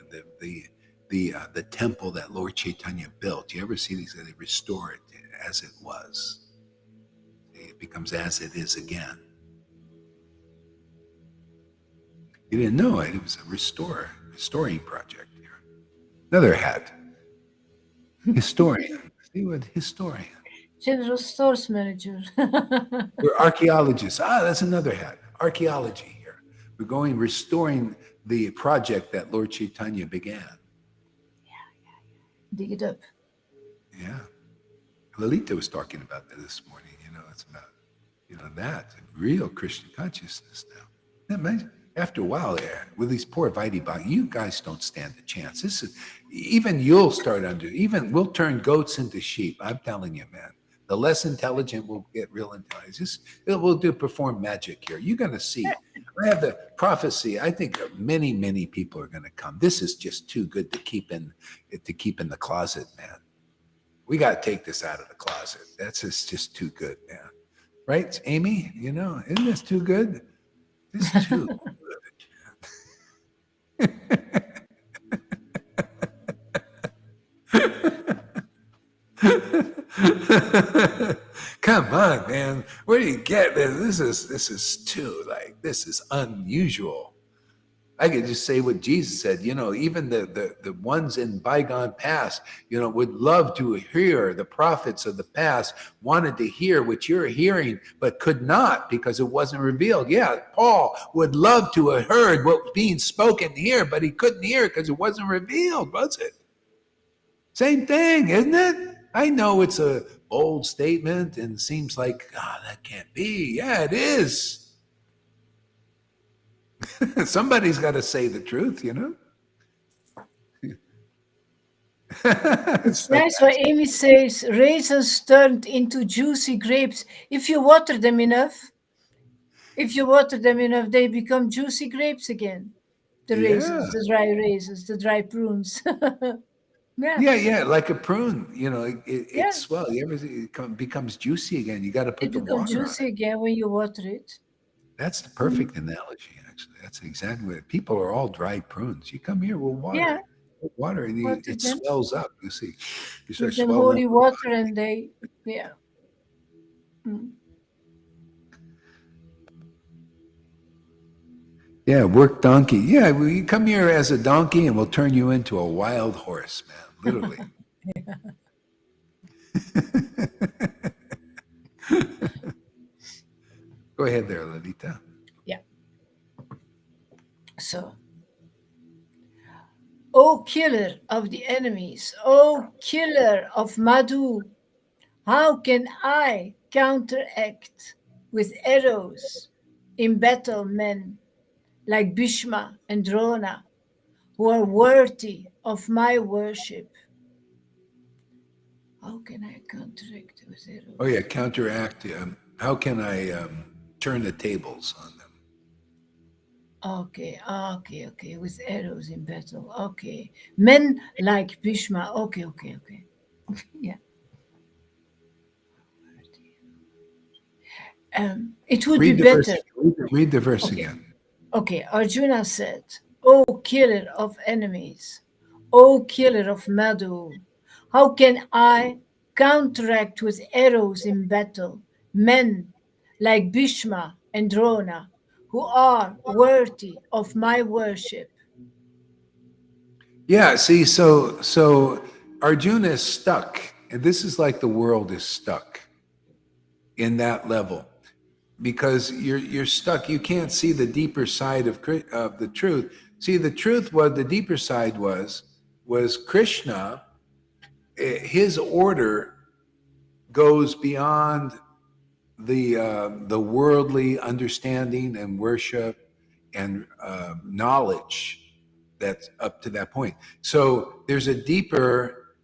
the temple that Lord Caitanya built. You ever see these? They restore it as it was. It becomes as it is again. You didn't know it. It was a restoring project here. Another hat. Historian. See what historian. General Stores Manager. We're archaeologists. That's another hat. Archaeology here. We're restoring the project that Lord Caitanya began. Yeah. Dig it up. Yeah. Lalita was talking about that this morning. You know, it's about, that real Christian consciousness now. Isn't that amazing? After a while, with these poor Vaidhi Bhakti, you guys don't stand a chance. This is even you'll start even we'll turn goats into sheep. I'm telling you, man. The less intelligent will get real intelligent. We'll perform magic here. You're going to see. I have the prophecy. I think many people are going to come. This is just too good to keep in the closet, man. We got to take this out of the closet. That's just too good, man. Right, Amy? Isn't this too good? This is too Come on, man. Where do you get this? This is unusual. I could just say what Jesus said, even the ones in bygone past, would love to hear. The prophets of the past wanted to hear what you're hearing, but could not because it wasn't revealed. Yeah, Paul would love to have heard what was being spoken here, but he couldn't hear because it wasn't revealed, was it? Same thing, isn't it? I know it's a bold statement and seems like, that can't be. Yeah, it is. Somebody's got to say the truth, It's nice what Amy says, raisins turned into juicy grapes. If you water them enough, they become juicy grapes again. The raisins, the dry raisins, the dry prunes. Yeah, like a prune. It swells. It becomes juicy again. You got to put the water on it. It becomes juicy again when you water it. That's the perfect analogy, actually. That's exactly what people are all dry prunes. You come here, we'll water. Yeah. Water, and it swells up. You see, you start swelling holy water, and they, Yeah, work donkey. Yeah, you come here as a donkey, and we'll turn you into a wild horse, man. Literally. Go ahead there, Lalita. Yeah. So, O killer of the enemies, O killer of Madhu, how can I counteract with arrows in battle men like Bhishma and Drona, who are worthy of my worship? How can I counteract with arrows? Oh yeah, counteract. How can I turn the tables on them? Okay, with arrows in battle. Okay, men like Bhishma. Okay. Yeah. It would be better. Read the verse again. Okay, Arjuna said, O killer of enemies, O killer of Madhu, how can I counteract with arrows in battle men like Bhishma and Drona, who are worthy of my worship? Yeah, see, so Arjuna is stuck, and this is like the world is stuck in that level. Because you're stuck, you can't see the deeper side of the truth. See, the truth was the deeper side was Krishna. His order goes beyond the worldly understanding and worship and knowledge that's up to that point. So there's a deeper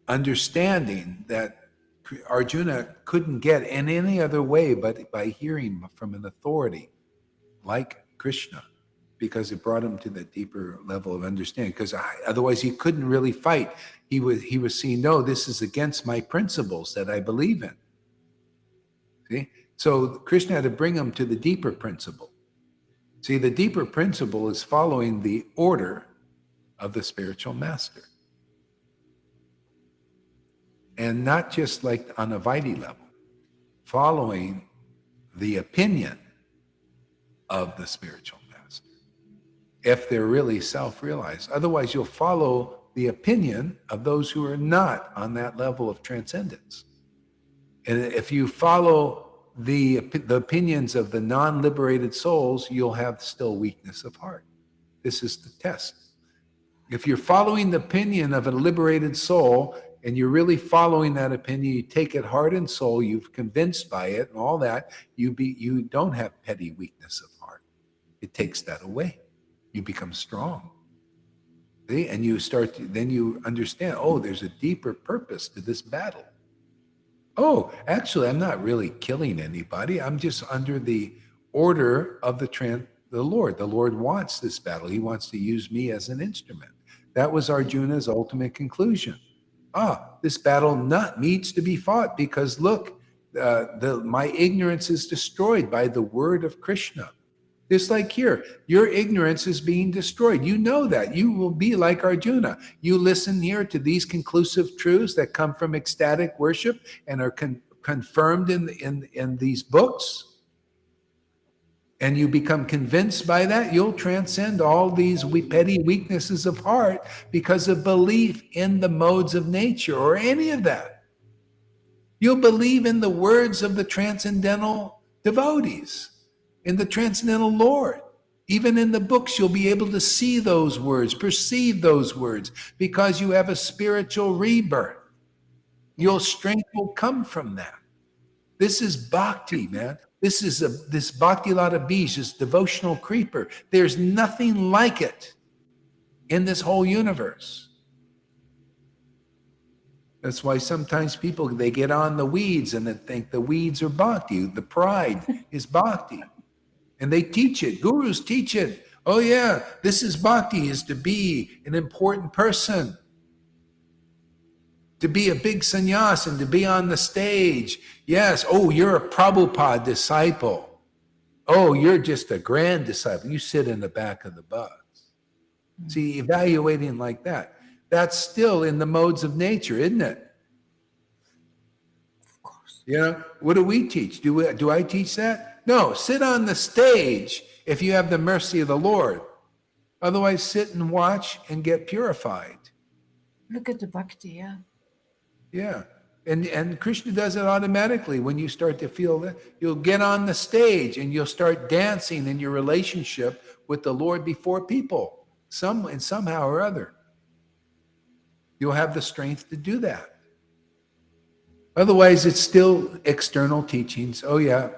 understanding that Arjuna couldn't get in any other way but by hearing from an authority like Krishna, because it brought him to the deeper level of understanding. Because otherwise he couldn't really fight. He was seeing, no, this is against my principles that I believe in. See, so Krishna had to bring him to the deeper principle. See, the deeper principle is following the order of the spiritual master. And not just like on a Vaidhi level, following the opinion of the spiritual master, if they're really self-realized. Otherwise, you'll follow the opinion of those who are not on that level of transcendence. And if you follow the opinions of the non-liberated souls, you'll have still weakness of heart. This is the test. If you're following the opinion of a liberated soul, and you're really following that opinion, you take it heart and soul, you've convinced by it and all that, you don't have petty weakness of heart. It takes that away. You become strong. See? And you start to, then you understand, oh, there's a deeper purpose to this battle. Oh, actually, I'm not really killing anybody. I'm just under the order of the Lord. The Lord wants this battle. He wants to use me as an instrument. That was Arjuna's ultimate conclusion. This battle needs to be fought because look, my ignorance is destroyed by the word of Krishna. Just like here, your ignorance is being destroyed. You know that. You will be like Arjuna. You listen here to these conclusive truths that come from ecstatic worship and are confirmed in these books, and you become convinced by that, you'll transcend all these petty weaknesses of heart because of belief in the modes of nature or any of that. You'll believe in the words of the transcendental devotees, in the transcendental Lord. Even in the books, you'll be able to see those words, perceive those words, because you have a spiritual rebirth. Your strength will come from that. This is bhakti, man. This is this bhakti lata bij, this devotional creeper. There's nothing like it in this whole universe. That's why sometimes people, they get on the weeds and they think the weeds are bhakti. The pride is bhakti. And they teach it. Gurus teach it. Oh yeah, this is bhakti, is to be an important person, to be a big sannyas and to be on the stage. Yes. Oh, you're a Prabhupada disciple. Oh, you're just a grand disciple. You sit in the back of the bus. See, evaluating like that. That's still in the modes of nature, isn't it? Of course. You know, what do we teach? Do I teach that? No, sit on the stage if you have the mercy of the Lord. Otherwise, sit and watch and get purified. Look at the bhakti, yeah. Yeah. And Krishna does it automatically. When you start to feel that, you'll get on the stage and you'll start dancing in your relationship with the Lord before people, somehow or other. You'll have the strength to do that. Otherwise, it's still external teachings. Oh yeah,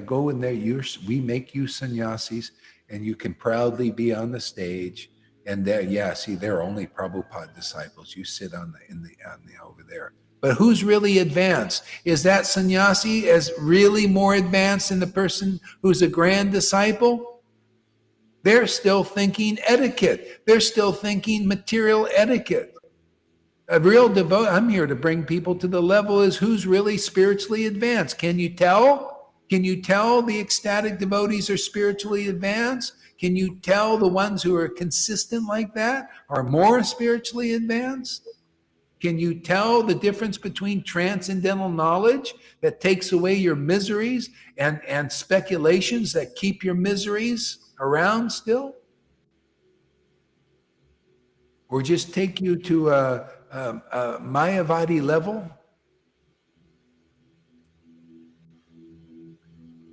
go in there. We make you sannyasis, and you can proudly be on the stage. And they're only Prabhupada disciples. You sit on the over there. But who's really advanced? Is that sannyasi as really more advanced than the person who's a grand disciple? They're still thinking etiquette. They're still thinking material etiquette. A real devotee, I'm here to bring people to the level is who's really spiritually advanced. Can you tell? Can you tell the ecstatic devotees are spiritually advanced? Can you tell the ones who are consistent like that are more spiritually advanced? Can you tell the difference between transcendental knowledge that takes away your miseries and speculations that keep your miseries around still? Or just take you to a Mayavadi level?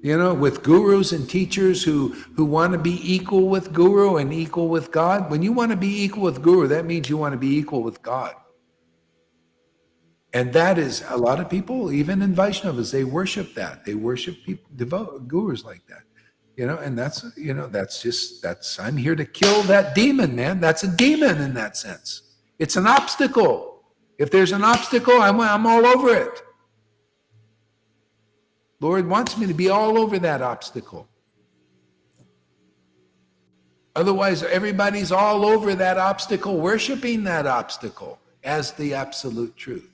You know, with gurus and teachers who want to be equal with guru and equal with God. When you want to be equal with guru, that means you want to be equal with God. And that is, a lot of people, even in Vaishnavas, they worship that. They worship gurus like that. You know, and that's I'm here to kill that demon, man. That's a demon in that sense. It's an obstacle. If there's an obstacle, I'm all over it. Lord wants me to be all over that obstacle. Otherwise, everybody's all over that obstacle, worshiping that obstacle as the absolute truth.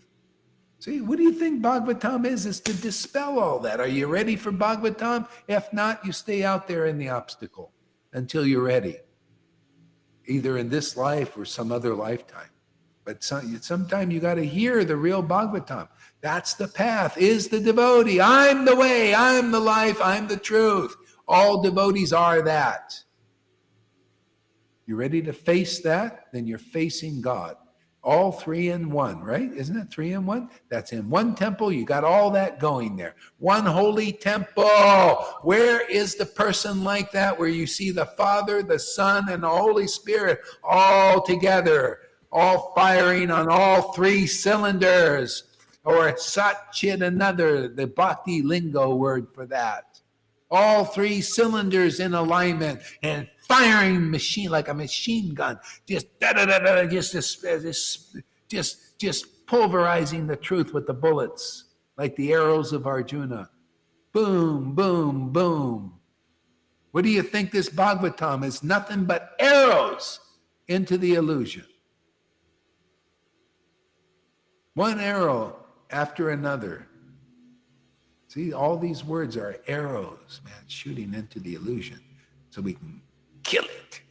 See, what do you think Bhagavatam is? Is to dispel all that. Are you ready for Bhagavatam? If not, you stay out there in the obstacle until you're ready, either in this life or some other lifetime. But sometime you got to hear the real Bhagavatam. That's the path, is the devotee. I'm the way, I'm the life, I'm the truth. All devotees are that. You ready to face that? Then you're facing God. All three in one, right? Isn't it 3 in 1? That's in one temple. You got all that going there. One holy temple. Where is the person like that where you see the Father, the Son, and the Holy Spirit all together, all firing on all 3 cylinders? Or Sat Chit another, the Bhakti lingo word for that. all three cylinders in alignment and firing machine like a machine gun, just da da da da, just pulverizing the truth with the bullets, like the arrows of Arjuna. Boom, boom, boom. What do you think this Bhagavatam is? Nothing but arrows into the illusion. One arrow after another. See, all these words are arrows, man, shooting into the illusion so we can kill it,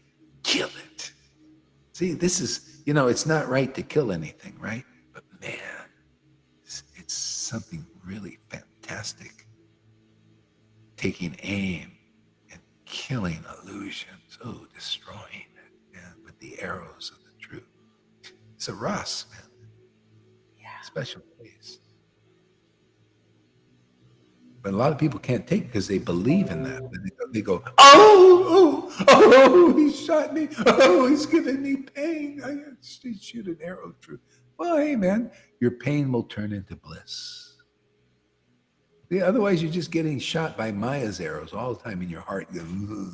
kill it. See, this is, it's not right to kill anything, right? But man, it's something really fantastic. Taking aim and killing illusions, destroying it, man, with the arrows of the truth. It's a ras, man. Yeah. Special place. But a lot of people can't take it because they believe in that. They go, he shot me. Oh, he's giving me pain. I got to shoot an arrow through. Well, hey, man, your pain will turn into bliss. See, otherwise, you're just getting shot by Maya's arrows all the time in your heart. You go,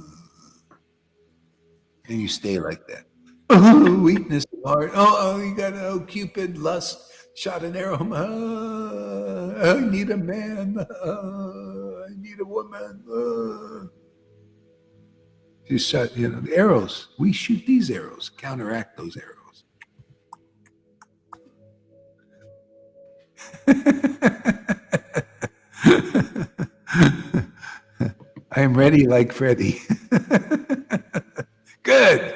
and you stay like that. Weakness of heart. You got Cupid, lust. Shot an arrow. I need a man. I need a woman. She shot, the arrows. We shoot these arrows, counteract those arrows. I am ready like Freddie. Good.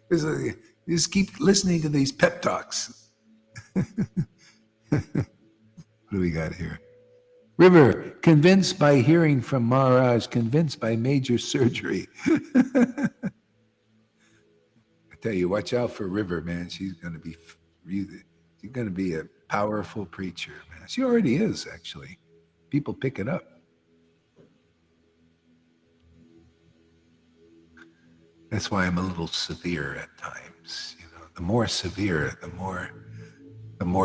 You just keep listening to these pep talks. What do we got here? River, convinced by hearing from Maharaj, convinced by major surgery. I tell you, watch out for River, man. She's going to be a powerful preacher, man. She already is, actually. People pick it up. That's why I'm a little severe at times. The more severe, the more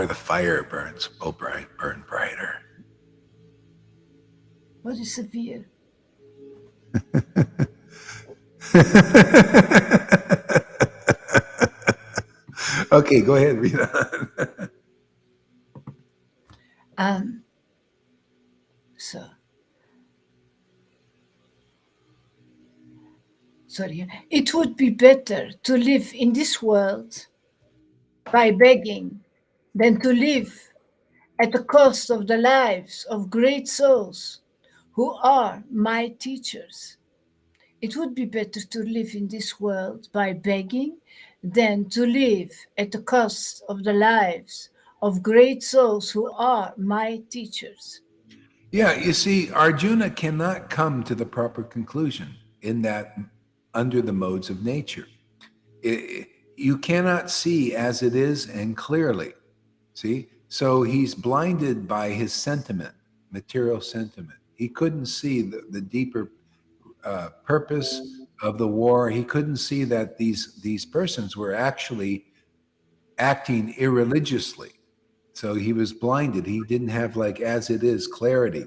the fire will burn brighter. What is severe? Okay, go ahead, read on. It would be better to live in this world by begging than to live at the cost of the lives of great souls who are my teachers. It would be better to live in this world by begging than to live at the cost of the lives of great souls who are my teachers. Yeah, you see, Arjuna cannot come to the proper conclusion in that under the modes of nature. You cannot see as it is and clearly. See? So he's blinded by his sentiment, material sentiment. He couldn't see the deeper purpose of the war. He couldn't see that these persons were actually acting irreligiously. So he was blinded. He didn't have as it is clarity.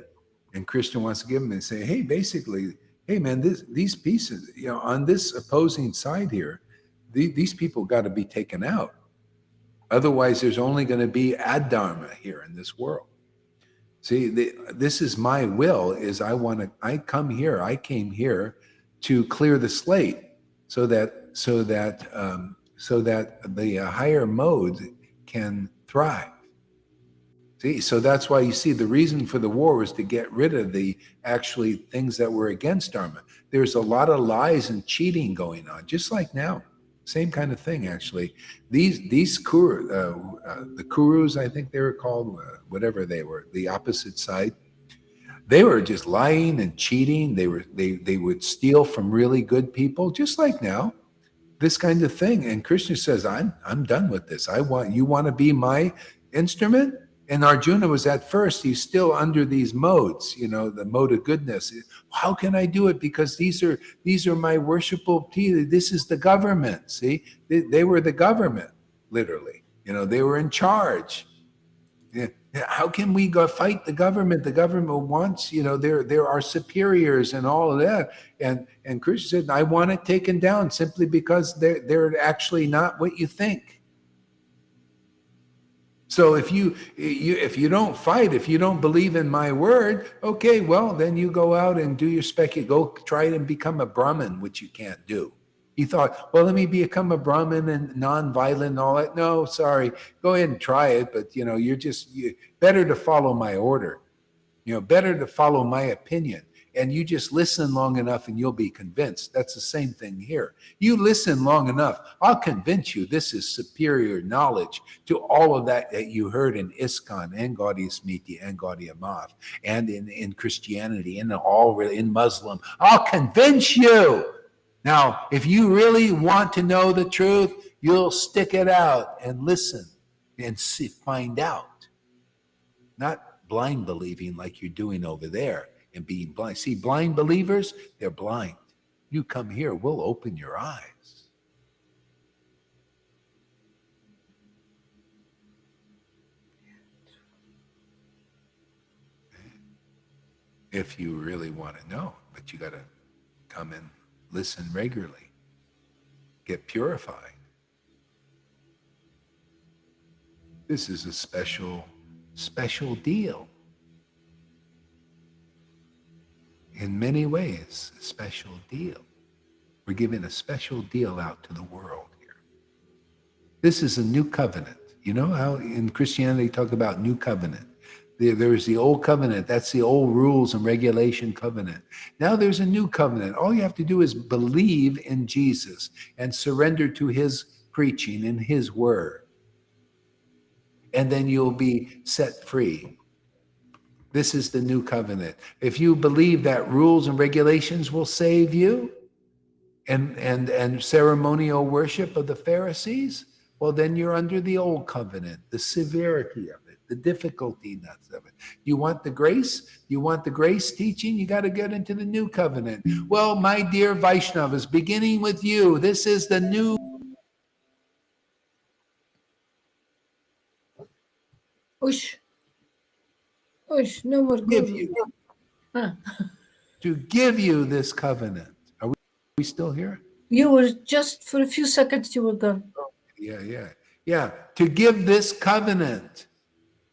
And Krishna wants to give him and say, hey, basically, hey man, these pieces, on this opposing side here, these people got to be taken out. Otherwise, there's only going to be adharma here in this world. See, this is my will. I came here to clear the slate, so that the higher modes can thrive. See, so that's why you see the reason for the war was to get rid of the actually things that were against Dharma. There's a lot of lies and cheating going on, just like now. Same kind of thing, actually. These the Kurus, I think they were called, whatever they were, the opposite side. They were just lying and cheating. They would steal from really good people, just like now. This kind of thing. And Krishna says, I'm done with this. You want to be my instrument? And Arjuna was at first, he's still under these modes, the mode of goodness. How can I do it? Because these are my worshipful people. This is the government. See, they were the government, literally. They were in charge. Yeah. How can we go fight the government? The government wants, there are superiors and all of that. And Krishna said, I want it taken down simply because they're actually not what you think. So if you don't fight, if you don't believe in my word, okay, well, then you go out and do your go try it and become a Brahmin, which you can't do. He thought, well, let me become a Brahmin and non-violent and all that. No, sorry, go ahead and try it, but you're better to follow my order. Better to follow my opinion. And you just listen long enough and you'll be convinced. That's the same thing here. You listen long enough, I'll convince you this is superior knowledge to all of that you heard in ISKCON and Gaudiya Smriti and Gaudiya Math and in Christianity and in Muslim. I'll convince you. Now, if you really want to know the truth, you'll stick it out and listen and find out. Not blind believing like you're doing over there and being blind. See, blind believers, they're blind. You come here, we'll open your eyes. If you really want to know, but you got to come and listen regularly. Get purified. This is a special deal. In many ways, a special deal. We're giving a special deal out to the world here. This is a new covenant. You know how in Christianity they talk about new covenant. There's the old covenant. That's the old rules and regulation covenant. Now there's a new covenant. All you have to do is believe in Jesus and surrender to his preaching and his word. And then you'll be set free. This is the new covenant. If you believe that rules and regulations will save you and ceremonial worship of the Pharisees, well, then you're under the old covenant, the severity of it, the difficultiness of it. You want the grace? You want the grace teaching? You got to get into the new covenant. Well, my dear Vaishnavas, beginning with you, this is the new. Ush, no more good. To give you this covenant. Are we still here? You were just for a few seconds, you were gone. Yeah. To give this covenant,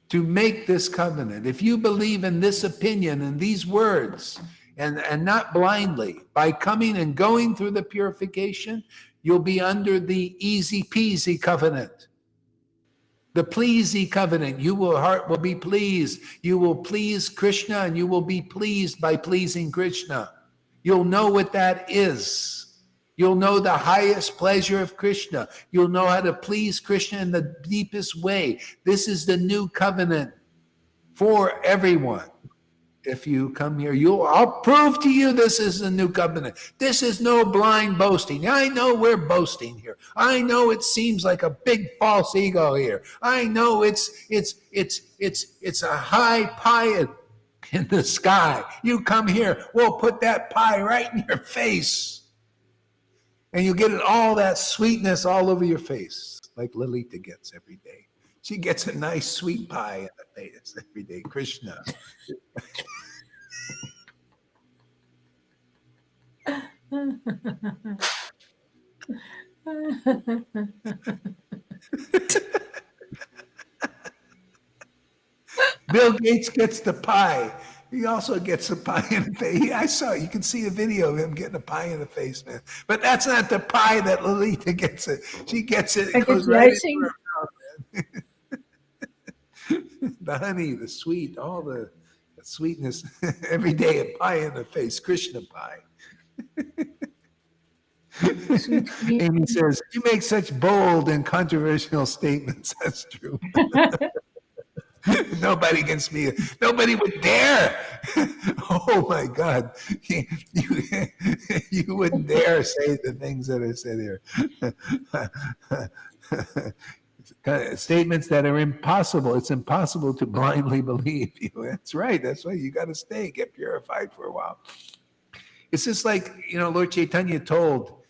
to make this covenant. If you believe in this opinion and these words, and not blindly, by coming and going through the purification, you'll be under the easy peasy covenant. The pleasy covenant. Heart will be pleased. You will please Krishna and you will be pleased by pleasing Krishna. You'll know what that is. You'll know the highest pleasure of Krishna. You'll know how to please Krishna in the deepest way. This is the new covenant for everyone. If you come here, I'll prove to you this is the new covenant. This is no blind boasting. I know we're boasting here. I know it seems like a big false ego here. I know it's a high pie in the sky. You come here, we'll put that pie right in your face. And you get all that sweetness all over your face, like Lalita gets every day. She gets a nice sweet pie in the face every day. Krishna. Bill Gates gets the pie. He also gets a pie in the face. I saw it. You can see a video of him getting a pie in the face, man. But that's not the pie that Lalita gets it. She gets it. It goes right into her mouth, man. The honey, the sweet, all the sweetness. Every day a pie in the face. Krishna pie. Amy says, you make such bold and controversial statements. That's true. Nobody against me. Nobody would dare. Oh my God. You wouldn't dare say the things that I said here. Statements that are impossible. It's impossible to blindly believe you. That's right. That's why you got to get purified for a while. It's just like, Lord Caitanya told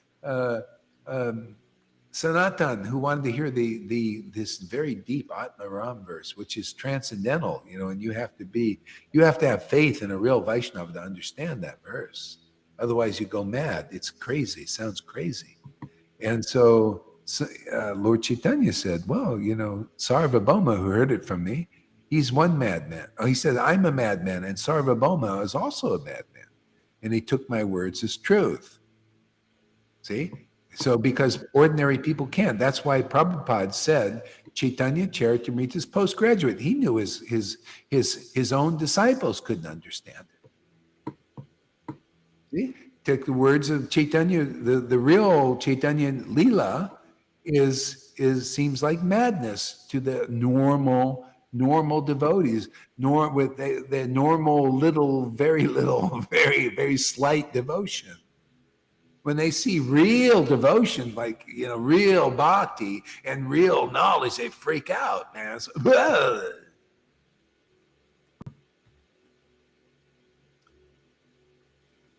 Sanatan, who wanted to hear this very deep Atma Ram verse, which is transcendental, and you have to have faith in a real Vaishnava to understand that verse. Otherwise, you go mad. It's crazy. It sounds crazy. And so Lord Caitanya said, well, Sarvabhauma, who heard it from me, he's one madman. Oh, he said, I'm a madman, and Sarvabhauma is also a madman. And he took my words as truth. See? So because ordinary people can't. That's why Prabhupada said Chaitanya Charitamrita's postgraduate. He knew his own disciples couldn't understand it. See? Take the words of Chaitanya, the real Chaitanya Leela seems like madness to the normal devotees, nor with the normal very little, very, very slight devotion. When they see real devotion, like, real bhakti and real knowledge, they freak out, man.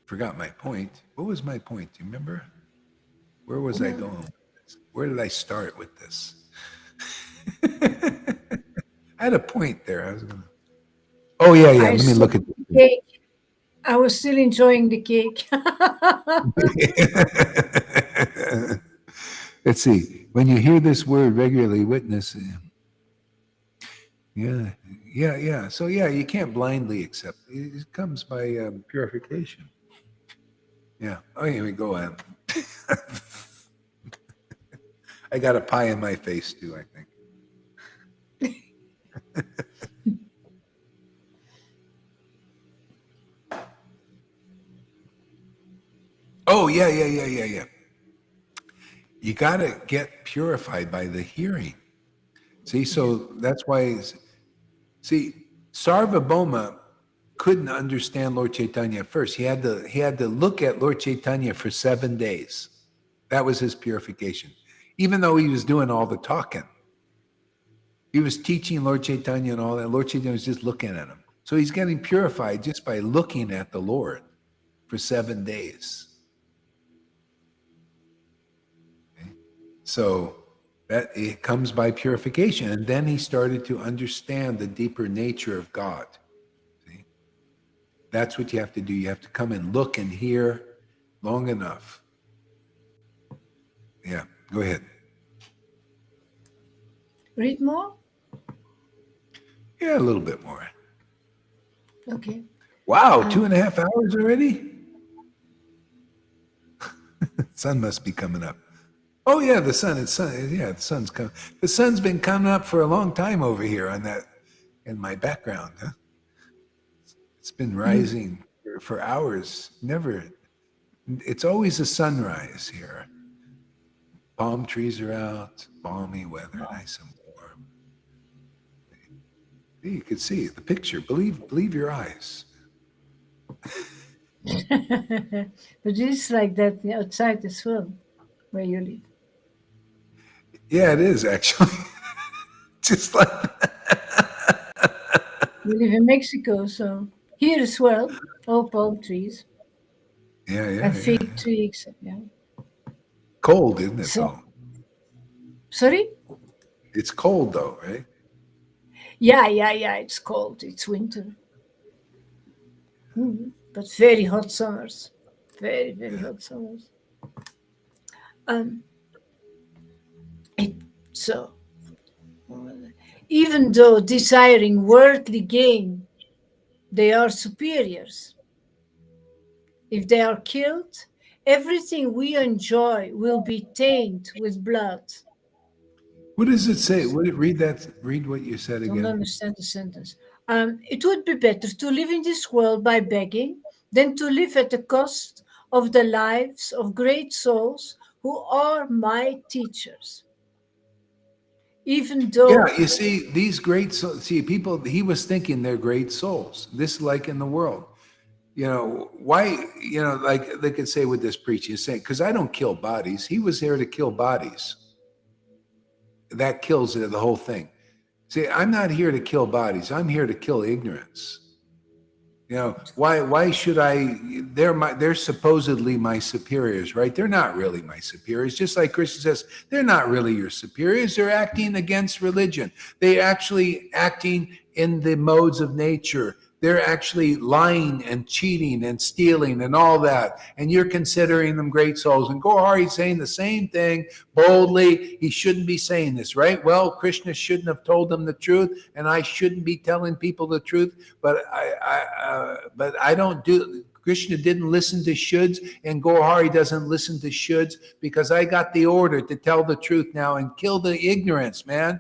Forgot my point. What was my point? Do you remember? Where was I going with this? Where did I start with this? I had a point there. I was going to... Oh, yeah. Let me look at the cake. I was still enjoying the cake. Let's see. When you hear this word regularly, witness. Yeah. So, you can't blindly accept. It comes by purification. Yeah. Oh, here we go. I got a pie in my face, too, I think. Oh, yeah. You got to get purified by the hearing. See, so that's why, Sarvabhauma couldn't understand Lord Caitanya at first. He had to look at Lord Caitanya for 7 days. That was his purification. Even though he was doing all the talking. He was teaching Lord Caitanya and all that. Lord Caitanya was just looking at him. So he's getting purified just by looking at the Lord for 7 days. Okay? So that it comes by purification. And then he started to understand the deeper nature of God. See? That's what you have to do. You have to come and look and hear long enough. Yeah, go ahead. Read more? Yeah, a little bit more. Okay. Wow, 2.5 hours already? Sun must be coming up. Oh yeah, the sun's coming. The sun's been coming up for a long time over here on that in my background. Huh? It's been rising for hours. It's always a sunrise here. Palm trees are out, balmy weather, nice and warm. You can see the picture. Believe your eyes. But it's like that outside as well, where you live. Yeah, it is actually. Just like We live in Mexico, so here as well, all palm trees. And fig trees. Yeah. Cold, isn't it, So, though? sorry? It's cold, though, right? Yeah. It's cold. It's winter. But very hot summers. Very, very hot summers. So, even though desiring worldly gain, they are superiors. If they are killed, everything we enjoy will be tainted with blood. What does it say? Read what you said I again. don't understand the sentence. It would be better to live in this world by begging than to live at the cost of the lives of great souls who are my teachers. Even though... Yeah, you see, these great souls, people, he was thinking they're great souls. This, like in the world. Why, like they could say with this preaching, saying, because I don't kill bodies. He was there to kill bodies. That kills the whole thing. See, I'm not here to kill bodies. I'm here to kill ignorance. Why should I? They're supposedly my superiors, right? They're not really my superiors. Just like Krishna says, they're not really your superiors. They're acting against religion. They're actually acting in the modes of nature. They're actually lying and cheating and stealing and all that. And you're considering them great souls. And Gohari's saying the same thing boldly. He shouldn't be saying this, right? Well, Krishna shouldn't have told them the truth, and I shouldn't be telling people the truth. But I don't do. Krishna didn't listen to shoulds, and Gohari doesn't listen to shoulds, because I got the order to tell the truth now and kill the ignorance, man.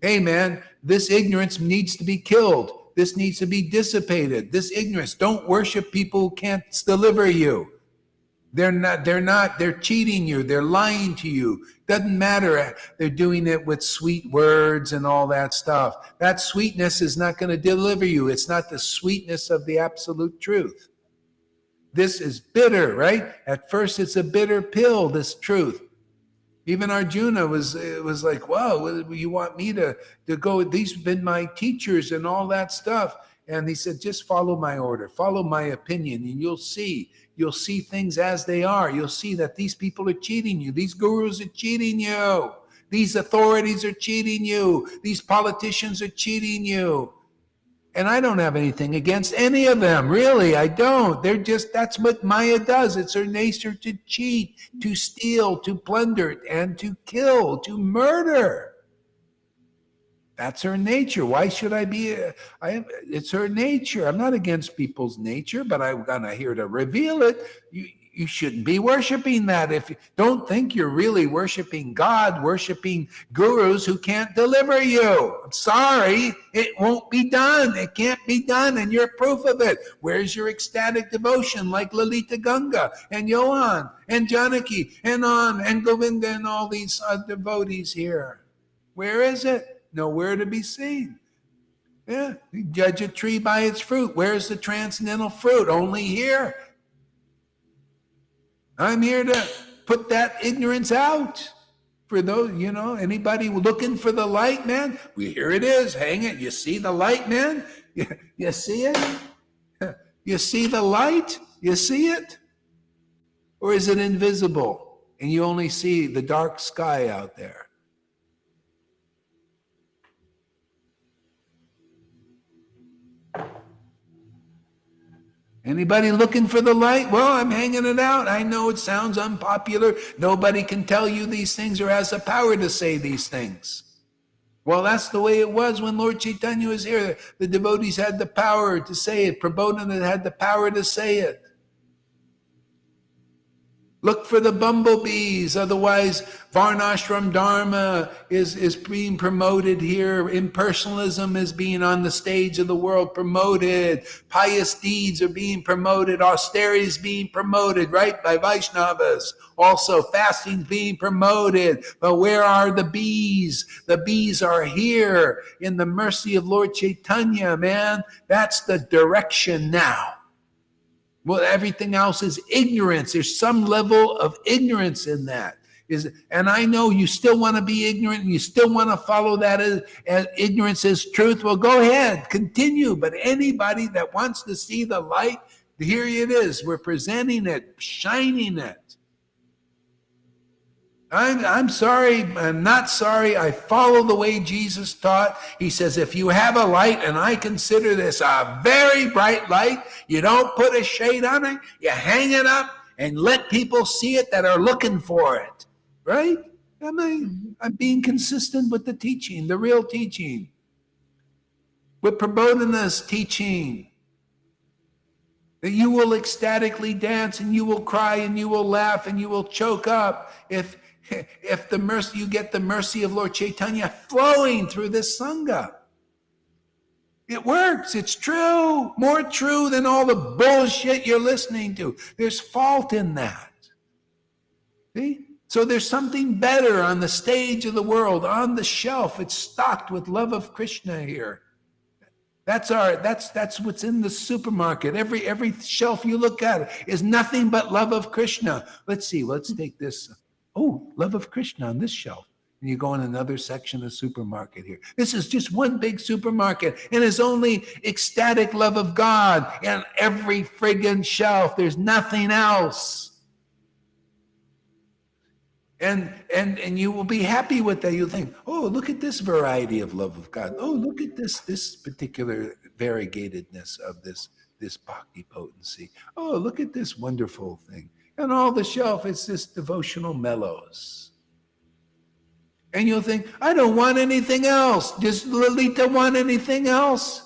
Hey, man, this ignorance needs to be killed. This needs to be dissipated. This ignorance. Don't worship people who can't deliver you. They're cheating you. They're lying to you. Doesn't matter. They're doing it with sweet words and all that stuff. That sweetness is not going to deliver you. It's not the sweetness of the absolute truth. This is bitter, right? At first, it's a bitter pill, this truth. Even Arjuna was like, wow, you want me to go? These have been my teachers and all that stuff. And he said, just follow my order, follow my opinion, and you'll see things as they are. You'll see that these people are cheating you. These gurus are cheating you. These authorities are cheating you. These politicians are cheating you. And I don't have anything against any of them. Really, I don't. That's what Maya does. It's her nature to cheat, to steal, to plunder, and to kill, to murder. That's her nature. Why should I be? It's her nature. I'm not against people's nature, but I'm here to reveal it. You shouldn't be worshiping that. Don't think you're really worshiping God, worshiping gurus who can't deliver you. I'm sorry, it won't be done. It can't be done, and you're proof of it. Where's your ecstatic devotion like Lalita Ganga and Johan and Janaki and Govinda and all these devotees here? Where is it? Nowhere to be seen. Yeah, you judge a tree by its fruit. Where's the transcendental fruit? Only here. I'm here to put that ignorance out for those, anybody looking for the light, man. Here it is. Hang it. You see the light, man? You see it? You see the light? You see it? Or is it invisible and you only see the dark sky out there? Anybody looking for the light? Well, I'm hanging it out. I know it sounds unpopular. Nobody can tell you these things or has the power to say these things. Well, that's the way it was when Lord Caitanya was here. The devotees had the power to say it. Prabodhana had the power to say it. Look for the bumblebees. Otherwise, Varnashram Dharma is being promoted here. Impersonalism is being on the stage of the world promoted. Pious deeds are being promoted. Austerity is being promoted, right, by Vaishnavas. Also, fasting being promoted. But where are the bees? The bees are here in the mercy of Lord Caitanya, man. That's the direction now. Well, everything else is ignorance. There's some level of ignorance in that. And I know you still want to be ignorant and you still want to follow that as ignorance as truth. Well, go ahead, continue. But anybody that wants to see the light, here it is. We're presenting it, shining it. I'm sorry, I'm not sorry. I follow the way Jesus taught. He says, if you have a light, and I consider this a very bright light, you don't put a shade on it, you hang it up and let people see it that are looking for it. Right? I'm being consistent with the teaching, the real teaching. With Prabodhana's teaching. That you will ecstatically dance and you will cry and you will laugh and you will choke up if the mercy, you get the mercy of Lord Caitanya flowing through this Sangha. It works. It's true. More true than all the bullshit you're listening to. There's fault in that. See? So there's something better on the stage of the world, on the shelf. It's stocked with love of Krishna here. That's what's in the supermarket. Every shelf you look at is nothing but love of Krishna. Let's see. Let's take this. Oh, love of Krishna on this shelf. And you go in another section of supermarket here. This is just one big supermarket, and it's only ecstatic love of God and every friggin' shelf. There's nothing else. And you will be happy with that. You'll think, oh, look at this variety of love of God. Oh, look at this particular variegatedness of this bhakti potency. Oh, look at this wonderful thing. And all the shelf, it's this devotional mellows. And you'll think, I don't want anything else. Does Lalita want anything else?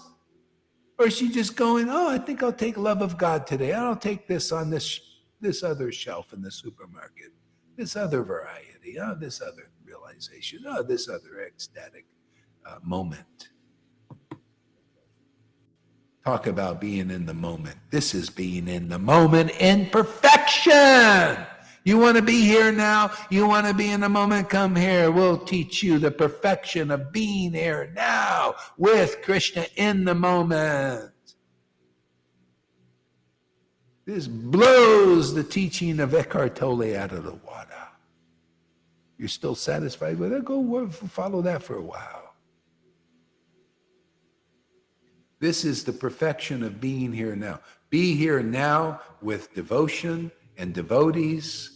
Or is she just going, oh, I think I'll take love of God today. I'll take this on this other shelf in the supermarket. This other variety, this other realization, this other ecstatic moment. Talk about being in the moment. This is being in the moment in perfection. You want to be here now? You want to be in the moment? Come here. We'll teach you the perfection of being here now with Krishna in the moment. This blows the teaching of Eckhart Tolle out of the water. You're still satisfied with it? Go follow that for a while. This is the perfection of being here now. Be here now with devotion and devotees,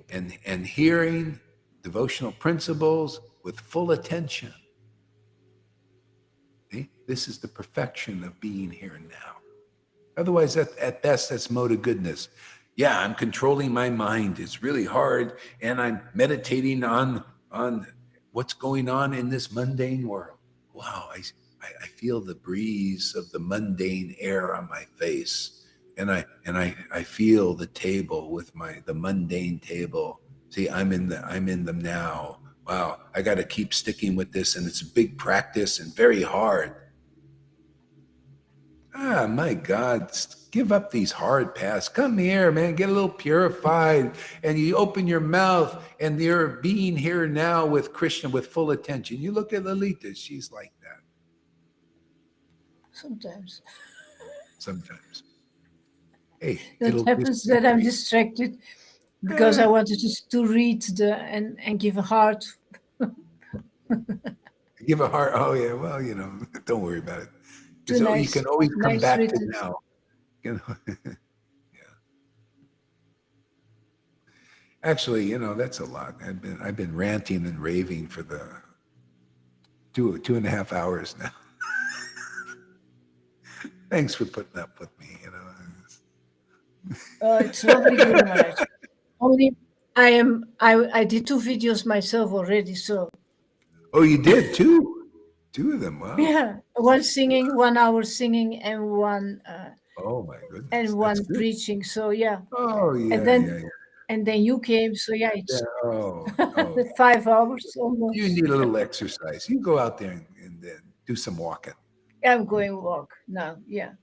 and hearing devotional principles with full attention. This is the perfection of being here now. Otherwise, at best, that's mode of goodness. Yeah, I'm controlling my mind. It's really hard, and I'm meditating on what's going on in this mundane world. Wow, I feel the breeze of the mundane air on my face, and I feel the table with the mundane table. See, I'm in them now. Wow, I got to keep sticking with this, and it's a big practice and very hard. My God, give up these hard paths. Come here, man, get a little purified. And you open your mouth, and you're being here now with Krishna with full attention. You look at Lalita, she's like that. Sometimes. Hey, it happens that I'm distracted because I wanted to read and give a heart. Give a heart. Oh, yeah. Well, don't worry about it. So nice, you can always come back written. to now. Yeah. Actually, that's a lot. I've been ranting and raving for the 2.5 hours now. Thanks for putting up with me. It's lovely doing that. Only I did 2 videos myself already. So. Oh, you did 2? 2 of them, wow. Yeah, one singing, 1 hour singing, and one. Oh my goodness. And one preaching. So yeah. Oh yeah. And then you came. So yeah, it's 5 hours almost. You need a little exercise. You go out there and then do some walking. I'm going walk now. Yeah.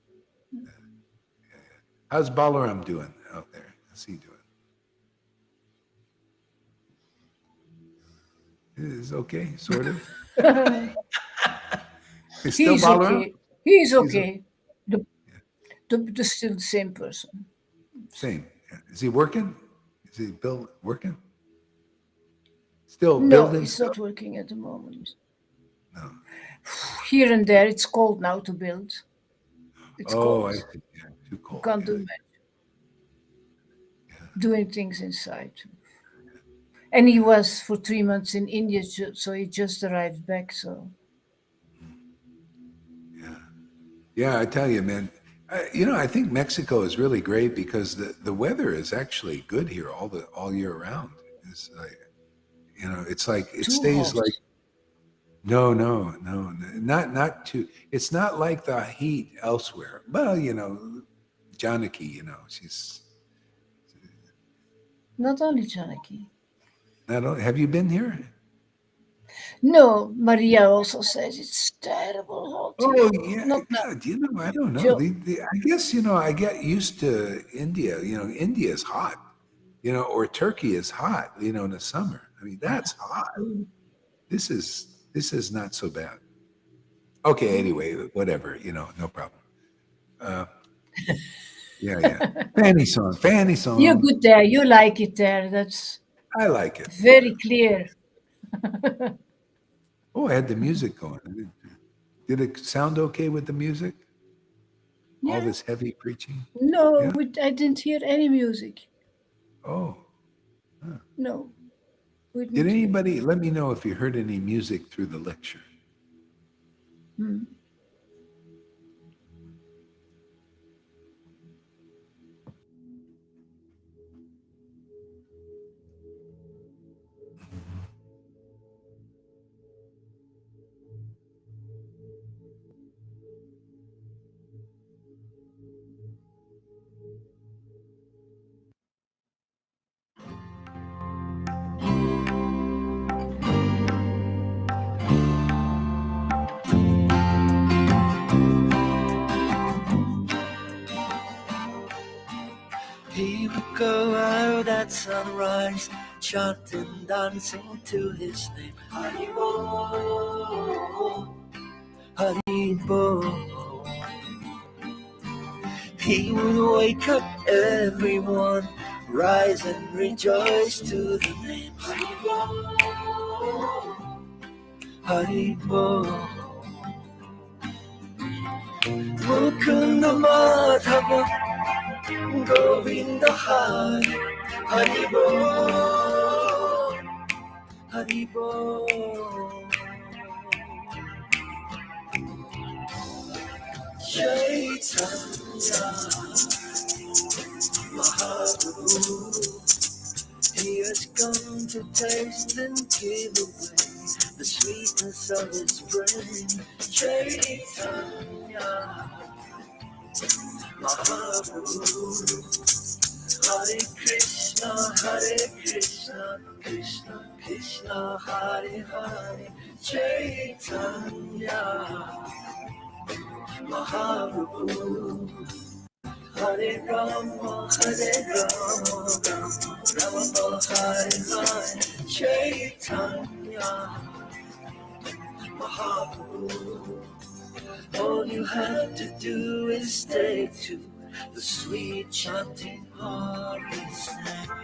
How's Balaram doing out there? How's he doing? Is okay, sort of. He's okay. He's okay. The still the same person. Same. Is he working? Is he working? Still no, building? No, he's not working at the moment. No. Here and there, it's cold now to build. It's cold. I see. Yeah, too cold. You can't do much. Yeah. Doing things inside. And he was for 3 months in India, so he just arrived back. So. Yeah, I tell you, man. I think Mexico is really great because the weather is actually good here all year round. It's like, it's like it stays hot. Like. No, not too. It's not like the heat elsewhere. Well, Janaki, she's. Not only Janaki. Have you been here? No, Maria also says it's terrible hot. Oh, yeah. I don't know. I guess, I get used to India. India is hot, or Turkey is hot, in the summer. I mean, that's hot. This is not so bad. Okay, anyway, whatever, no problem. Yeah. Fanny song. You're good there. You like it there. I like it. Very clear. Oh, I had the music going. Did it sound okay with the music? All Yeah. this heavy preaching? No, Yeah? I didn't hear any music. Oh. Huh. No, we Did didn't hear. anybody let me know if you heard any music through the lecture? Hmm. He would go out at sunrise, chanting, dancing to his name. Haribo, Haribo. He would wake up everyone, rise and rejoice to the name. Haribo, Haribo. Mukunda Madhava, Govinda Hari, Haribo, Haribo. Chaitanya Mahaprabhu, he has come to taste and give away the sweetness of his brain. Chaitanya Mahaprabhu, Hare Krishna, Krishna Krishna, Hare Hare. Chaitanya Mahaprabhu, Hare Rama, Rama Hare Hare. Chaitanya Mahaprabhu, all you have to do is stay to the sweet chanting Hari's name.